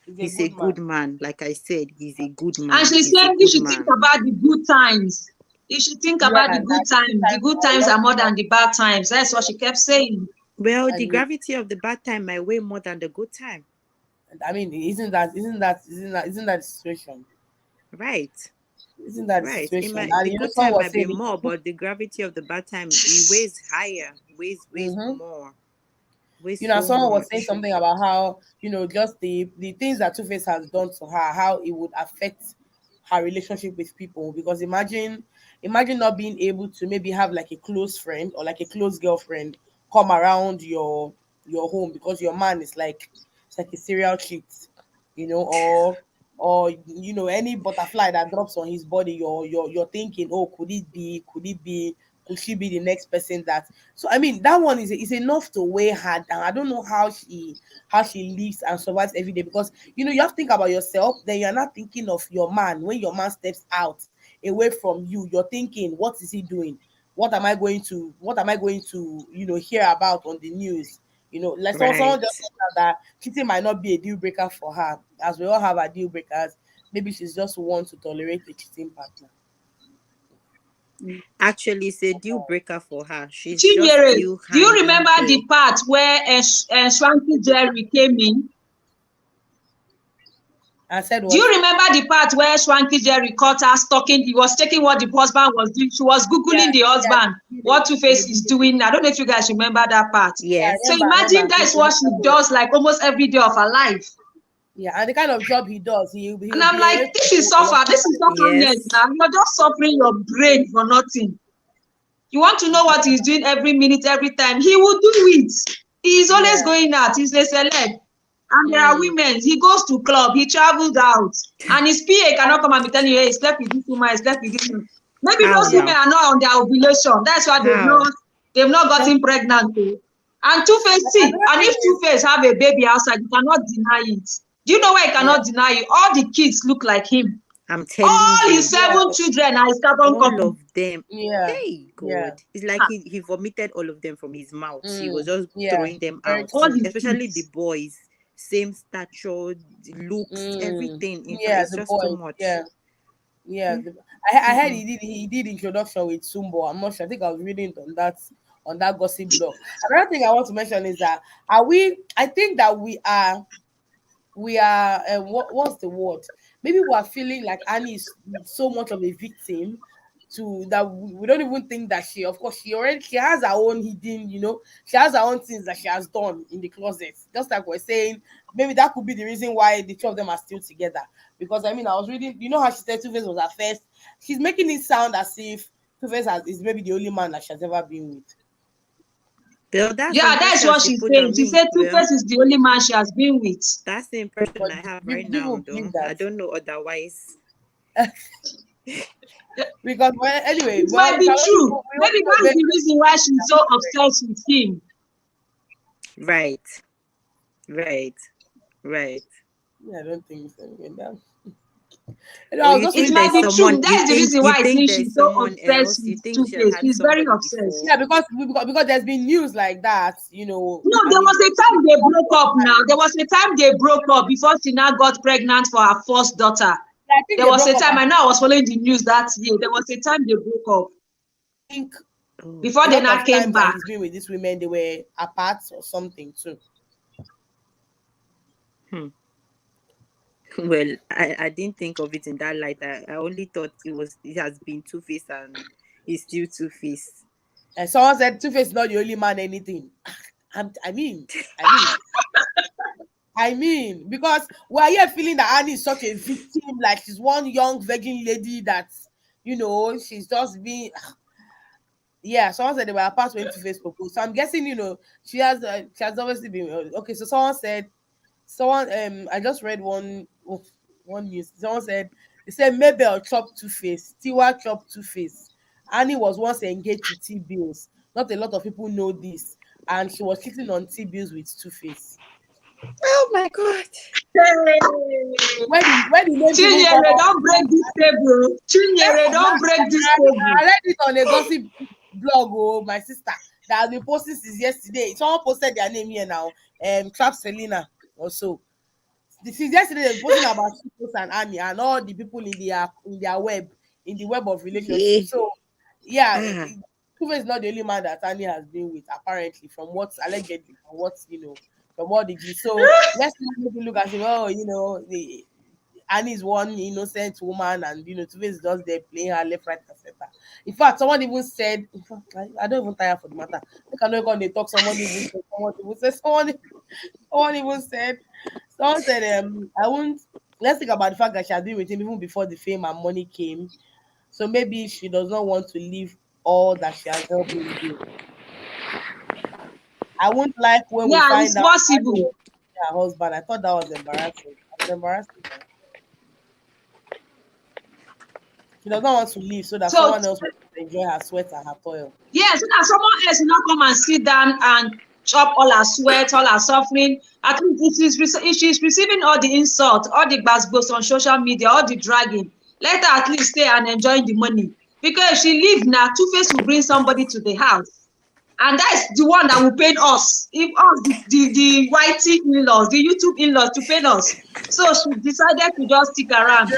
K: He's a good man. Like I said, he's a good
G: And
K: man.
G: she
K: He's
G: said
K: a
G: you
K: good
G: should think
K: man.
G: about the good times. You should think about the good times. The good times are more than the bad times. That's what she kept saying.
K: Well, the
A: And
K: gravity of the bad time might weigh more than the good time.
A: I mean, isn't that the situation?
K: Right.
A: Isn't that the
K: Right.
A: situation?
K: The
A: And
K: good
A: someone
K: time
A: was
K: might be
A: saying,
K: more, but the gravity of the bad time, it weighs higher, weighs
A: mm-hmm.
K: more, weighs
A: And
K: so
A: someone was saying
K: much.
A: something about how, just the things that Two-Face has done to her, how it would affect her relationship with people. Because imagine not being able to maybe have like a close friend or like a close girlfriend come around your home because your man is like, it's like a serial cheat, or any butterfly that drops on his body, you're thinking, oh, could she be the next person that. So I mean, that one is enough to weigh her down. I don't know how she lives and survives every day, because you have to think about yourself, then you're not thinking of your man. When your man steps out away from you, you're thinking, what is he doing? What am I going to hear about on the news? Like someone
K: Right.
A: just said that cheating might not be a deal breaker for her, as we all have our deal breakers. Maybe she's just want to tolerate a cheating partner.
K: Actually, it's a deal breaker for her. She's just
G: Chinyere,
K: still
G: do you
K: hanging
G: remember
K: there.
G: the part where Swanky Jerry came in?
A: I said
G: Do
A: what?
G: you remember the part where Swanky Jerry caught her stalking? He was checking what the husband was doing. She was
A: Yeah,
G: Googling the
A: yeah,
G: husband, what
A: in the
G: Two-Face is
A: beginning.
G: doing. I don't know if you guys remember that part.
A: Yeah, I
G: So
K: Yes.
A: remember. I
G: imagine
A: remember.
G: that is what she does like almost every day of her life.
A: Yeah, and the kind of job he does, he'll
G: And I'm
A: be
G: like,
A: away
G: this
A: from
G: is
A: home a lot
G: suffer.
A: of
G: This is
A: times.
G: suffering
K: Yes.
G: now. You're just suffering your brain for nothing. You want to know what he's doing every minute, every time. He will do it. He's always
A: Yeah.
G: going out. He's a celeb. And there are
A: Mm.
G: women. He goes to club. He travels out. And his PA cannot come and be telling you, hey, he slept with this woman, he slept with this woman. Maybe
K: How
G: those
A: Yeah.
G: women
K: now?
G: are not on their ovulation. That's why
K: How?
G: they've not
A: Some,
G: gotten pregnant. Oh. And Two-Face, see,
A: another
G: and
A: thing
G: if
A: is,
G: Two-Face have a baby outside, you cannot deny it. Do you know why you
A: yeah,
G: cannot deny it? All the kids look like him.
K: I'm telling
G: All his
K: you,
A: yeah,
G: 7 children are his carbon
K: all
G: copy.
K: of them.
A: yeah,
K: Hey
A: yeah,
K: God. It's like he vomited all of them from his mouth. He was just
A: yeah.
K: throwing them
A: Very
K: out.
G: All
A: true.
G: his
K: Especially the
G: kids.
K: boys. Same stature, looks, everything. In fact,
A: Yeah,
K: it's
A: the
K: just too
A: boy.
K: much.
A: Yeah, yeah.
K: Mm,
A: I heard
K: mm-mm.
A: he did introduction with Sumbo. I'm not sure. I think I was reading on that on that gossip blog. Another thing I want to mention is that I think that we are what's the word? Maybe we are feeling like Annie is so much of a victim to that we don't even think that she, of course, she has her own hidden, she has her own things that she has done in the closet. Just like we're saying, maybe that could be the reason why the two of them are still together. Because I mean, I was reading, how she said Two Face was her first. She's making it sound as if Two Face is maybe the only man that she has ever been with.
K: Well, that's the
G: Yeah, that's
K: impression
G: what
K: she
G: she's
K: put
G: saying.
K: on
G: She
K: me.
G: said
K: Well,
G: Two-Face is the only man she has been with.
K: that's the impression
A: But
K: I have
A: do
K: right
A: you
K: now,
A: believe
K: though. I
A: that?
K: don't know otherwise.
A: Because well, anyway,
G: It
A: well,
G: might be true.
A: we
G: Maybe
A: only know
G: that's the reason why she's so obsessed with him.
K: Right. Right. Right.
A: yeah, I don't think so.
K: Or
A: I was
K: you
A: just
G: It
K: think
A: reading
G: might
K: there's
G: be
A: about
K: someone
G: true.
K: you
G: That's the
K: think
G: reason
K: you
G: why I
K: think
G: think
K: there's
G: she's so
K: someone
G: obsessed
K: else? You
G: with
K: think she
G: Two-Face.
K: had
G: She's very
K: somebody
G: obsessed.
K: before?
A: yeah, because there's been news like that,
G: No, there
A: and
G: was a time they broke up now. There was a time they broke up before she now got pregnant for her first daughter.
A: I think
G: There
A: they
G: was
A: broke
G: a
A: up.
G: time, I know I was following the news that year. There was a time they broke up
A: I think
K: Oh.
G: before
A: a
G: they
A: lot
G: now
A: of
G: came
A: times that
G: back.
A: he's been with these women, they were apart or something too.
K: Hmm. Well, I didn't think of it in that light. I only thought it has been Two Face and he's still Two Face.
A: And someone said Two Face is not the only man. Anything. I mean, I mean, because we're here feeling that Annie is such a victim, like she's one young virgin lady that, she's just being. Yeah, someone said they were apart when Two Face proposed. So I'm guessing, she has obviously been okay. So someone I just read one news. Someone said they said Mabel chopped Two Face, Tiwa chopped Two Face. Annie was once engaged to T Bills. Not a lot of people know this, and she was cheating on T Bills with Two Face.
K: Oh my God.
G: Hey,
A: When the names even come
G: Chinyere,
A: out,
G: don't break this table. Chinyere,
A: yes,
G: don't break this table.
A: I read it on a gossip blog. Oh, my sister that has been posting since yesterday. Someone posted their name here now. Trap Selena or so. Since yesterday, they're posting about Chicos and Annie and all the people in the web of
K: Yeah.
A: relationships. So, yeah,
K: Ah.
A: Kuva is not the only man that Annie has been with, apparently, from what's allegedly, from what the gist. So let's not make it look as if, the Annie is one innocent woman, and Tuve is just there playing her left, right, and center. In fact, someone even said, in fact, I don't even tire for the matter. I cannot when they talk. Someone even said, I won't. Let's think about the fact that she has been with him even before the fame and money came. So maybe she does not want to leave all that she has helped him do. I won't like when we
G: Yeah,
A: find
G: it's
A: out Annie
G: possible.
A: was her husband. I thought that was embarrassing. I was embarrassed. She does not want to leave so that
G: So
A: someone else will enjoy her sweat and her toil.
G: yes, so that someone else will not come and sit down and chop all her sweat, all her suffering. At least if she's receiving all the insult, all the gbas on social media, all the dragging, let her at least stay and enjoy the money. Because if she leave now, Two-Face will bring somebody to the house. And that's the one that will pay us. If us, the YT in-laws, the YouTube in-laws to pay us. So she decided to just stick around.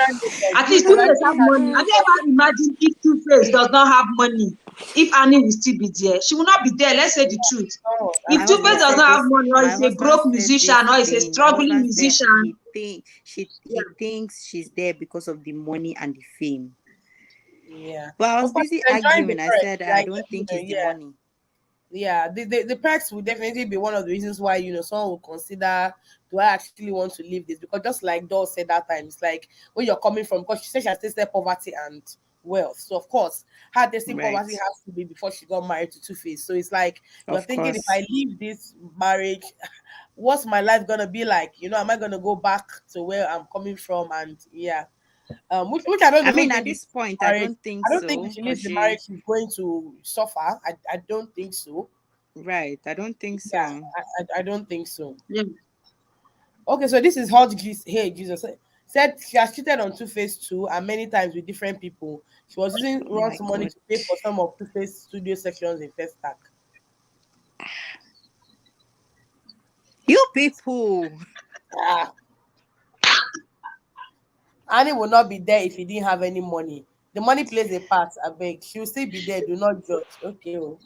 G: At least
A: And I
G: Two-Face
A: think
G: have
A: that
G: money. Have you ever imagined if Two-Face does not have money? If Annie will still be there, she will not be there. Let's say the truth.
A: my
G: If
K: My
G: Two-Face
K: husband
A: husband
G: does
A: said,
K: said
G: not have
K: this.
G: money, or
K: My
G: is a
K: husband
G: broke
K: said
G: musician,
K: this
G: or is a
K: thing. My
G: struggling
K: husband said
G: musician,
K: he thinks she's there because of the money and the fame.
A: yeah.
K: But I
A: Of
K: was
A: course,
K: busy
A: she's enjoying the
K: arguing. I
A: perks.
K: said I
A: Like,
K: don't think it's the
A: yeah.
K: money.
A: Yeah, the perks will definitely be one of the reasons why someone will consider, do I actually want to leave this? Because just like Doll said that time, it's like when you're coming from, because she said she has tasted poverty and wealth. So of course, her tasting
K: Right.
A: poverty has to be before she got married to Two Face. So it's like you're
K: Of
A: thinking, if
K: course.
A: I leave this marriage, what's my life gonna be like? Am I gonna go back to where I'm coming from? And yeah, which I don't
K: I
A: even
K: mean, at
A: think
K: this
A: it's
K: point, I
A: marriage.
K: don't think
A: I don't think if
K: so.
A: she
K: Cause
A: leaves the marriage,
K: she
A: she's going to suffer. I don't think so.
K: right. I don't think
A: Yeah,
K: so.
A: I don't think so.
G: yeah.
A: Okay, so this is hot. Hey, Jesus said she has cheated on Two Face too, and many times with different people. She was using
K: Oh
A: Ron's
K: my
A: money
K: God.
A: to pay for some of Two Face studio sections in First Stack.
K: You people.
A: Ah, Annie will not be there if he didn't have any money. The money plays a part. I beg. She will still be there. Do not judge. Okay. Oh.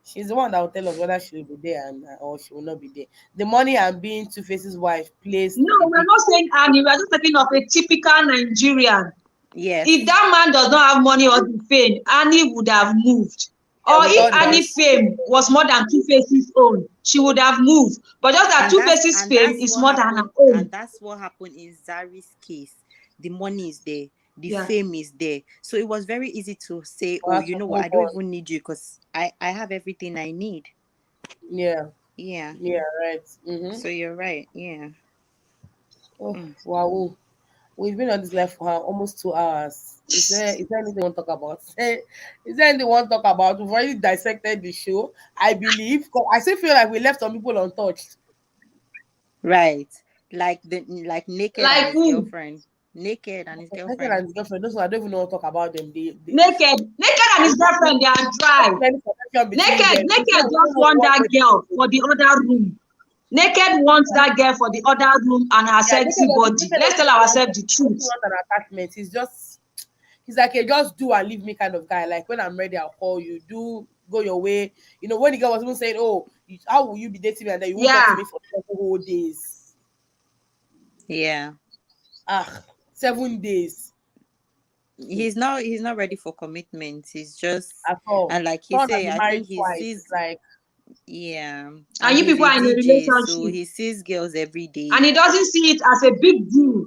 A: She's the one that will tell us whether she will be there and or she will not be there. The money and being Two Face's wife plays
G: No,
A: a
G: we're
A: big.
G: not saying Annie. We're just talking of a typical Nigerian.
K: Yes.
G: If that man does not have money or the fame, Annie would have moved.
A: Yeah,
G: Or
A: with
G: if
A: all the
G: Annie fame was more than Two Face's own, she would have moved. But just that Two Face's fame is more than her
K: and
G: own.
K: that's what happened in Zari's case. The money is there, the
G: Yeah.
K: fame is there. So it was very easy to say,
A: for
K: oh,
A: her
K: you
A: to
K: know what,
A: move
K: I don't
A: on.
K: even need you because I have everything I need.
A: Yeah,
K: Yeah.
A: yeah, right. Mm-hmm.
K: So you're right. Yeah.
A: Oh,
K: Mm.
A: wow. We've been on this live for almost 2 hours. Is there anything you want to talk about? Is there anything you want to talk about? We've already dissected the show, I believe. 'Cause I still feel like we left some people untouched.
K: Right. Like Naked and
G: Like
K: his
G: who?
K: girlfriend. Naked and his
A: Naked
K: girlfriend.
A: and his girlfriend, those one, I don't even know what to talk about them.
G: Naked and his girlfriend, they are dry.
A: There's any connection between them.
G: Naked
A: We don't
G: just
A: know
G: want
A: what
G: that
A: they
G: girl
A: do.
G: for the other room. Naked wants that girl for the other room and her
A: Yeah,
G: sexy body. Let's tell ourselves the
A: Naked
G: truth.
A: doesn't want an attachment. He's like a just do and leave me kind of guy. Like when I'm ready, I'll call you. Do go your way. You know, when the girl was even saying, "Oh, how will you be dating me?" and then you won't talk to
G: Yeah.
A: me for 7 whole days.
K: Yeah.
A: 7 days
K: He's not ready for commitment. He's just,
A: at all.
K: and like he
A: Someone that
K: say,
A: be
K: I
A: married
K: think he
A: twice. It's
K: sees,
A: like,
K: yeah,
G: And
K: and
G: you
K: he's
G: people
K: a
G: are in a
K: DJ, so
G: relationship.
K: he sees girls every day.
G: And he doesn't see it as a big deal.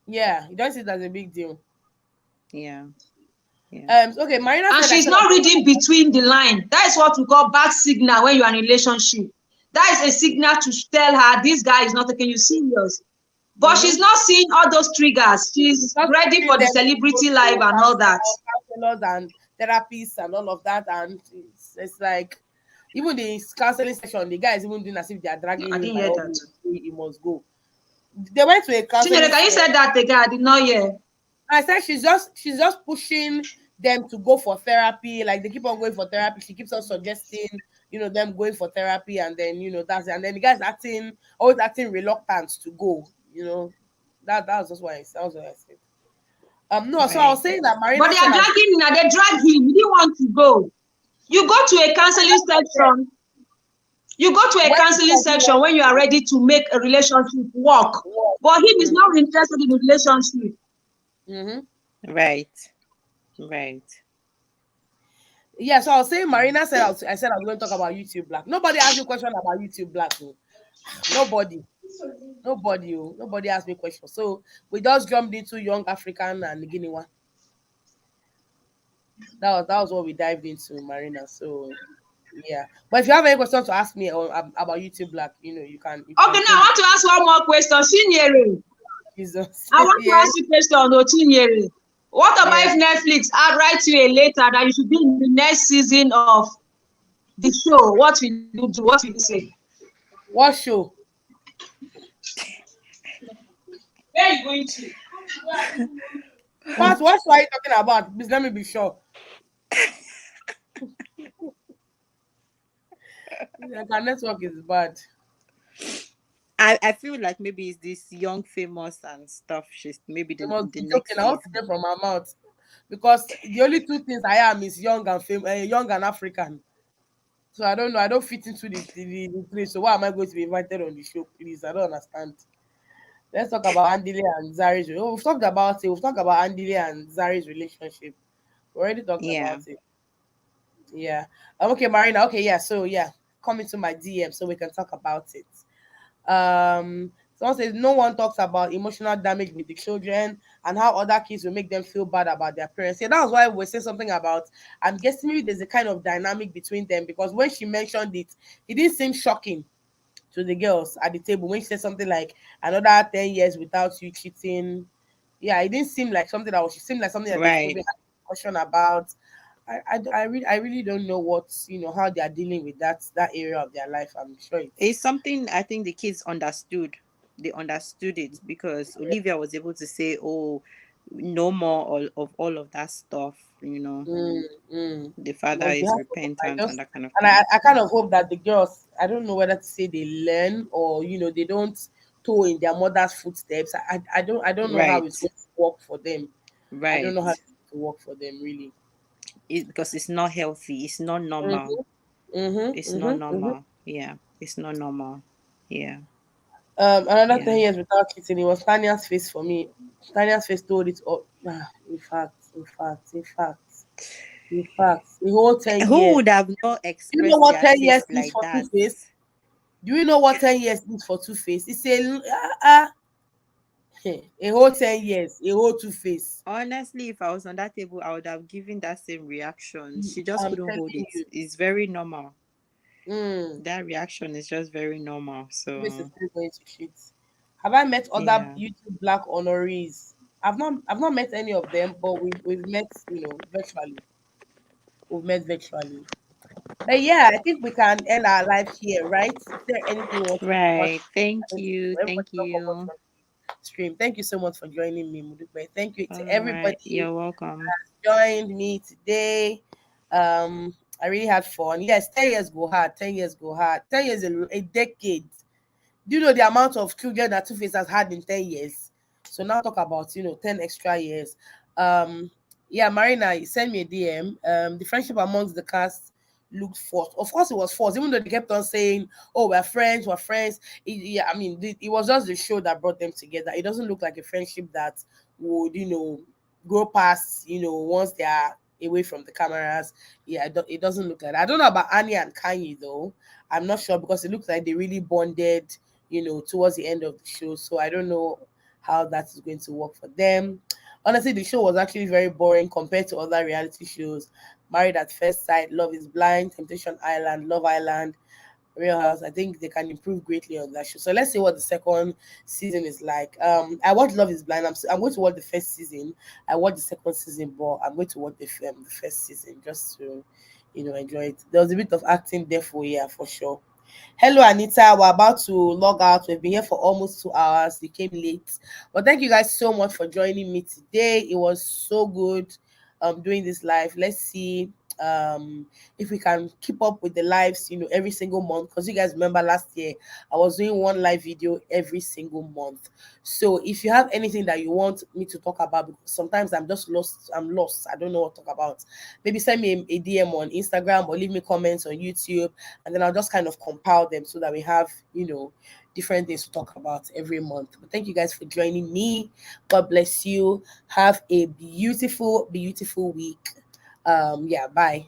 A: yeah, he does it as a big deal.
K: Yeah. Yeah.
A: Okay, Marina
G: And
A: said I
G: she's
A: said
G: not reading between the line. That is what we call bad signal when you are in a relationship. That is a signal to tell her this guy is not taking you serious. But she's not seeing all those triggers. She's
A: just
G: ready
A: pushing
G: for the
A: them to go
G: celebrity life
A: to
G: and all that.
A: counselors and therapists and all of that, and it's like even the counseling session, the guy is even doing as if they are dragging
G: I
A: him
G: didn't
A: by
G: hear
A: all
G: that.
A: means. He must go. They went to a
G: Chinyere,
A: counseling
G: can you
A: session.
G: say that again? I did not hear.
A: I said she's just pushing them to go for therapy. Like they keep on going for therapy. She keeps on suggesting, them going for therapy, and then that's it. And then the guy's always acting reluctant to go. That's just why that's what I said. No, so I was
K: Right.
A: saying that
G: But
A: Marina
G: they
A: said
G: are
A: that
G: dragging him, and they drag him. He didn't want to go. You go to a counseling section. You go to a
A: when
G: counseling section when you are ready to make a relationship work. But him is not interested in the relationship.
A: mm-hmm.
K: Right. Right.
A: Yeah, so I was saying Marina said I was going to talk about YouTube Black. Nobody asked me a question about YouTube Black. Oh. Nobody. Nobody asked me a question. So we just jumped into Young African and Guinea one. That was what we dived into, Marina. So yeah. But if you have any questions to ask me about YouTube Black, you can
G: Okay, now I
A: throw
G: want to ask one more question. Chinyere,
A: Jesus.
G: I want to
A: Yes,
G: ask you a question, Chinyere. What about
A: yes.
G: if Netflix write you a letter that you should be in the next season of the show? What will you do? What will you say?
A: What show?
G: Where are you going to?
A: What show are you talking about? Please let me be sure. Like, our network is bad.
K: I feel like maybe it's this young famous and stuff. She's maybe
A: You
K: the
A: must
K: the
A: be joking.
K: next
A: I want to
K: season.
A: get from my mouth. Because the only two things I am is young and African. So I don't know. I don't fit into the place. So why am I going to be invited on the show, please? I don't understand. Let's talk about Andile and Zari's. Oh, we've talked about it. We've talked about Andile and Zari's relationship. We already talked
K: Yeah.
A: about it. Yeah. Okay, Marina. Okay, yeah. So yeah, come into my DM so we can talk about it. Someone says no one talks about emotional damage with the children and how other kids will make them feel bad about their parents. Yeah, that was why we saying something about. I'm guessing maybe there's a kind of dynamic between them because when she mentioned it didn't seem shocking to the girls at the table when she said something like another 10 years without you cheating. Yeah, it didn't seem like something that was. It seemed like something that they've
K: Right.
A: probably had a discussion about. I really don't know how they are dealing with that area of their life. I'm sure
K: It's
A: it's
K: something I think the kids understood. They understood it because Olivia was able to say, "Oh, no more of all of that stuff."
A: mm, mm.
K: The father
A: Must be
K: is
A: hard for them.
K: repentant and that kind of
A: And
K: thing.
A: I kind of hope that the girls, I don't know whether to say they learn or they don't toe in their mother's footsteps. I don't know how it's
K: Right.
A: going to work for them. I don't
K: Right.
A: know how it's going to work for them really.
K: Because it's not healthy. It's not normal.
A: Mhm.
K: It's not normal. Yeah, it's not normal. Yeah,
A: Another 10
K: yeah.
A: years without cheating. It was Tanya's face for me. Tanya's face told it all. In fact, the whole 10
K: Who
A: years.
K: would have not
A: Do you know
K: expressed
A: what
K: their
A: 10 years
K: face
A: is
K: like
A: for Two
K: that?
A: Face? Do you know what 10 years is for Two Face? It's a whole 10 years, a whole Two Face.
K: Honestly, if I was on that table, I would have given that same reaction. She just
A: I'm
K: couldn't
A: telling
K: hold it.
A: you.
K: It's very normal.
A: Mm.
K: That reaction is just very normal.
A: Two Face is
K: So
A: still going to shit. Have I met other
K: yeah.
A: YouTube Black honorees? I've not met any of them, but we've met, virtually. We've met virtually. But yeah, I think we can end our life here, right? Is there anything you want to add?
K: Right.
A: I
K: Thank
A: don't think
K: you.
A: so. Everybody
K: Thank
A: don't come up
K: you.
A: from the stream. Thank you so much for joining me, Mudukbe. Thank you to
K: All right.
A: everybody
K: You're welcome.
A: joined me today. I really had fun. Yes, 10 years go hard. 10 years go hard. 10 years a decade. Do you know the amount of children that Two Face has had in 10 years? So now talk about 10 extra years. Yeah, Marina, you sent me a DM. The friendship amongst the cast looked forced. Of course, it was forced, even though they kept on saying, "Oh, we're friends, we're friends." Yeah, I mean, it was just the show that brought them together. It doesn't look like a friendship that would, go past, once they are away from the cameras. Yeah, it doesn't look like that. I don't know about Annie and Kanye though. I'm not sure because it looks like they really bonded, towards the end of the show. So I don't know how that is going to work for them. Honestly, the show was actually very boring compared to other reality shows. Married at First Sight, Love is Blind, Temptation Island, Love Island, Real House. I think they can improve greatly on that show. So let's see what the second season is like. I watched Love is Blind. I'm going to watch the first season. I watched the second season, but I'm going to watch the first season just to, enjoy it. There was a bit of acting there for sure. Hello, Anita. We're about to log out. We've been here for almost 2 hours. We came late. But thank you guys so much for joining me today. It was so good doing this live. Let's see if we can keep up with the lives, every single month. Because you guys remember last year, I was doing one live video every single month. So if you have anything that you want me to talk about, because sometimes I'm just lost. I'm lost. I don't know what to talk about. Maybe send me a DM on Instagram or leave me comments on YouTube, and then I'll just kind of compile them so that we have, different things to talk about every month. But thank you guys for joining me. God bless you. Have a beautiful, beautiful week. Yeah, bye.